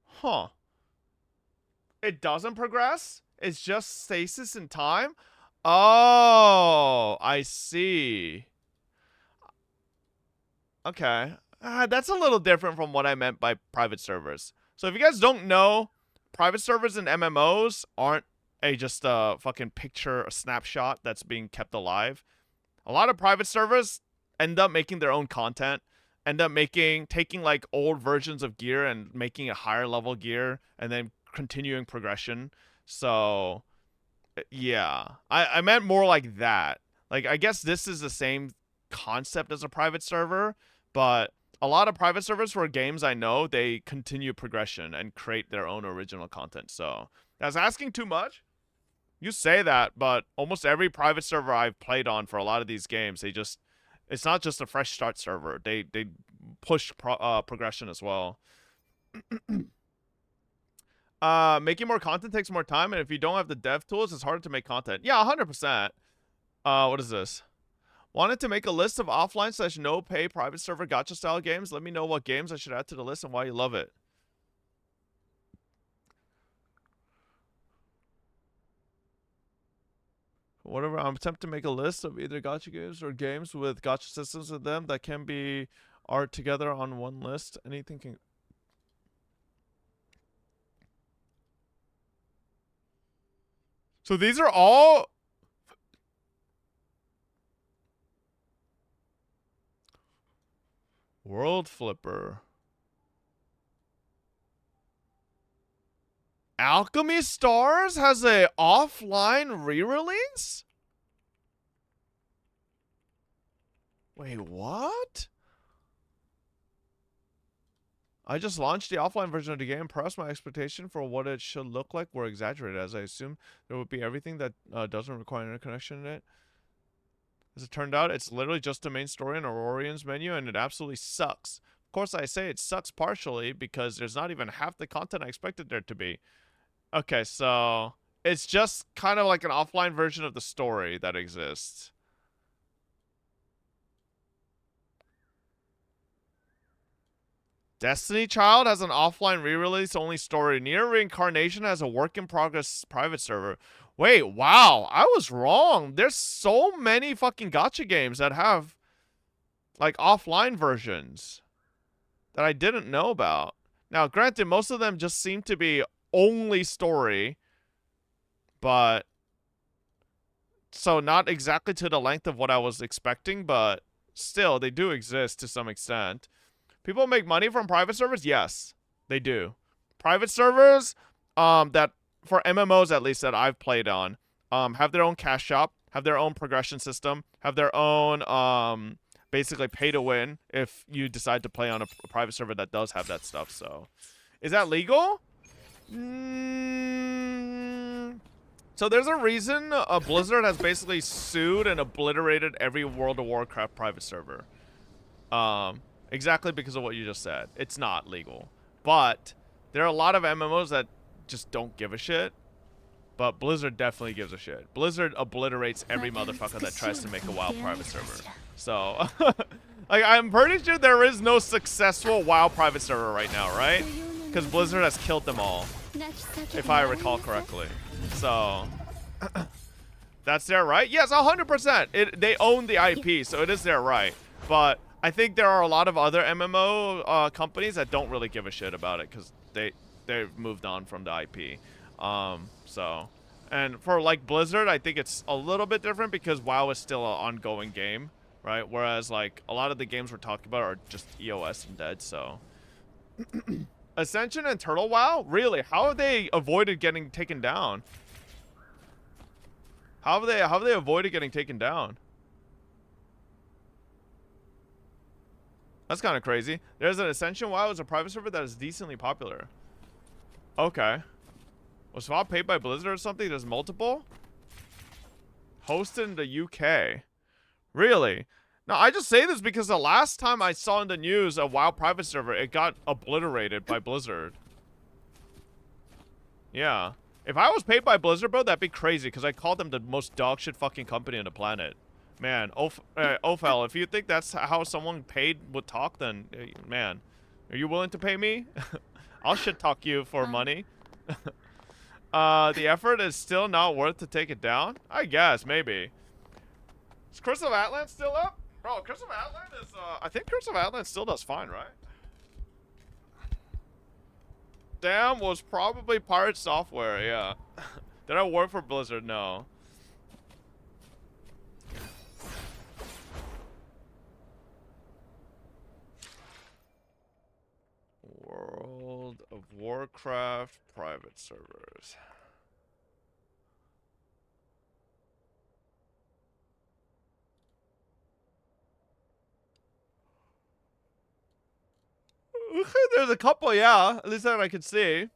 Huh. It doesn't progress? It's just stasis in time? Oh, I see. Okay. That's a little different from what I meant by private servers. So if you guys don't know, private servers and MMOs aren't just a fucking picture, a snapshot that's being kept alive. A lot of private servers end up making their own content, end up taking like old versions of gear and making a higher level gear and then continuing progression. So yeah, I meant more like that. Like, I guess this is the same concept as a private server, but a lot of private servers for games I know, they continue progression and create their own original content. So that's asking too much. You say that, but almost every private server I've played on for a lot of these games, it's not just a fresh start server. They push progression as well. Making more content takes more time, and if you don't have the dev tools, it's harder to make content. Yeah, 100%. What is this? Wanted to make a list of offline / no pay private server gacha style games? Let me know what games I should add to the list and why you love it. Whatever, I'm attempting to make a list of either gacha games or games with gacha systems with them that can be art together on one list. Anything can... So these are all... World Flipper. Alchemy Stars has a offline re-release? Wait, what? I just launched the offline version of the game. Perhaps my expectation for what it should look like were exaggerated, as I assume there would be everything that doesn't require interconnection in it. As it turned out, it's literally just the main story and Aurorian's menu, and it absolutely sucks. Of course, I say it sucks partially because there's not even half the content I expected there to be. Okay, so it's just kind of like an offline version of the story that exists. Destiny Child has an offline re-release only story. Nier Reincarnation has a work-in-progress private server. Wait, wow, I was wrong. There's so many fucking gacha games that have, like, offline versions that I didn't know about. Now, granted, most of them just seem to be only story, but... So, not exactly to the length of what I was expecting, but still, they do exist to some extent. People make money from private servers? Yes, they do. Private servers, that... for MMOs at least that I've played on, have their own cash shop, have their own progression system, have their own, basically pay to win if you decide to play on a private server that does have that stuff. So, is that legal? So there's a reason Blizzard has basically sued and obliterated every World of Warcraft private server. Exactly because of what you just said. It's not legal. But there are a lot of MMOs that just don't give a shit, but Blizzard definitely gives a shit. Blizzard obliterates every motherfucker that tries to make a WoW private server. So, like, I'm pretty sure there is no successful WoW private server right now, right? Because Blizzard has killed them all, if I recall correctly. So, that's their right? Yes, 100%. They own the IP, so it is their right. But I think there are a lot of other MMO companies that don't really give a shit about it because they've moved on from the IP. So, and for like Blizzard, I think it's a little bit different because WoW is still an ongoing game, right? Whereas like a lot of the games we're talking about are just EOS and dead. So Ascension and Turtle WoW, really? How have they avoided getting taken down? How have they avoided getting taken down? That's kind of crazy. There's an Ascension WoW as a private server that is decently popular. Okay. Was WoW paid by Blizzard or something? There's multiple? Hosted in the UK. Really? Now, I just say this because the last time I saw in the news a WoW private server, it got obliterated by Blizzard. Yeah. If I was paid by Blizzard, bro, that'd be crazy because I called them the most dogshit fucking company on the planet. Man, Ophel, if you think that's how someone paid would talk, then, man, are you willing to pay me? I'll shit talk you for money. The effort is still not worth to take it down? I guess, maybe. Is Curse of Atlan still up? Bro, Curse of Atlan is, I think Curse of Atlan still does fine, right? Damn was probably Pirate Software, yeah. Did I work for Blizzard? No. World of Warcraft private servers. There's a couple, yeah. At least that I can see.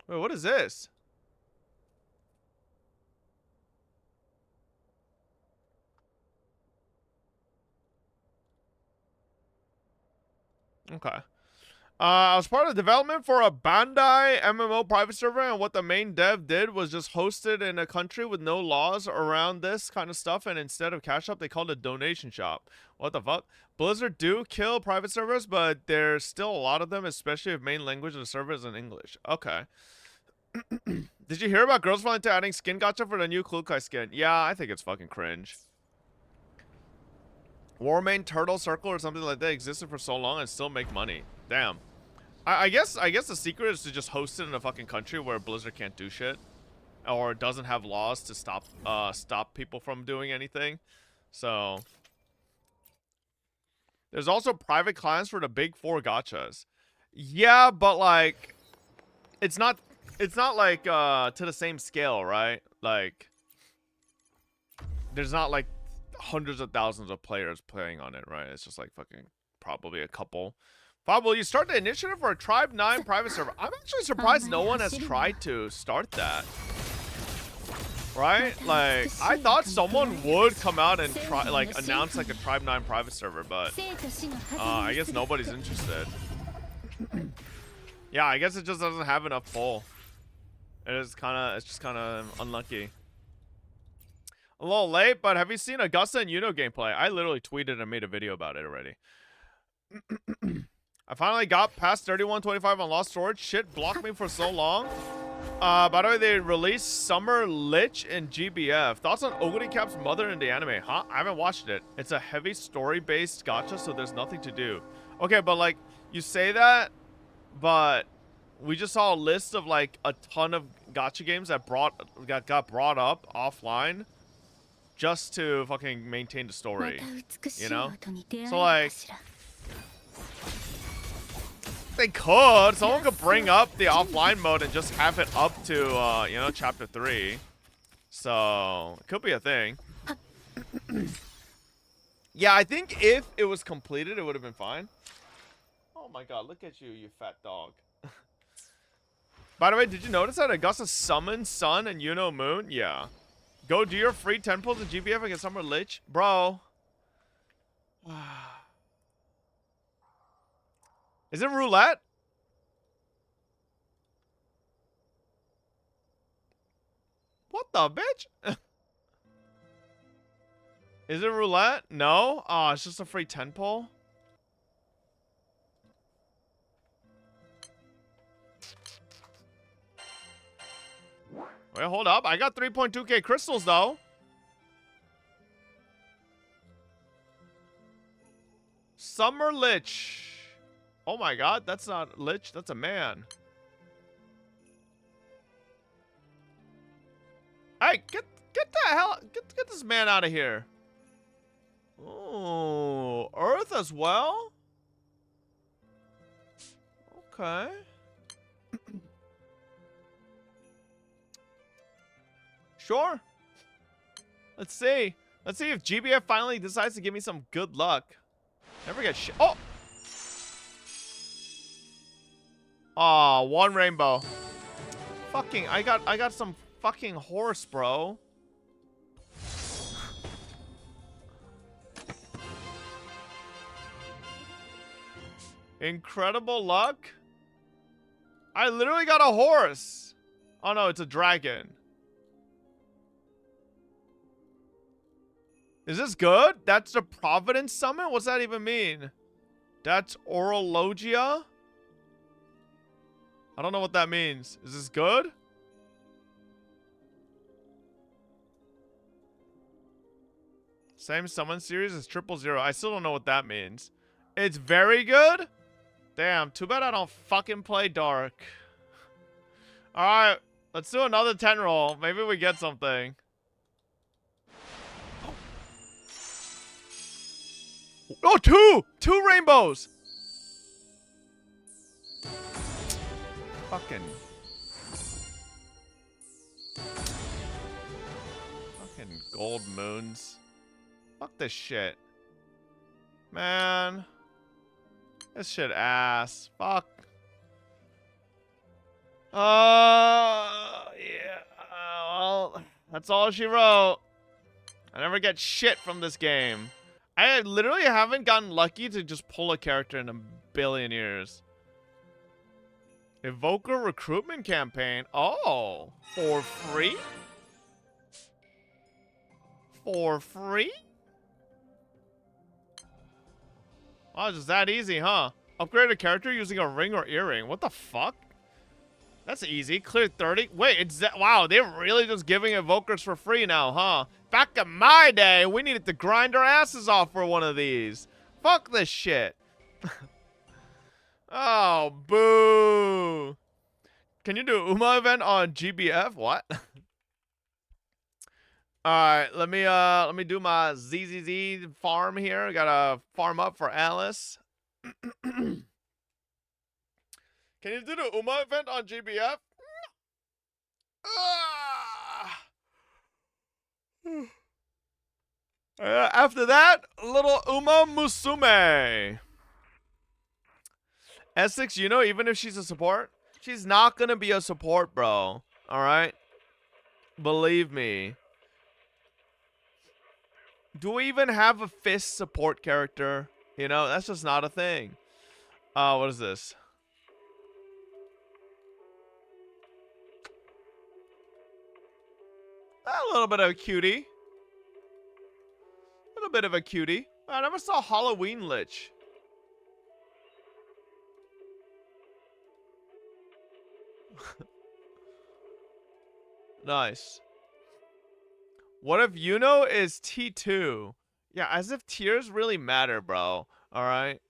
Wait, what is this? Okay. I was part of development for a Bandai MMO private server, and what the main dev did was just host it in a country with no laws around this kind of stuff, and instead of cash shop, they called it donation shop. What the fuck? Blizzard do kill private servers, but there's still a lot of them, especially if main language of the server is in English. Okay. Did you hear about Girls Volunteer adding skin gacha for the new Klukai skin? Yeah, I think it's fucking cringe. Warmane Turtle Circle or something like that existed for so long and still make money. Damn. I guess the secret is to just host it in a fucking country where Blizzard can't do shit, or doesn't have laws to stop people from doing anything. So there's also private clients for the big 4 gachas. Yeah, but like it's not like to the same scale, right? Like there's not like hundreds of thousands of players playing on it, right? It's just like fucking probably a couple. Bob, will you start the initiative for a Tribe 9 private server? I'm actually surprised no one has tried to start that. Right? Like, I thought someone would come out and try, like, announce like a Tribe 9 private server, but I guess nobody's interested. Yeah, I guess it just doesn't have enough pull. It's just kind of unlucky. A little late, but have you seen Augusta and Yuno gameplay? I literally tweeted and made a video about it already. I finally got past 3125 on Lost Storage. Shit blocked me for so long. By the way, they released Summer Lich in GBF. Thoughts on Oguri Cap's mother in the anime? Huh? I haven't watched it. It's a heavy story-based gacha, so there's nothing to do. Okay, but like, you say that, but we just saw a list of like a ton of gacha games that got brought up offline just to fucking maintain the story, you know? So like, they could. Someone could bring up the offline mode and just have it up to, you know, chapter 3. So, it could be a thing. Yeah, I think if it was completed, it would have been fine. Oh my god, look at you, you fat dog. By the way, did you notice that Augusta summoned Sun and Yuno Moon? Yeah. Go do your free 10 pulls in GBF against Summer Lich? Bro. Is it roulette? What the bitch? Is it roulette? No? Oh, it's just a free 10 pull? Wait, hold up. I got 3.2k crystals, though. Summer Lich. Oh my god, that's not Lich, that's a man. Wait, get the hell, get this man out of here. Oh, Earth as well? Okay. Sure. Let's see. Let's see if GBF finally decides to give me some good luck. Never get shit. Oh! Aw, one rainbow. Fucking, I got some fucking horse, bro. Incredible luck? I literally got a horse. Oh no, it's a dragon. Is this good? That's the Providence Summon? What's that even mean? That's Orologia? I don't know what that means. Is this good? Same summon series as 000. I still don't know what that means. It's very good? Damn, too bad I don't fucking play Dark. Alright, let's do another 10 roll. Maybe we get something. Oh, two rainbows. Fucking gold moons. Fuck this shit, man. This shit ass. Fuck. Yeah. Well, that's all she wrote. I never get shit from this game. I literally haven't gotten lucky to just pull a character in a billion years. Evoker recruitment campaign. Oh, for free? For free? Oh, it's just that easy, huh? Upgrade a character using a ring or earring. What the fuck? That's easy. Clear 30. Wait, it's that. Wow, they're really just giving evokers for free now, huh? Back in my day, we needed to grind our asses off for one of these. Fuck this shit. Oh, boo. Can you do Uma event on GBF? What? Alright, let me do my ZZZ farm here. Gotta farm up for Alice. Can you do the Uma event on GBF? After that, little Uma Musume. Essex, you know, even if she's a support, she's not gonna be a support, bro. Alright? Believe me. Do we even have a fist support character? You know, that's just not a thing. What is this? A little bit of a cutie. A little bit of a cutie. I never saw Halloween Lich. Nice. What if Yuno is T2? Yeah, as if tiers really matter, bro. Alright.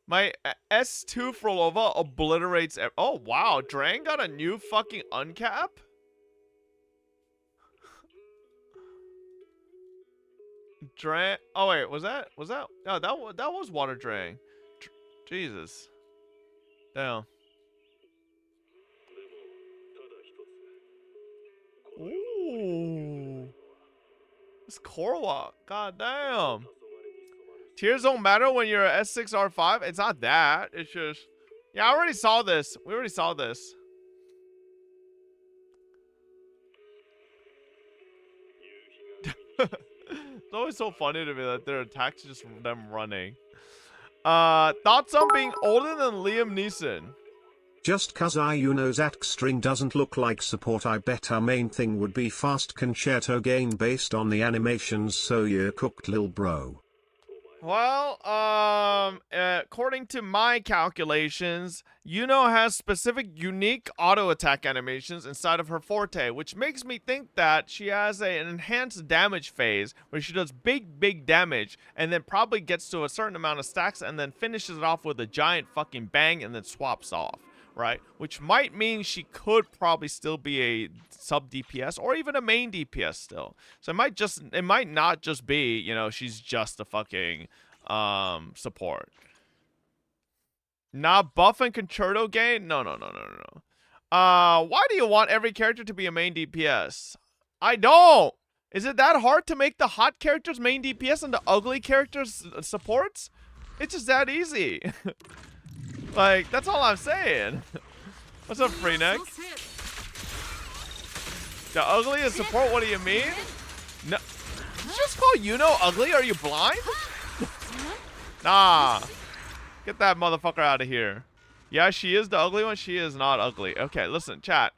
My S2 Frolova obliterates... Oh, wow. Drang got a new fucking uncap? Drang... Oh, wait. Was that... No, that was Water Drang. Jesus. Damn. Ooh. It's Korwa. God damn. Tiers don't matter when you're a S6 R5. It's not that. It's just... Yeah, I already saw this. We already saw this. It's always so funny to me that their attacks just them running. Thoughts on being older than Liam Neeson?
Just cause Ayuno's axe string doesn't look like support, I bet our main thing would be fast concerto gain based on the animations, so you're cooked, lil bro.
Well, according to my calculations, Yuno has specific unique auto attack animations inside of her forte, which makes me think that she has an enhanced damage phase where she does big damage and then probably gets to a certain amount of stacks and then finishes it off with a giant fucking bang and then swaps off. right? Which might mean she could probably still be a sub DPS or even a main DPS still. So it might not just be, you know, she's just a fucking support. Not buff and concerto gain? No. Why do you want every character to be a main DPS? I don't. Is it that hard to make the hot characters main DPS and the ugly characters supports? It's just that easy. Like, that's all I'm saying. What's up, Freeneck? The ugly is support, what do you mean? No. Did you just call Yuno ugly? Are you blind? Nah. Get that motherfucker out of here. Yeah, she is the ugly one. She is not ugly. Okay, listen, chat.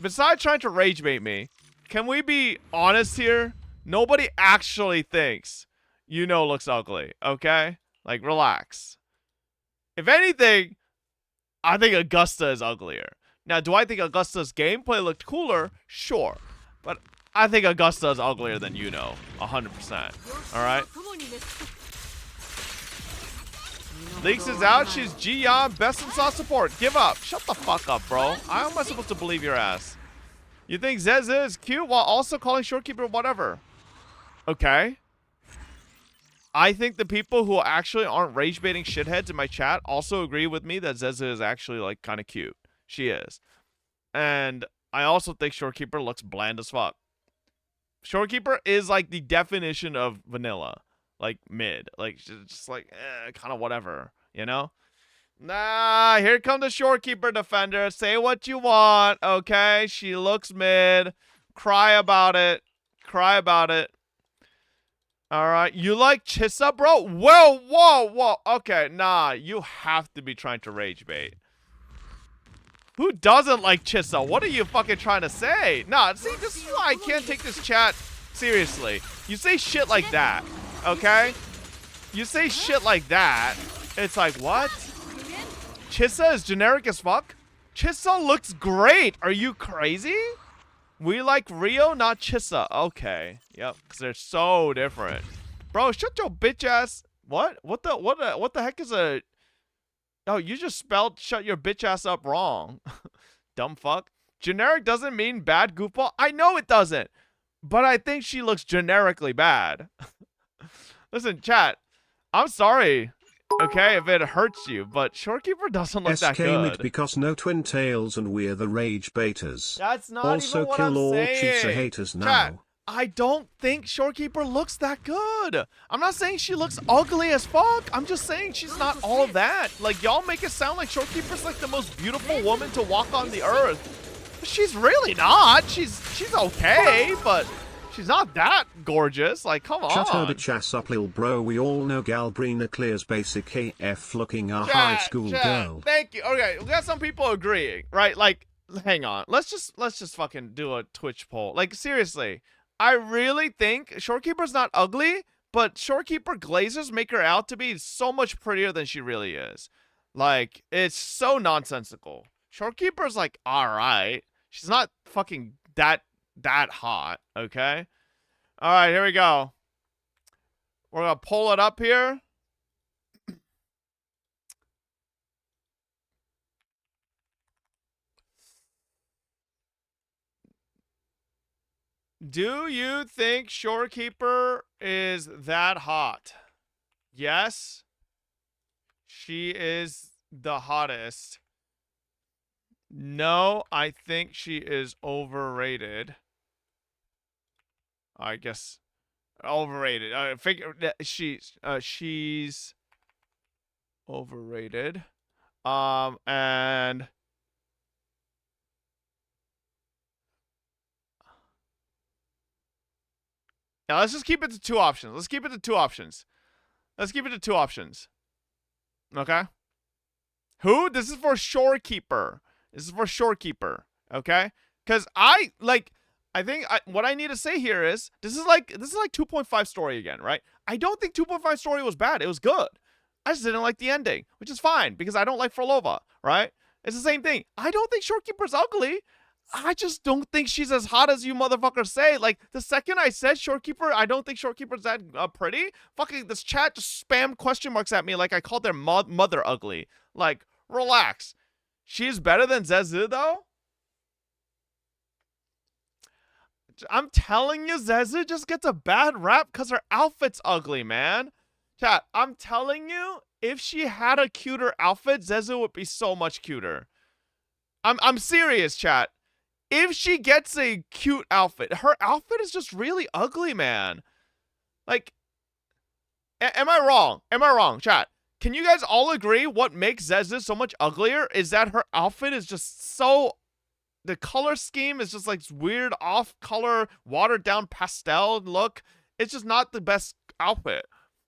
Besides trying to rage bait me, can we be honest here? Nobody actually thinks Yuno looks ugly, okay? Like, relax. If anything, I think Augusta is uglier. Now, do I think Augusta's gameplay looked cooler? Sure. But I think Augusta is uglier than Yuno. 100%. Alright? Leaks is out. She's Gion, best in sauce support. Give up. Shut the fuck up, bro. How am I supposed to believe your ass? You think Zeze is cute while also calling Shorekeeper whatever? Okay. I think the people who actually aren't rage baiting shitheads in my chat also agree with me that Zeze is actually like kind of cute. She is. And I also think Shorekeeper looks bland as fuck. Shorekeeper is like the definition of vanilla. Like mid. Like just like kind of whatever, you know? Nah, here come the Shorekeeper defender. Say what you want, okay? She looks mid. Cry about it. Cry about it. Alright, you like Chissa, bro? Whoa. Okay, nah, you have to be trying to rage bait. Who doesn't like Chissa? What are you fucking trying to say? Nah, see, this is why I can't take this chat seriously. You say shit like that, okay? You say shit like that, it's like, what? Chissa is generic as fuck? Chissa looks great. Are you crazy? We like Rio, not Chissa. Okay. Yep, because they're so different. Bro, shut your bitch ass. What? What the heck is a... Oh, you just spelled shut your bitch ass up wrong. Dumb fuck. Generic doesn't mean bad, goofball. I know it doesn't. But I think she looks generically bad. Listen, chat. I'm sorry. Okay, if it hurts you, but Shorekeeper doesn't look that good.
SK because no twin tails and we're the rage baiters.
That's not
also
even what
kill
I'm
all
saying.
Chitsa haters now.
Chat, I don't think Shorekeeper looks that good. I'm not saying she looks ugly as fuck. I'm just saying she's not all of that. Like, y'all make it sound like Shorekeeper's like the most beautiful woman to walk on the earth. But she's really not. She's okay, but she's not that gorgeous. Like, come on.
Shut her bitch ass up, lil bro. We all know Galbrina clears basic AF looking a high school girl.
Thank you. Okay, we got some people agreeing, right? Like, hang on. Let's just fucking do a Twitch poll. Like, seriously. I really think Shorekeeper's not ugly, but Shorekeeper glazers make her out to be so much prettier than she really is. Like, it's so nonsensical. Shorekeeper's like, alright. She's not fucking that hot, okay? Alright, here we go. We're gonna pull it up here. Do you think Shorekeeper is that hot? Yes. She is the hottest. No, I think she is overrated. I guess overrated. I figure that she's overrated. And now let's just keep it to two options. Let's keep it to two options. Okay? Who? This is for Shorekeeper. Okay? Because I think what I need to say here is this is like 2.5 story again, right? I don't think 2.5 story was bad. It was good. I just didn't like the ending, which is fine because I don't like Frolova, right? It's the same thing. I don't think Shorekeeper's ugly. I just don't think she's as hot as you motherfuckers say. Like, the second I said Shorekeeper, I don't think Shorekeeper's that pretty. Fucking this chat just spammed question marks at me like I called their mother ugly. Like, relax. She's better than Zezu, though? I'm telling you, Zezu just gets a bad rap because her outfit's ugly, man. Chat, I'm telling you, if she had a cuter outfit, Zezu would be so much cuter. I'm serious, chat. If she gets a cute outfit, her outfit is just really ugly, man. Like, am I wrong? Am I wrong, chat? Can you guys all agree what makes Zezu so much uglier is that her outfit is just so... The color scheme is just like weird off-color, watered-down pastel look. It's just not the best outfit.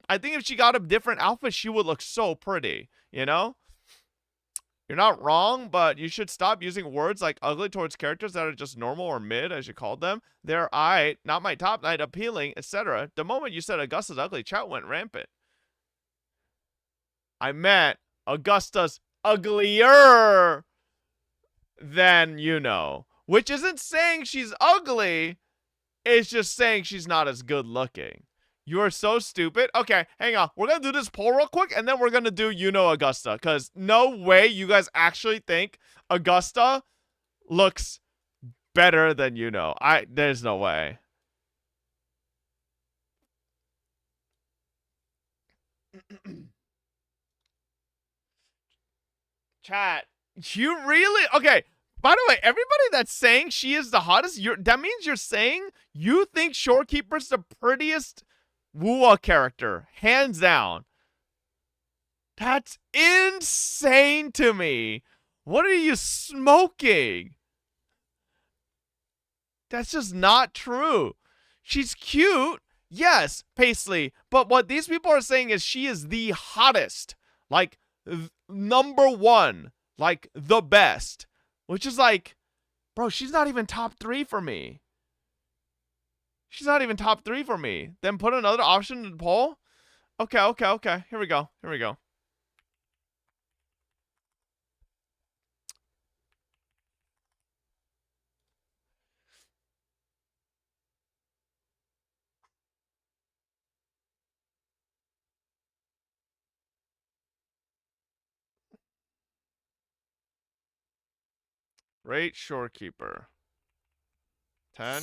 I think if she got a different outfit, she would look so pretty, you know? You're not wrong, but you should stop using words like ugly towards characters that are just normal or mid, as you called them. They're aight, not my top knight, appealing, etc. The moment you said Augusta's ugly, chat went rampant. I meant Augusta's uglier than Yuno, which isn't saying she's ugly. It's just saying she's not as good looking. You are so stupid. Okay, hang on. We're going to do this poll real quick, and then we're going to do Yuno Augusta, because no way you guys actually think Augusta looks better than Yuno. There's no way. Chat, you really... Okay, by the way, everybody that's saying she is the hottest, that means you're saying you think Shorekeeper's the prettiest Wua character, hands down. That's insane to me. What are you smoking? That's just not true. She's cute, yes, Paisley, but what these people are saying is she is the hottest. Like, number one. Like, the best. Which is like, bro, she's not even top 3 for me. She's not even top 3 for me. Then put another option in the poll? Okay. Here we go. Rate Shorekeeper. 10,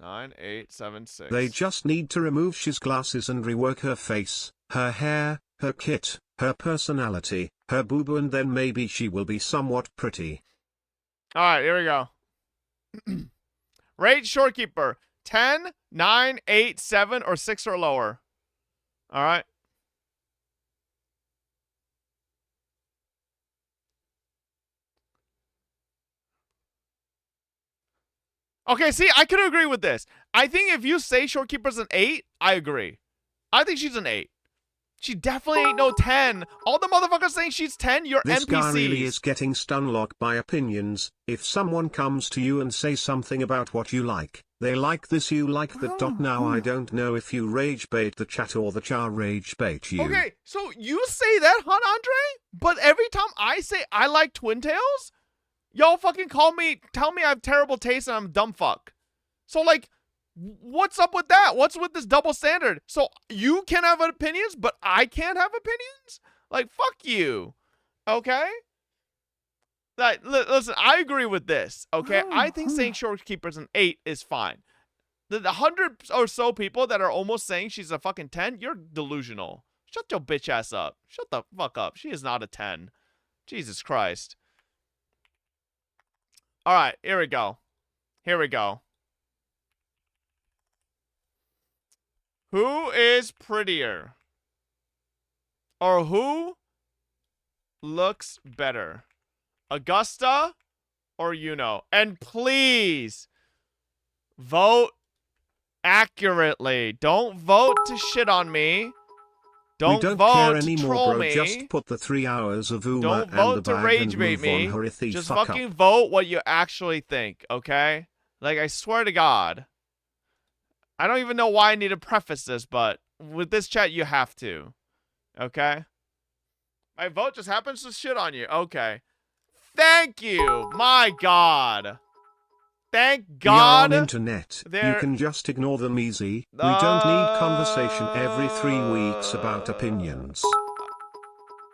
9, 8, 7, 6.
They just need to remove she's glasses and rework her face, her hair, her kit, her personality, her boo-boo, and then maybe she will be somewhat pretty.
Alright, here we go. Rate Shorekeeper. 10, 9, 8, 7, or 6 or lower. Alright. Okay, see, I could agree with this. I think if you say Shorekeeper's an 8, I agree. I think she's an 8. She definitely ain't no 10. All the motherfuckers saying she's 10, you're
This
NPCs.
guy really is getting stunlocked by opinions. If someone comes to you and says something about what you like, they like this, you like that. Now I don't know if you rage bait the chat or the char rage bait you.
Okay, so you say that, huh, Andre? But every time I say I like Twin Tails, y'all fucking tell me I have terrible taste and I'm dumb fuck. So, like, what's up with that? What's with this double standard? So you can have opinions, but I can't have opinions? Like, fuck you. Okay? Like, listen, I agree with this, okay? I think saying Shorekeeper's an 8 is fine. The 100 or so people that are almost saying she's a fucking 10, you're delusional. Shut your bitch ass up. Shut the fuck up. She is not a 10. Jesus Christ. Alright, here we go. Who is prettier? Or who looks better? Augusta or Yuno? And please, vote accurately. Don't vote to shit on me.
We don't
vote
care
to
anymore,
troll
bro.
me.
Just put the 3 hours of Uma
Don't
and
vote
the
to
bag
rage
and
bait
move
me.
on, Horithi.
Just
Fuck
fucking
up.
vote what you actually think, okay? Like, I swear to God. I don't even know why I need to preface this, but with this chat, you have to. Okay? My vote just happens to shit on you. Okay. Thank you. My God. Thank God.
We are on internet. You can just ignore them easy. We don't need conversation every 3 weeks about opinions.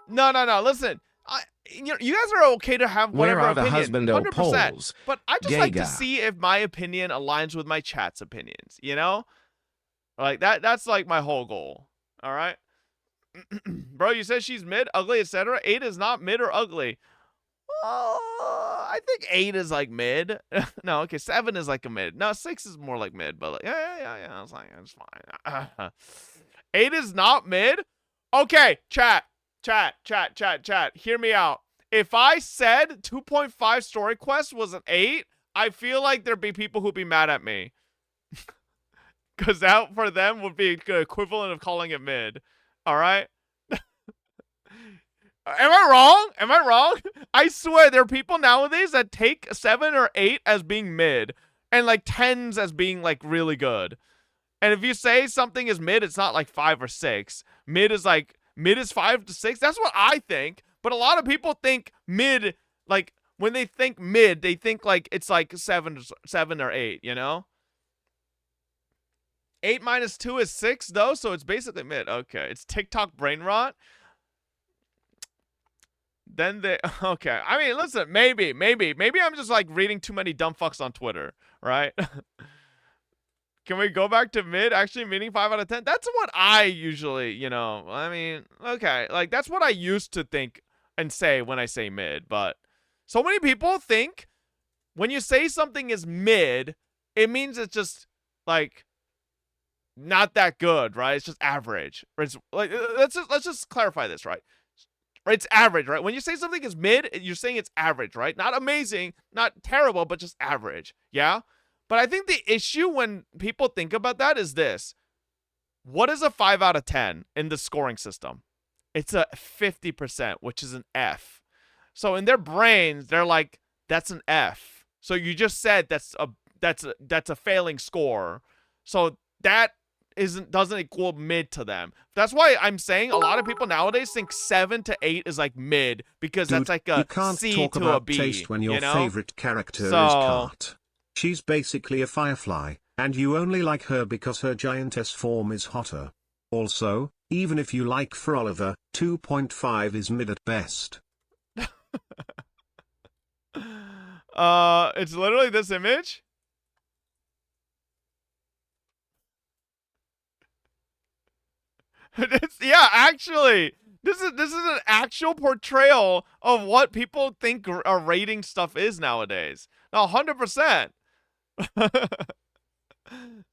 No. Listen. you know, you guys are okay to have
Where
whatever
are the
opinion,
husbando
100%.
polls?
But I just like to see if my opinion aligns with my chat's opinions, you know? Like that's like my whole goal. All right? Bro, you said she's mid, ugly, etc. 8 is not mid or ugly. I think 8 is like mid. No, okay, 7 is like a mid. No, 6 is more like mid, but like, yeah. It's like, it's fine. 8 is not mid? Okay, chat. Hear me out. If I said 2.5 Story Quest was an 8, I feel like there'd be people who'd be mad at me. Because that, for them, would be the equivalent of calling it mid. Alright? Am I wrong? Am I wrong? I swear, there are people nowadays that take 7 or 8 as being mid. And like 10s as being like really good. And if you say something is mid, it's not like 5 or 6. Mid is 5 to 6. That's what I think. But a lot of people think mid, like, when they think mid, they think like it's like 7 or 8, you know? 8 minus 2 is 6, though, so it's basically mid. Okay, it's TikTok brain rot. Then they, okay. I mean, listen, maybe I'm just like reading too many dumb fucks on Twitter, right? Can we go back to mid actually meaning 5 out of 10? That's what I usually, you know, I mean, okay. Like, that's what I used to think and say when I say mid. But so many people think when you say something is mid, it means it's just, like, not that good, right? It's just average. Or it's, like, let's just clarify this, right? It's average, right? When you say something is mid, you're saying it's average, right? Not amazing, not terrible, but just average, yeah? But I think the issue when people think about that is this. What is a 5 out of 10 in the scoring system? It's a 50%, which is an F. So in their brains, they're like, that's an F. So you just said that's a failing score. So that doesn't equal mid to them. That's why I'm saying a lot of people nowadays think 7 to 8 is like mid, because
Dude,
that's like a
you can't
C
talk
to
about
a B.
taste when your
you know?
favorite character is Cart. She's basically a firefly, and you only like her because her giantess form is hotter. Also, even if you like Froliver, 2.5 is mid at best.
It's literally this image. Yeah, actually, this is an actual portrayal of what people think a rating stuff is nowadays. No, 100%.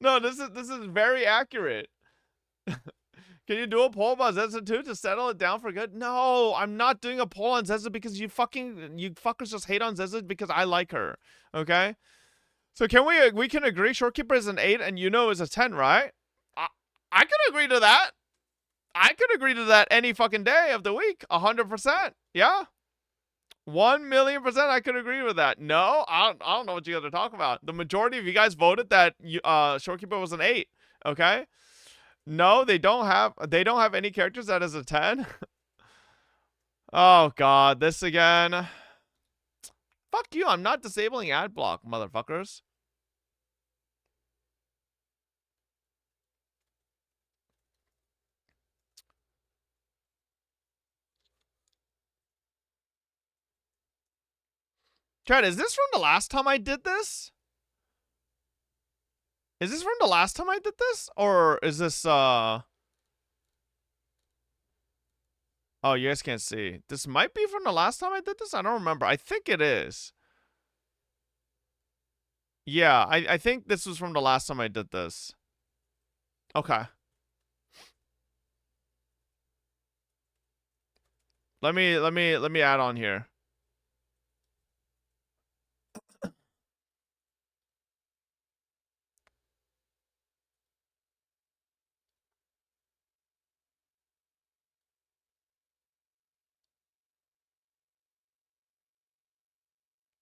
No, this is very accurate. Can you do a poll about Zezza 2 to settle it down for good? No, I'm not doing a poll on Zezza because you fuckers just hate on Zezza because I like her. Okay? So can we can agree Shorekeeper is an 8 and Yuno is a 10, right? I can agree to that. I could agree to that any fucking day of the week. 100%. Yeah. 1,000,000% I could agree with that. No, I don't know what you guys are talking about. The majority of you guys voted that Shorekeeper was an 8. Okay? No, they don't have any characters that is a 10. Oh god, this again. Fuck you, I'm not disabling ad block, motherfuckers. Chad, is this from the last time I did this? Is this from the last time I did this? Or is this, Oh, you guys can't see. This might be from the last time I did this? I don't remember. I think it is. Yeah, I think this was from the last time I did this. Okay. Let me add on here.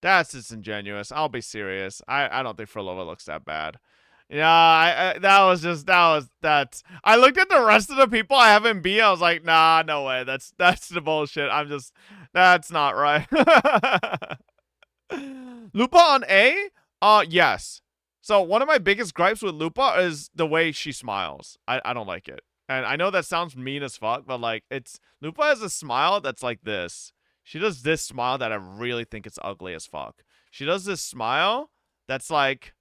That's disingenuous. I'll be serious. I don't think Frolova looks that bad. Yeah, that's. I looked at the rest of the people I have in B. I was like, nah, no way. That's the bullshit. That's not right. Lupa on A? Yes. So one of my biggest gripes with Lupa is the way she smiles. I don't like it. And I know that sounds mean as fuck, but like Lupa has a smile that's like this. She does this smile that I really think it's ugly as fuck. She does this smile that's like,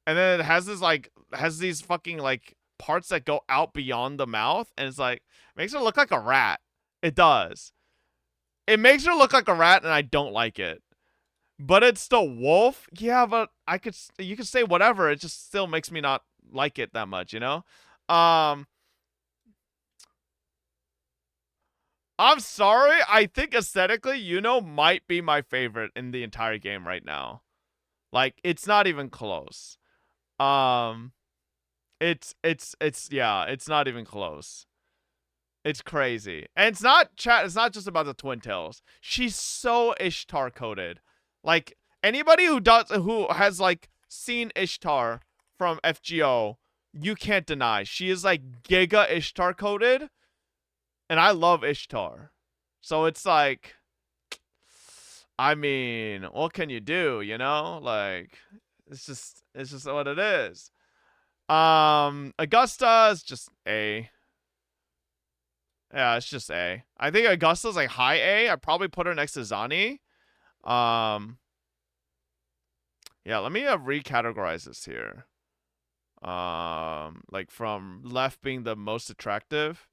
and then it has this like, has these fucking like parts that go out beyond the mouth, and it's like, makes her look like a rat. It does. It makes her look like a rat, and I don't like it. But it's the wolf. Yeah, but you could say whatever. It just still makes me not like it that much, you know? I'm sorry. I think aesthetically, might be my favorite in the entire game right now. Like, it's not even close. It's not even close. It's crazy. And it's not just about the twin tails. She's so Ishtar coded. Like, anybody who has like seen Ishtar from FGO, you can't deny. She is like giga Ishtar coded. And I love Ishtar. So it's like, I mean, what can you do, you know? Like, it's just what it is. Augusta is just A. Yeah, it's just A. I think Augusta's like high A. I'd probably put her next to Zani. Yeah, let me recategorize this here. Like from left being the most attractive.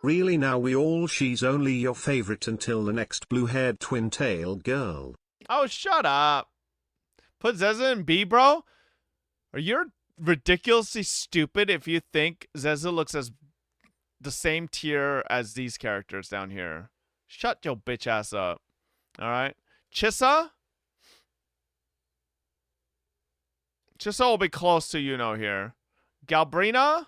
Really now she's only your favorite until the next blue-haired twin-tail girl.
Oh, shut up. Put Zeza in B, bro? Are you ridiculously stupid if you think Zeza looks as the same tier as these characters down here? Shut your bitch ass up. Alright? Chissa? Chissa will be close to here. Galbrina?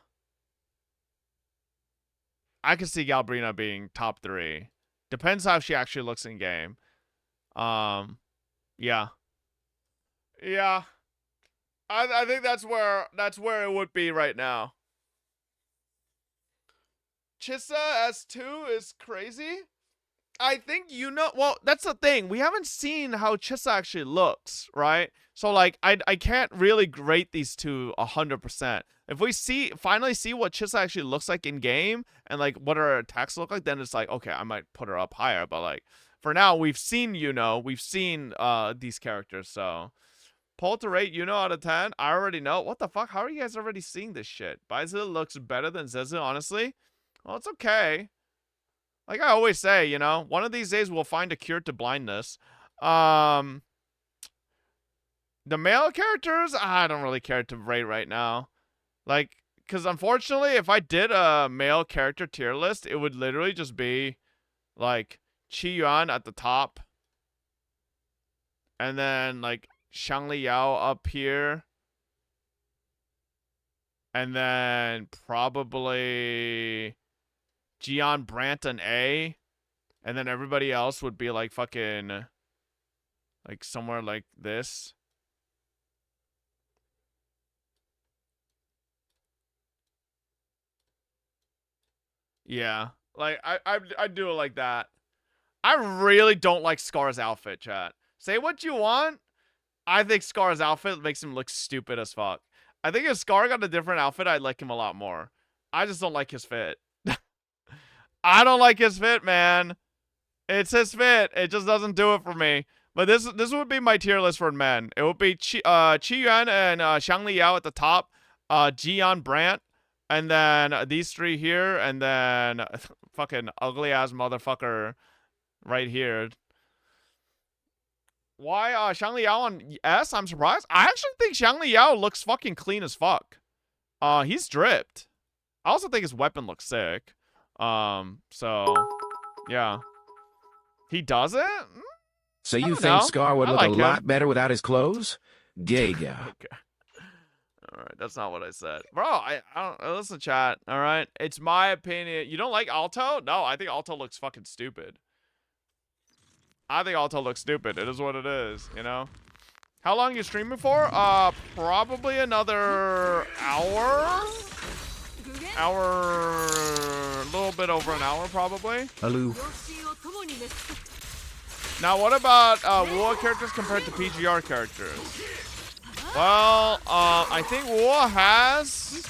I can see Galbrina being top 3. Depends how she actually looks in game. Yeah. Yeah. I think that's where it would be right now. Chissa S2 is crazy. I think well, that's the thing. We haven't seen how Chissa actually looks, right? So like I can't really rate these two 100%. If we finally see what Chissa actually looks like in game and like what her attacks look like, then it's like, okay, I might put her up higher, but like for now we've seen we've seen these characters, so poll to rate out of 10. I already know. What the fuck? How are you guys already seeing this shit? Baiza looks better than Zeza, honestly. Well, it's okay. Like I always say, one of these days we'll find a cure to blindness. The male characters, I don't really care to rate right now. Like, because unfortunately, if I did a male character tier list, it would literally just be like Qi Yuan at the top. And then like Shangli Yao up here. And then probably Gian Brandt an A. And then everybody else would be like fucking like somewhere like this. Yeah. Like I do it like that. I really don't like Scar's outfit, chat. Say what you want. I think Scar's outfit makes him look stupid as fuck. I think if Scar got a different outfit, I'd like him a lot more. I just don't like his fit. I don't like his fit, man. It's his fit. It just doesn't do it for me. But this would be my tier list for men. It would be Qi Yuan and Shangli Yao at the top. Gian Brandt. And then these three here. And then fucking ugly ass motherfucker right here. Why Shangli Yao on S? I'm surprised. I actually think Shangli Yao looks fucking clean as fuck. He's dripped. I also think his weapon looks sick. So yeah. He doesn't?
So you think Scar would look a lot better without his clothes? Giga.
Okay. Alright, that's not what I said. Bro, I don't listen, chat. Alright. It's my opinion. You don't like Alto? No, I think Alto looks fucking stupid. I think Alto looks stupid. It is what it is, you know? How long are you streaming for? Probably another hour? A little bit over an hour, probably.
Hello.
Now, what about Wuo characters compared to PGR characters? Well, I think Wuo has...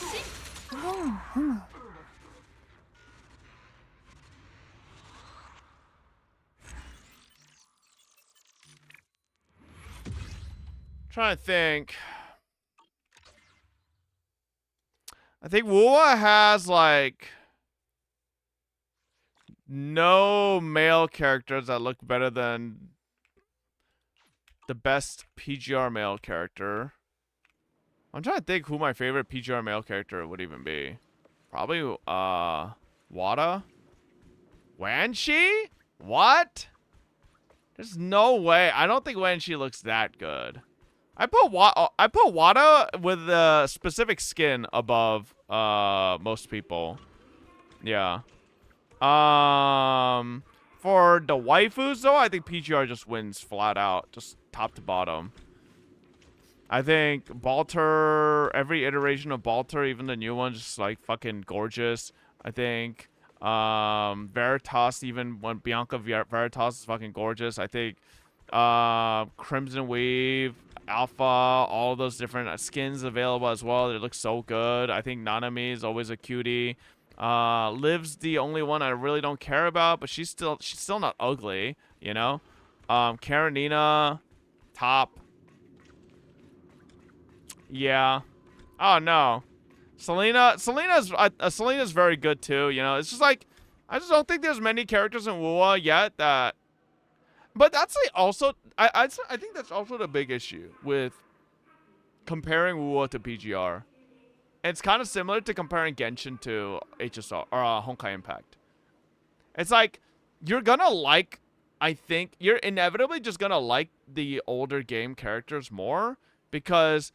Trying to think. I think Wuo has, like... no male characters that look better than the best PGR male character. I'm trying to think who my favorite PGR male character would even be. Probably, Wada? Wanshi? What? There's no way. I don't think Wanshi looks that good. I put Wada with the specific skin above, most people. Yeah. For the waifus, though, I think PGR just wins flat out. Just top to bottom. I think Balter, every iteration of Balter, even the new one, just like fucking gorgeous. I think Veritas, even when Bianca Veritas is fucking gorgeous. I think Crimson Weave, Alpha, all of those different skins available as well. It looks so good. I think Nanami is always a cutie. Liv's the only one I really don't care about, but she's still not ugly, you know. Karenina, top. Yeah. Oh no. Selena's very good too, you know. It's just like I just don't think there's many characters in WoA yet that. But that's like also I think that's also the big issue with comparing WoA to PGR. It's kind of similar to comparing Genshin to HSR or Honkai Impact. It's like you're gonna like, I think you're inevitably just gonna like the older game characters more because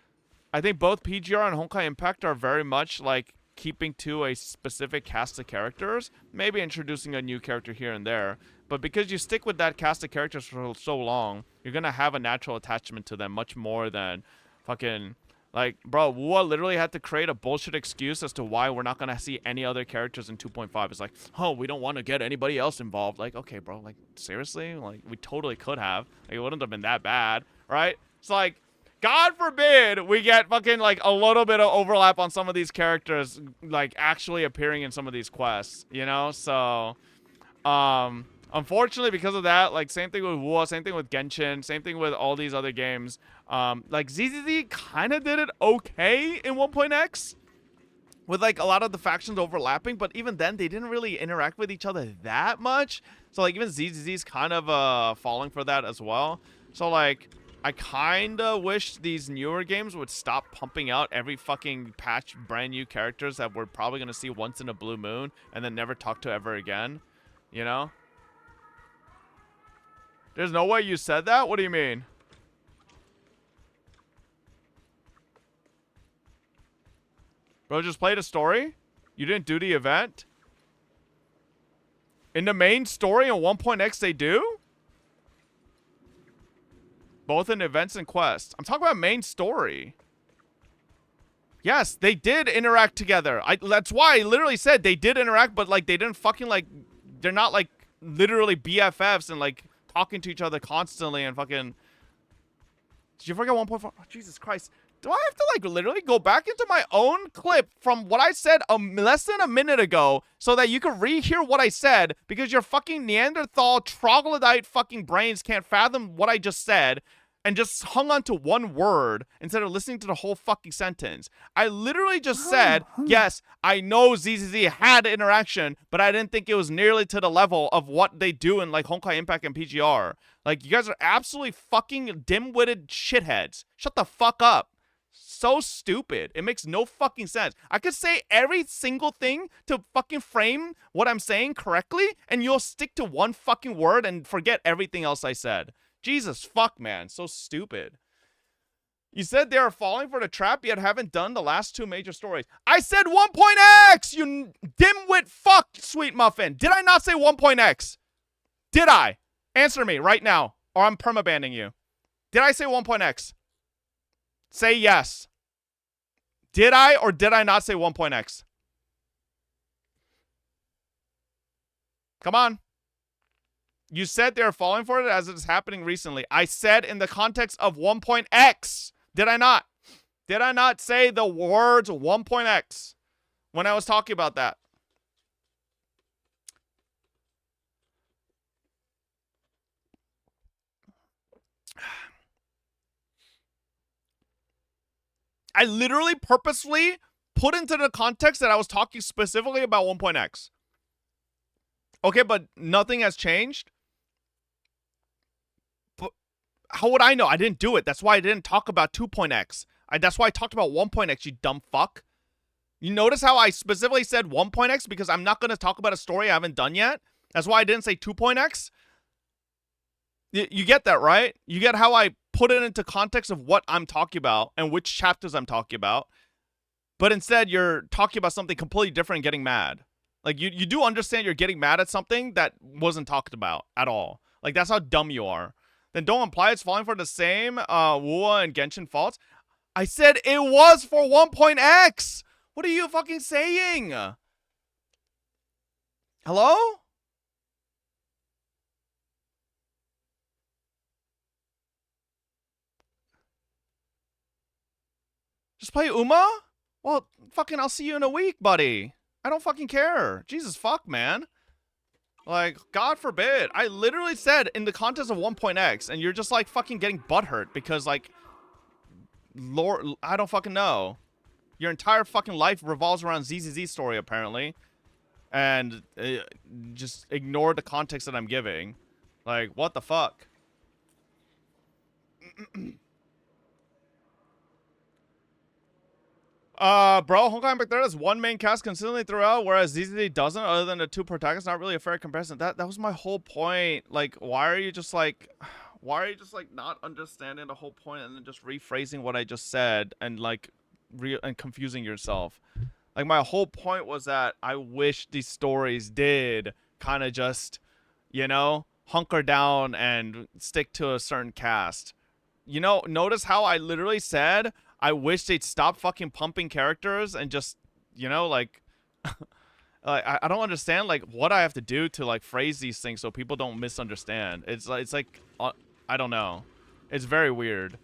I think both PGR and Honkai Impact are very much like keeping to a specific cast of characters, maybe introducing a new character here and there. But because you stick with that cast of characters for so long, you're gonna have a natural attachment to them much more than fucking. Like, bro, WoA literally had to create a bullshit excuse as to why we're not gonna see any other characters in 2.5. It's like, oh, we don't want to get anybody else involved. Like, okay, bro, like, seriously? Like, we totally could have. Like, it wouldn't have been that bad, right? It's like, God forbid we get fucking, like, a little bit of overlap on some of these characters, like, actually appearing in some of these quests, you know? So, unfortunately, because of that, like, same thing with WoA, same thing with Genshin, same thing with all these other games. Like, ZZZ kind of did it okay in 1.x with, like, a lot of the factions overlapping, but even then, they didn't really interact with each other that much. So, like, even ZZZ's kind of, falling for that as well. So, like, I kind of wish these newer games would stop pumping out every fucking patch brand new characters that we're probably going to see once in a blue moon and then never talk to ever again, you know? There's no way you said that? What do you mean? Bro, just played a story? You didn't do the event? In the main story on 1.x they do? Both in events and quests. I'm talking about main story. Yes, they did interact together. That's why I literally said they did interact, but like they didn't fucking like, they're not like literally BFFs and like talking to each other constantly and fucking. Did you forget 1.4? Oh, Jesus Christ. Do I have to like literally go back into my own clip from what I said less than a minute ago so that you can rehear what I said because your fucking Neanderthal troglodyte fucking brains can't fathom what I just said and just hung on to one word instead of listening to the whole fucking sentence. I literally just said, yes, I know ZZZ had interaction, but I didn't think it was nearly to the level of what they do in like Honkai Impact and PGR. Like, you guys are absolutely fucking dim-witted shitheads. Shut the fuck up. So stupid. It makes no fucking sense. I could say every single thing to fucking frame what I'm saying correctly, and you'll stick to one fucking word and forget everything else I said. Jesus fuck, man. So stupid. You said they are falling for the trap, yet haven't done the last two major stories. I said 1.x, you dimwit fuck, sweet muffin. Did I not say 1.x? Did I? Answer me right now, or I'm permabanning you. Did I say 1.x? Say yes. Did I or did I not say 1.x? Come on. You said they're falling for it as it's happening recently. I said in the context of 1.x. Did I not? Did I not say the words 1.x when I was talking about that? I literally purposefully put into the context that I was talking specifically about 1.x. Okay, but nothing has changed. But how would I know? I didn't do it. That's why I didn't talk about 2.x. That's why I talked about 1.x, you dumb fuck. You notice how I specifically said 1.x because I'm not going to talk about a story I haven't done yet? That's why I didn't say 2.x. You get that, right? You get how I put it into context of what I'm talking about and which chapters I'm talking about. But instead, you're talking about something completely different and getting mad. Like, you do understand you're getting mad at something that wasn't talked about at all. Like, that's how dumb you are. Then don't imply it's falling for the same Wua and Genshin faults. I said it was for 1.x. What are you fucking saying? Hello? Just play Uma? Well, fucking I'll see you in a week, buddy. I don't fucking care. Jesus fuck, man. Like, God forbid. I literally said in the context of 1.x, and you're just like fucking getting butthurt because like, Lord, I don't fucking know. Your entire fucking life revolves around ZZZ story apparently, and just ignore the context that I'm giving. Like, what the fuck? Bro, Honkai Impact 3 has one main cast consistently throughout, whereas ZZZ doesn't, other than the two protagonists. Not really a fair comparison. That was my whole point. Like, why are you just like not understanding the whole point and then just rephrasing what I just said and like and confusing yourself? Like, my whole point was that I wish these stories did kind of just, you know, hunker down and stick to a certain cast. You know, notice how I literally said I wish they'd stop fucking pumping characters and just, you know, like, I don't understand, like, what I have to do to, like, phrase these things so people don't misunderstand. It's like, I don't know. It's very weird.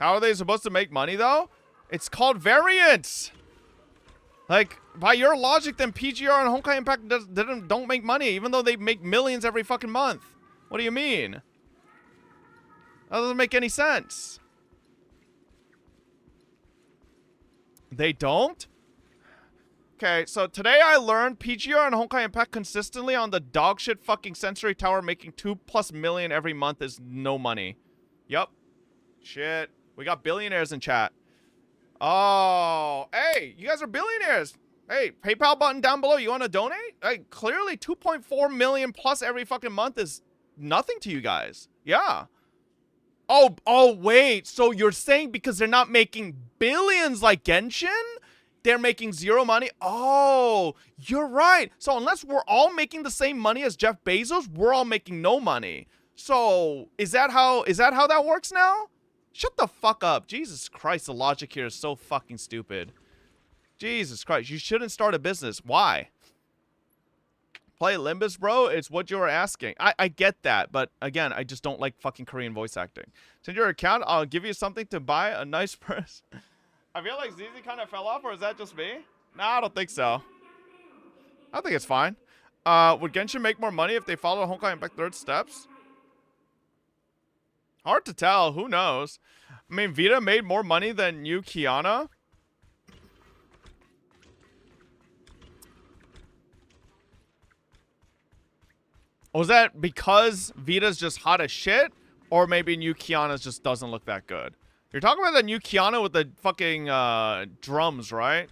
How are they supposed to make money, though? It's called variants! Like, by your logic, then PGR and Honkai Impact don't make money, even though they make millions every fucking month. What do you mean? That doesn't make any sense. They don't? Okay, so today I learned PGR and Honkai Impact consistently on the dogshit fucking Sensory Tower making 2+ million every month is no money. Yup. Shit. We got billionaires in chat. Oh, hey, you guys are billionaires. Hey, PayPal button down below. You want to donate? Like, clearly 2.4 million plus every fucking month is nothing to you guys. Yeah. Oh, wait. So you're saying because they're not making billions like Genshin, they're making zero money? Oh, you're right. So unless we're all making the same money as Jeff Bezos, we're all making no money. So is that how that works now? Shut the fuck up. Jesus Christ, the logic here is so fucking stupid. Jesus Christ, you shouldn't start a business. Why? Play Limbus, bro? It's what you were asking. I get that, but again, I just don't like fucking Korean voice acting. Send your account, I'll give you something to buy a nice purse. I feel like ZZ kind of fell off, or is that just me? Nah, I don't think so. I think it's fine. Would Genshin make more money if they follow Honkai Impact 3rd steps? Hard to tell. Who knows? I mean, Vita made more money than you, Kiana. Was that because Vita's just hot as shit? Or maybe new Kiana's just doesn't look that good? You're talking about the new Kiana with the fucking drums, right?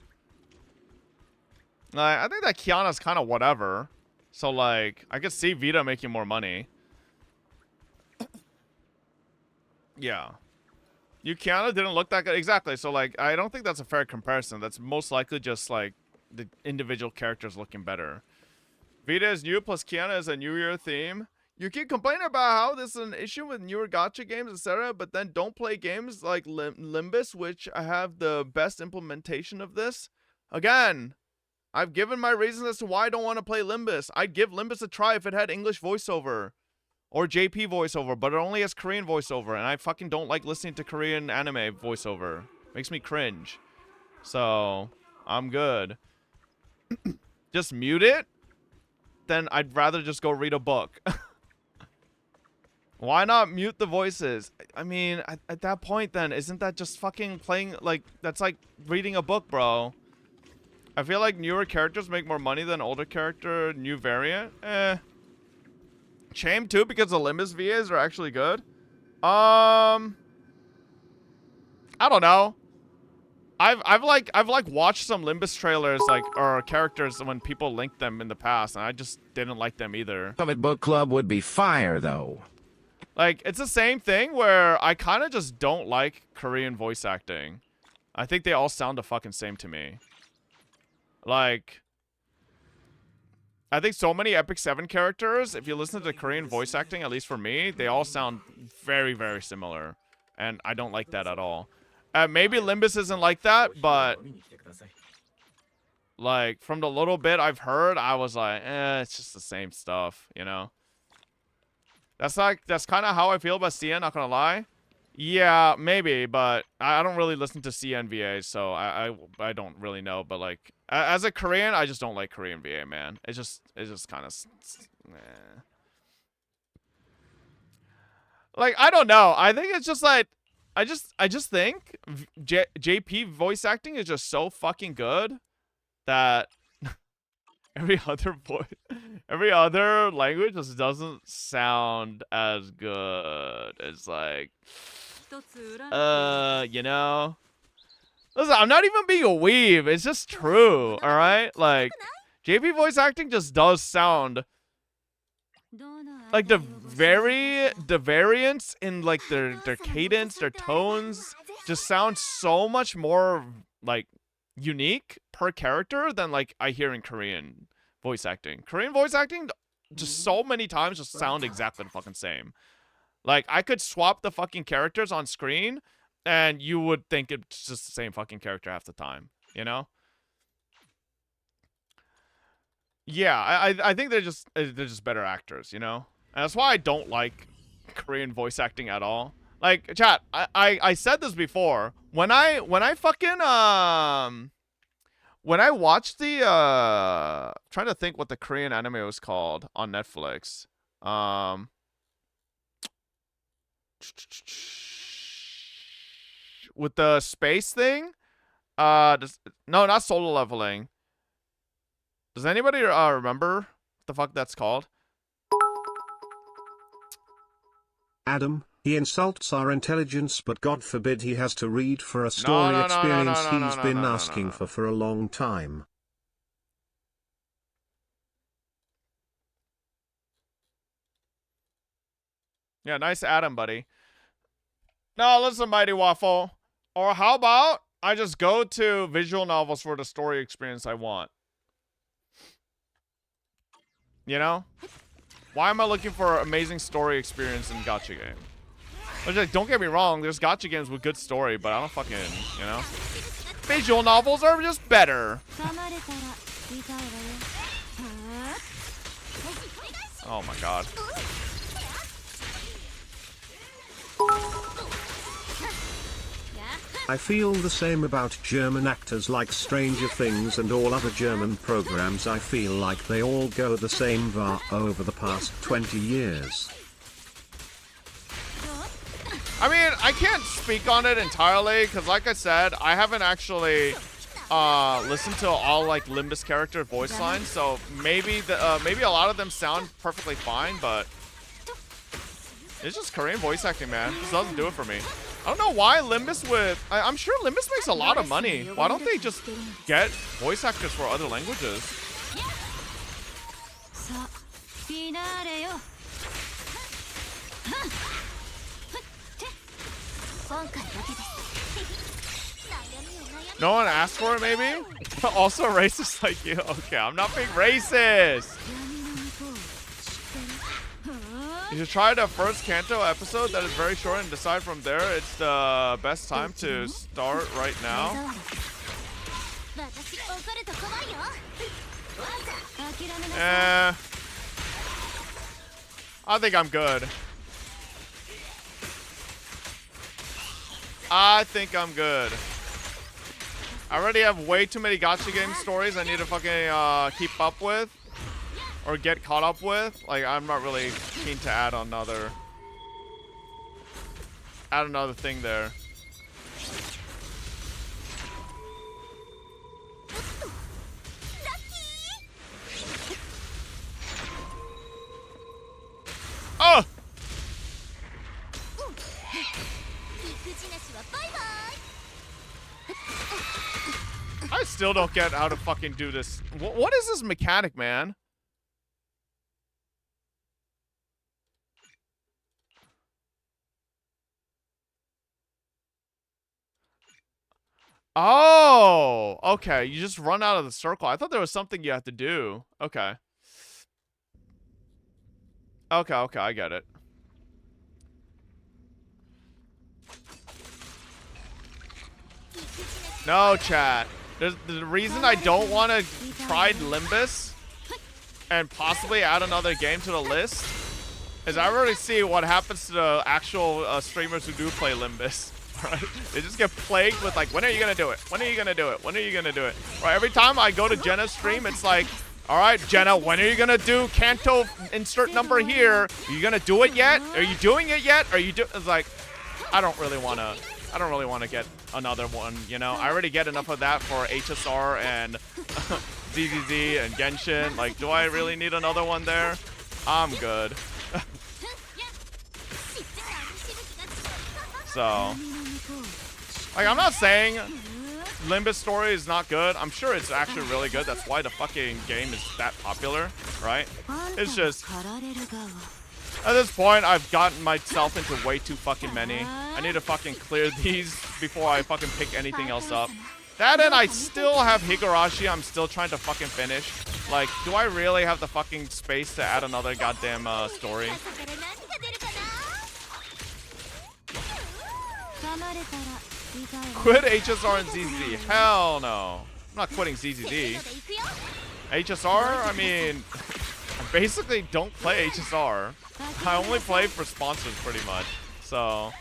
Like, I think that Kiana's kind of whatever. So, like, I could see Vita making more money. Yeah. Kiana didn't look that good. Exactly. So, like, I don't think that's a fair comparison. That's most likely just, like, the individual characters looking better. Vita is new plus Kiana is a New Year theme. You keep complaining about how this is an issue with newer gacha games, etc., but then don't play games like Limbus, which have the best implementation of this. Again, I've given my reasons as to why I don't want to play Limbus. I'd give Limbus a try if it had English voiceover or JP voiceover, but it only has Korean voiceover, and I fucking don't like listening to Korean anime voiceover. Makes me cringe. So, I'm good. Just mute it? Then I'd rather just go read a book. Why not mute the voices? I mean, at that point then, isn't that just fucking playing, like, that's like reading a book, bro. I feel like newer characters make more money than older character new variant. Shame too, because the Limbus VAs are actually good. I don't know. I've watched some Limbus trailers, like, or characters when people linked them in the past, and I just didn't like them either.
Covet Book Club would be fire, though.
Like, it's the same thing where I kind of just don't like Korean voice acting. I think they all sound the fucking same to me. Like, I think so many Epic 7 characters, if you listen to the Korean voice acting, at least for me, they all sound very, very similar. And I don't like that at all. Maybe Limbus isn't like that, but like, from the little bit I've heard, I was like, it's just the same stuff, you know? That's kind of how I feel about CN, not gonna lie. Yeah, maybe, but I don't really listen to CN VA, so I don't really know. But like, as a Korean, I just don't like Korean VA, man. It's just kind of, like, I don't know. I think it's just like, I just think JP voice acting is just so fucking good that every other language just doesn't sound as good. It's like, you know. Listen, I'm not even being a weeb. It's just true, all right? Like, JP voice acting just does sound like the variance in like their cadence, their tones just sound so much more like unique per character than like I hear in Korean voice acting. Korean voice acting just so many times just sound exactly the fucking same. Like, I could swap the fucking characters on screen and you would think it's just the same fucking character half the time, you know? Yeah, I think they're just better actors, you know? And that's why I don't like Korean voice acting at all. Like, chat, I said this before. When I fucking when I watched the trying to think what the Korean anime was called on Netflix. With the space thing? No, not Solo Leveling. Does anybody remember what the fuck that's called?
Adam, he insults our intelligence, but God forbid he has to read for a story experience he's been asking for a long time.
Yeah, nice Adam, buddy. No, listen, Mighty Waffle. Or how about I just go to visual novels for the story experience I want? You know? Why am I looking for amazing story experience in gacha game? Which, like, don't get me wrong, there's gacha games with good story, but I don't fucking, you know? Visual novels are just better. Oh my god.
I feel the same about German actors like Stranger Things and all other German programs. I feel like they all go the same var over the past 20 years.
I mean, I can't speak on it entirely, because like I said, I haven't actually listened to all like Limbus character voice lines, so maybe maybe a lot of them sound perfectly fine, but it's just Korean voice acting, man. This doesn't do it for me. I don't know why Limbus I'm sure Limbus makes a lot of money. Why don't they just get voice actors for other languages? No one asked for it, maybe? Also racist like you. Okay, I'm not being racist. You should try the first Kanto episode that is very short and decide from there. It's the best time to start right now. I think I'm good. I think I'm good. I already have way too many gacha game stories I need to fucking keep up with. Or get caught up with. Like, I'm not really keen to add another thing there. Oh! I still don't get how to fucking do this. What is this mechanic, man? Oh, okay. You just run out of the circle. I thought there was something you have to do. Okay. Okay, I get it. No, chat. The reason I don't want to try Limbus and possibly add another game to the list is I already see what happens to the actual streamers who do play Limbus. Right? They just get plagued with like, when are you gonna do it? When are you gonna do it? When are you gonna do it? Right? Every time I go to Jenna's stream, it's like, all right, Jenna, when are you gonna do Kanto insert number here? Are you gonna do it yet? Are you doing it yet? Are you It's like, I don't really wanna get another one. You know, I already get enough of that for HSR and ZZZ and Genshin. Like, do I really need another one there? I'm good. So. Like, I'm not saying Limbus story is not good. I'm sure it's actually really good. That's why the fucking game is that popular, right? It's just, at this point, I've gotten myself into way too fucking many. I need to fucking clear these before I fucking pick anything else up. That and I still have Higurashi I'm still trying to fucking finish. Like, do I really have the fucking space to add another goddamn story? Quit HSR and ZZZ. Hell no. I'm not quitting ZZZ. HSR? I mean, I basically don't play HSR. I only play for sponsors pretty much. So.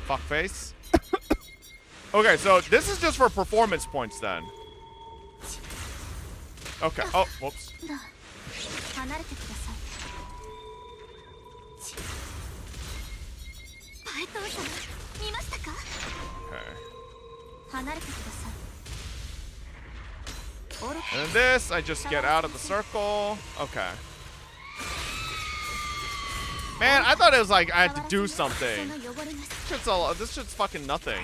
Fuckface. Okay, so this is just for performance points then. Okay. Oh, whoops. Okay. And then this, I just get out of the circle. Okay. Man, I thought it was like I had to do something. This shit's fucking nothing.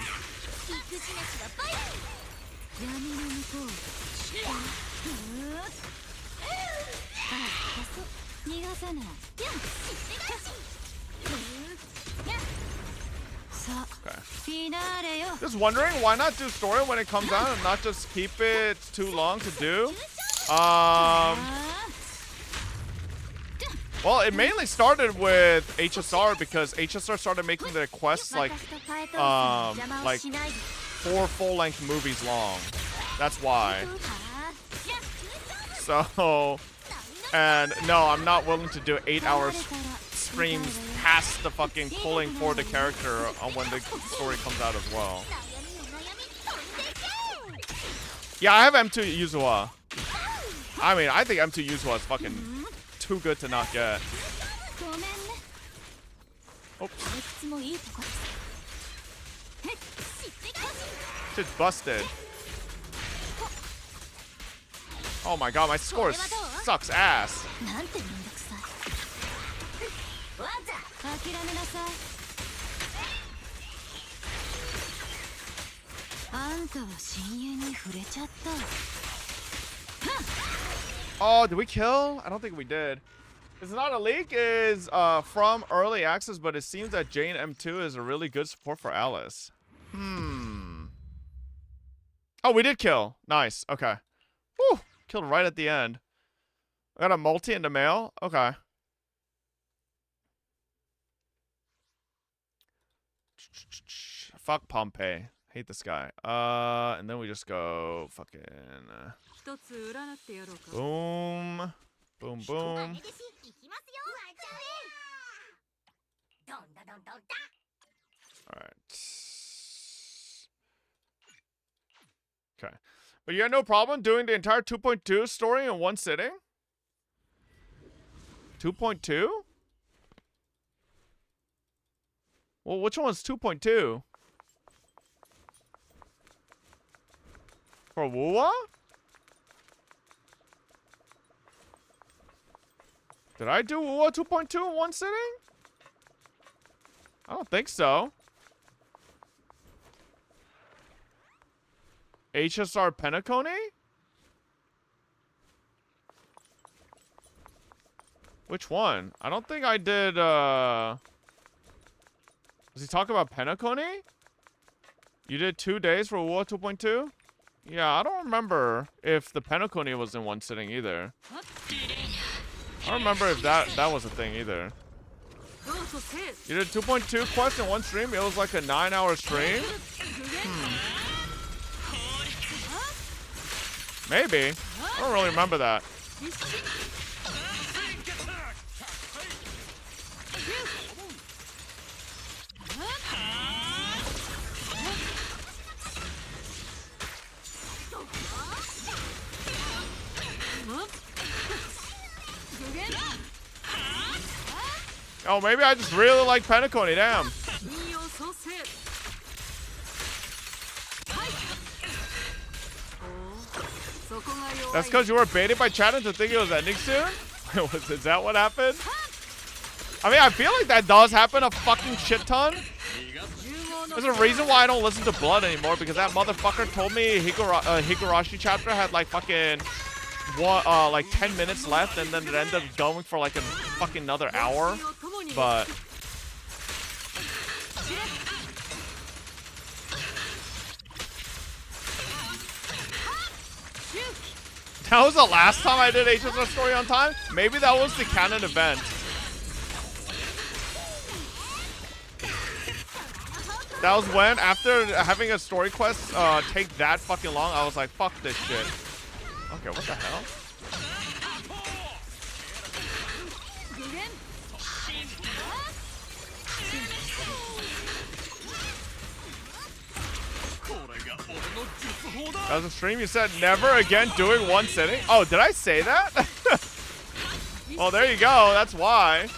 Okay. Just wondering why not do story when it comes out and not just keep it too long to do. Well, it mainly started with HSR because HSR started making their quests like 4 full-length movies long. That's why. So, and no, I'm not willing to do 8-hour streams past the fucking pulling for the character when the story comes out as well. Yeah, I have M2 Yuzuha. I mean, I think M2 Yuzuha is fucking too good to not get. Oops. Shit's busted. Oh my god, my score sucks ass. Oh, did we kill? I don't think we did. It's not a leak, is from early access, but it seems that Jane M2 is a really good support for Alice. Oh, we did kill. Nice. Okay. Whew. Killed right at the end. I got a multi in the mail. Okay. Fuck Pompeii. Hate this guy. And then we just go fucking boom. Boom, boom. Alright. Okay. But you had no problem doing the entire 2.2 story in one sitting? 2.2? Well, which one's 2.2? For Wuwa? Did I do Wuwa 2.2 in one sitting? I don't think so. HSR Penacony? Which one? I don't think I did, Was he talking about Penacony? You did 2 days for Wuwa 2.2? Yeah, I don't remember if the Penacony was in one sitting either. I don't remember if that was a thing either. You did 2.2 quests in one stream? It was like a 9-hour stream? Maybe. I don't really remember that. Oh, maybe I just really like Penacony, damn. That's because you were baited by chat into thinking it was ending soon? Is that what happened? I mean, I feel like that does happen a fucking shit ton. There's a reason why I don't listen to Blood anymore, because that motherfucker told me Higurashi chapter had like fucking like 10 minutes left, and then it ended up going for like a fucking another hour. But that was the last time I did HSR story on time. Maybe that was the canon event. That was when, after having a story quest take that fucking long, I was like, fuck this shit. Okay, what the hell? That was a stream. You said never again doing one sitting. Oh, did I say that? Well, there you go. That's why.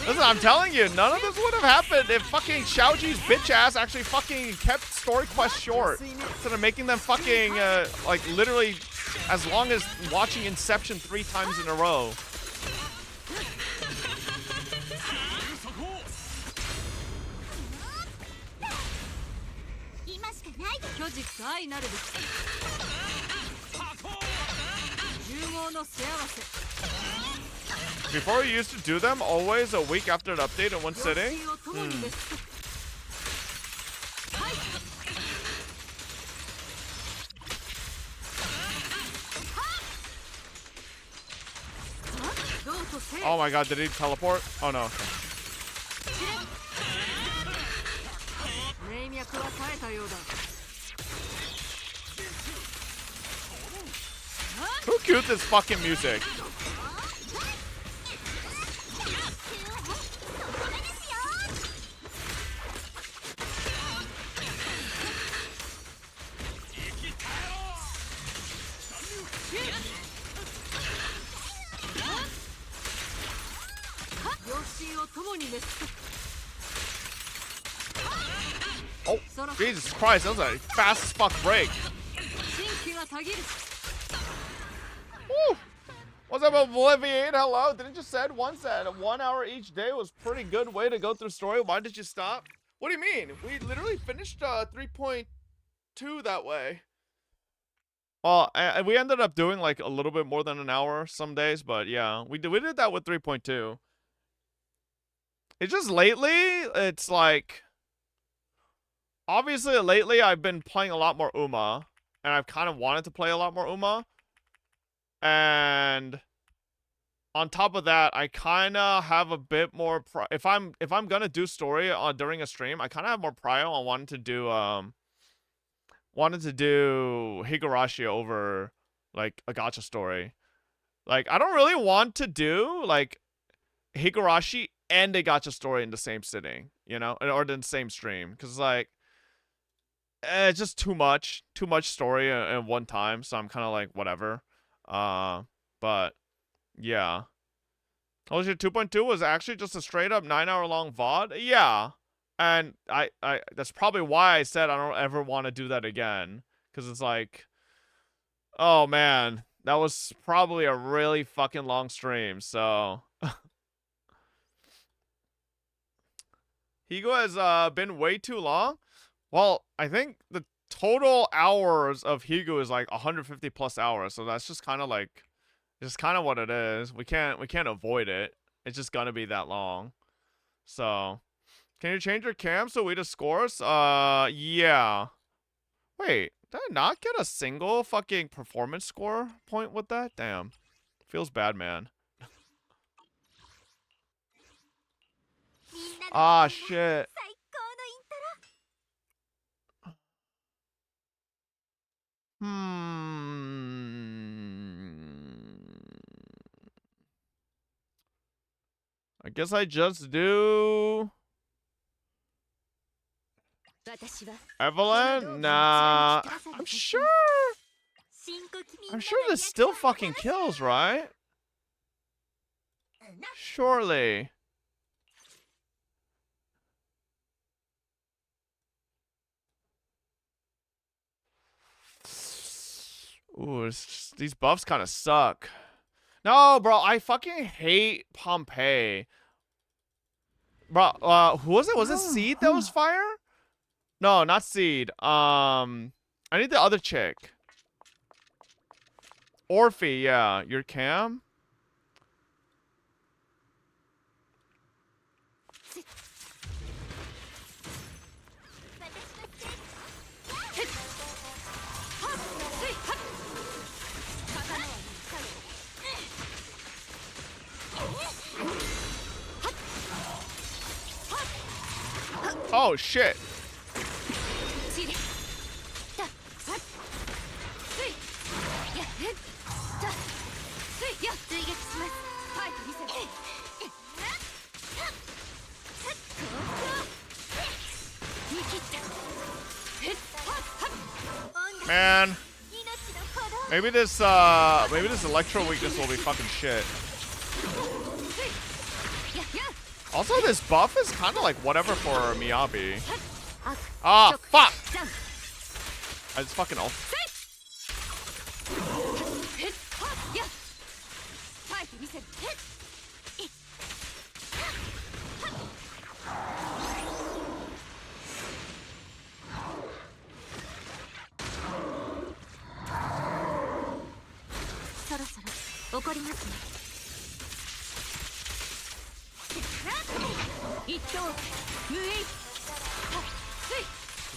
Listen, I'm telling you, none of this would have happened if fucking Xiaoji's bitch ass actually fucking kept story quests short. Instead of making them fucking, like, literally as long as watching Inception 3 times in a row. Before we used to do them always a week after an update in one sitting. Oh my god, did he teleport? Oh no. Who cued this fucking music? Oh, Jesus Christ, that was a fast as fuck break. Woo. What's up, Obliviate? Hello. Didn't you said once that 1 hour each day was pretty good way to go through story? Why did you stop? What do you mean? We literally finished 3.2 that way. Well, we ended up doing like a little bit more than an hour some days, but yeah, we did that with 3.2. It's just lately, it's like, obviously lately I've been playing a lot more Uma, and I've kind of wanted to play a lot more Uma, and on top of that, I kind of have a bit more if I'm gonna do story during a stream, I kind of have more prio on wanting to do Higurashi over like a gacha story. Like, I don't really want to do like Higurashi and a gacha story in the same sitting, you know, or in the same stream, because like it's just too much story at one time. So I'm kind of like whatever. But yeah. Oh shit, 2.2 was actually just a straight up 9-hour long VOD? Yeah. And I that's probably why I said I don't ever want to do that again. Because it's like, oh man, that was probably a really fucking long stream, so. Higo has been way too long? Well, I think the total hours of Higo is like 150 plus hours, so that's just kind of like, just kind of what it is. We can't avoid it. It's just gonna be that long. So, can you change your cam so we just scores? Yeah. Wait, did I not get a single fucking performance score point with that? Damn. Feels bad, man. Ah, shit. I guess I just do Evelyn? Nah. I'm sure this still fucking kills, right? Surely. Ooh, these buffs kind of suck. No, bro, I fucking hate Pompeii. Bro, who was it? Was it Seed that was fire? No, not Seed. I need the other chick. Orphe, yeah. Your cam? Oh, shit. Man. Maybe this electro weakness will be fucking shit. Also, this buff is kind of like whatever for Miyabi. Ah, fuck! I just fucking ult.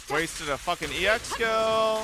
Wasted a fucking EX skill.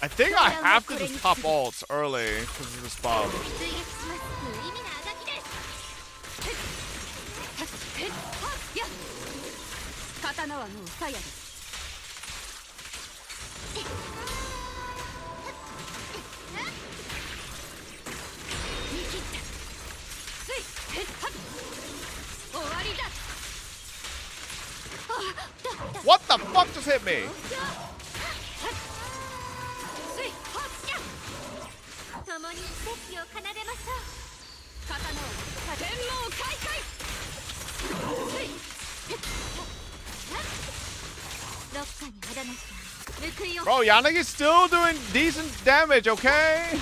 I think I have to just pop ults early because of this buff. fuck just hit me? Bro, Yanagi's still doing decent damage, okay?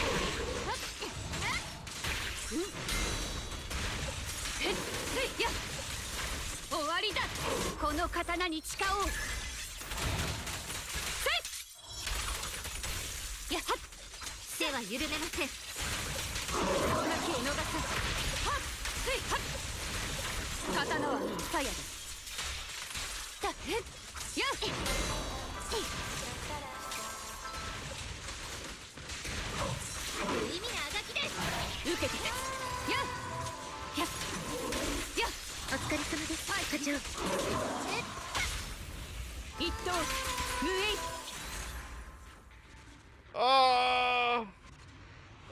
Oh,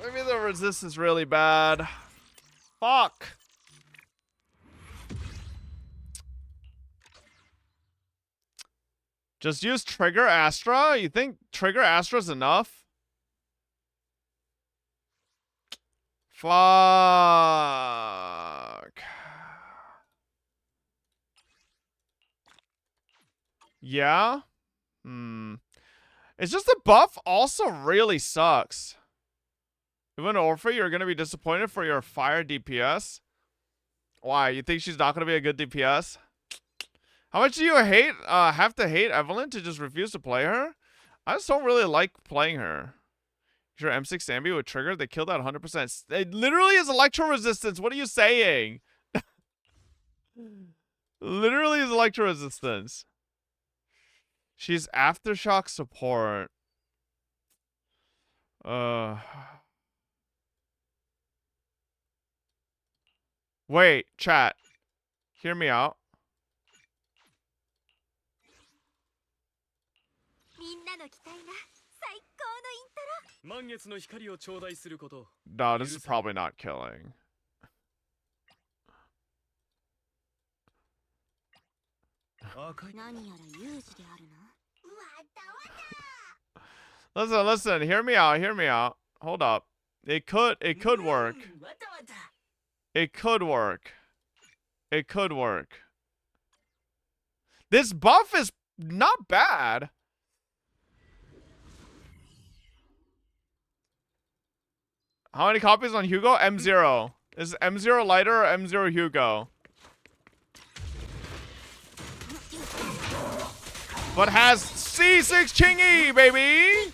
maybe the resistance is really bad. Fuck. Just use Trigger Astra? You think Trigger Astra's enough? Fuck. Yeah? It's just the buff also really sucks. Even Orphe, you're gonna be disappointed for your fire DPS? Why? You think she's not gonna be a good DPS? How much do you hate, have to hate Evelyn to just refuse to play her? I just don't really like playing her. Your M6 Ambi with Trigger, they killed that 100%. It literally is Electro Resistance. What are you saying? Literally is Electro Resistance. She's Aftershock support. Wait, chat. Hear me out. No, this is probably not killing. Listen, hear me out. Hold up. It could work. It could work. This buff is not bad. How many copies on Hugo? M0. Is M0 lighter or M0 Hugo? But has C6 Chingy, baby!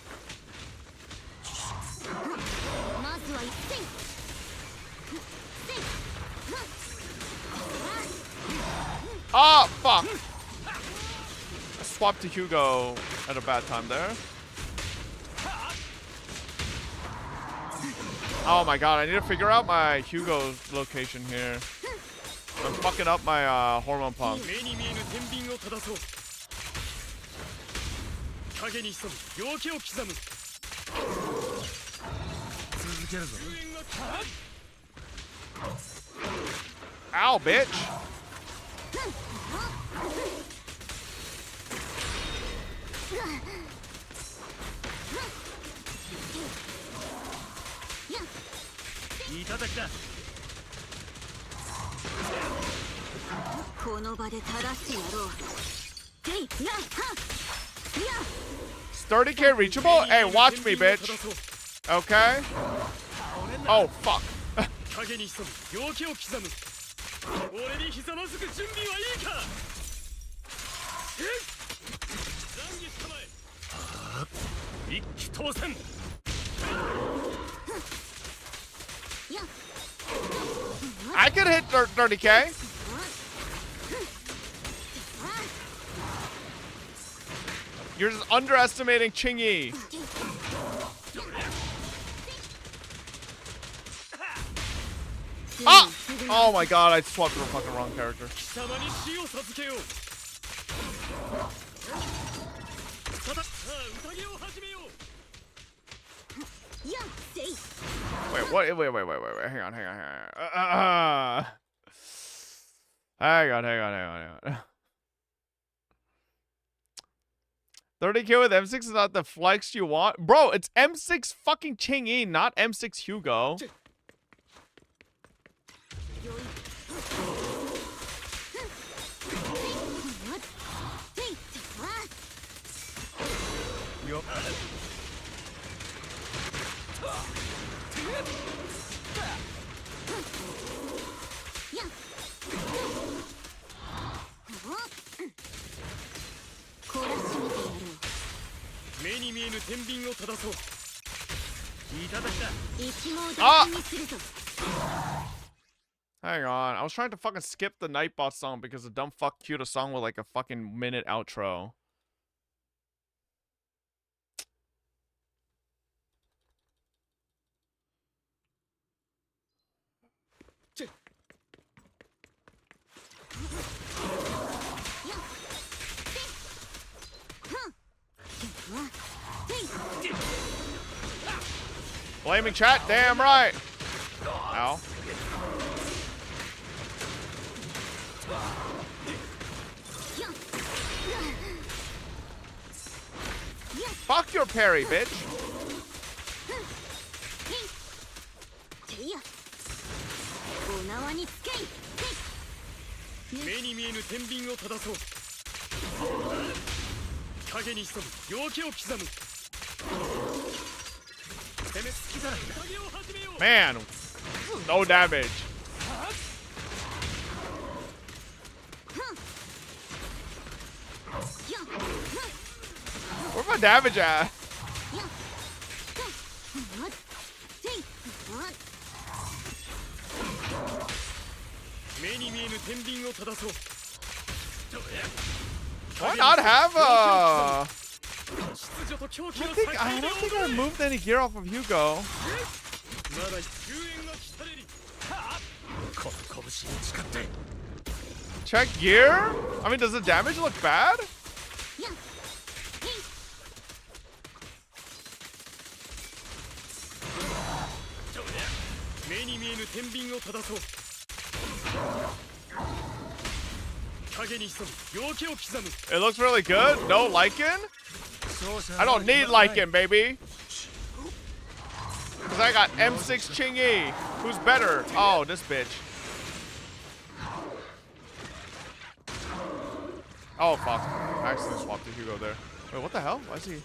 Oh, fuck! I swapped to Hugo at a bad time there. Oh my god, I need to figure out my Hugo's location here. I'm fucking up my hormone pump. Ow, bitch! Is 30k reachable? Hey, watch me, bitch. Okay. Oh, fuck. I could hit 30k. You're just underestimating Chingy. Ah! Oh my god, I swapped to the fucking wrong character. Wait, what? Wait. Hang on. Hang on. 30k with M6 is not the flex you want. Bro, it's M6 fucking Ching-yi, not M6 Hugo. Ah! Hang on, I was trying to fucking skip the Nightbot song because the dumb fuck queued a song with like a fucking minute outro. Blaming chat, damn right. Ow. Fuck your parry, bitch. Man, no damage. Where's my damage at? Why not have a... I don't think I moved any gear off of Hugo. Check gear? I mean, does the damage look bad? It looks really good. No lichen? I don't need lichen, baby. Because I got M6 Ching-yi. Who's better? Oh, this bitch. Oh, fuck. I accidentally swapped to Hugo there. Wait, what the hell? Why is he...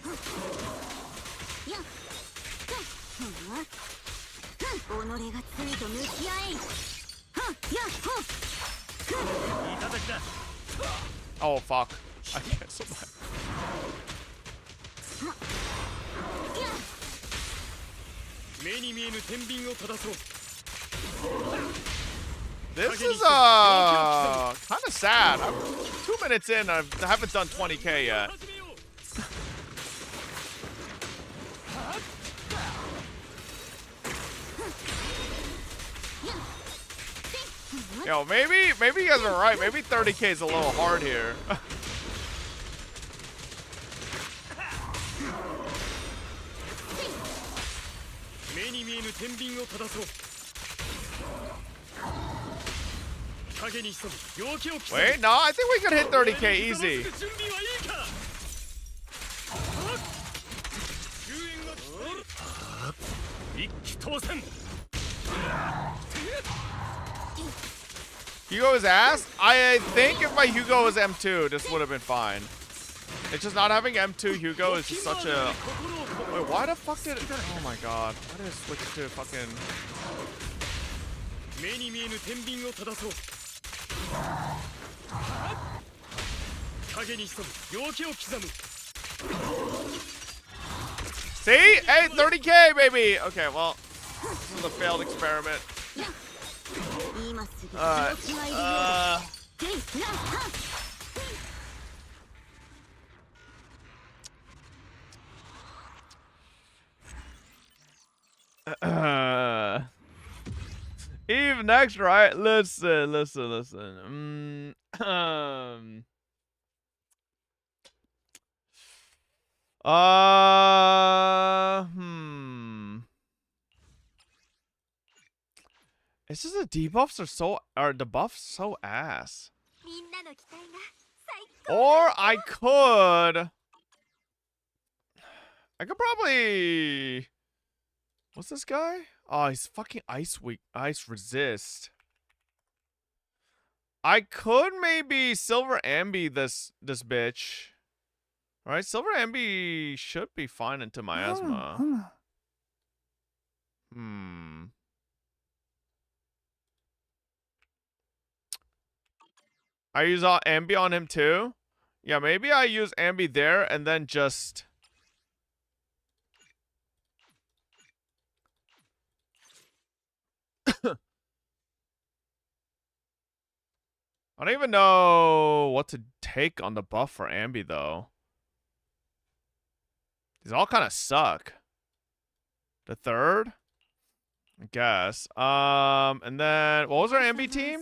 Oh, fuck. I canceled that. This is kind of sad. I'm 2 minutes in. I haven't done 20k yet. Yo, maybe you guys are right. Maybe 30k is a little hard here. Wait, no, I think we could hit 30k easy. Hugo is ass? I think if my Hugo was M2, this would have been fine. It's just not having M2 Hugo is just such a... Wait, why the fuck did it... Oh my god. Why did it switch to fucking... See? Hey, 30k, baby! Okay, well, this is a failed experiment. Alright. Eve next, right? Listen. It's just the debuffs are the buffs so ass. Or I could I could probably... What's this guy? Oh, he's fucking ice resist. I could maybe Silver Ambi this bitch. Alright, Silver Ambi should be fine into miasma. I use Ambi on him too? Yeah, maybe I use Ambi there and then just... I don't even know what to take on the buff for Ambi though. These all kind of suck. The third? I guess. And then what was our Ambi team?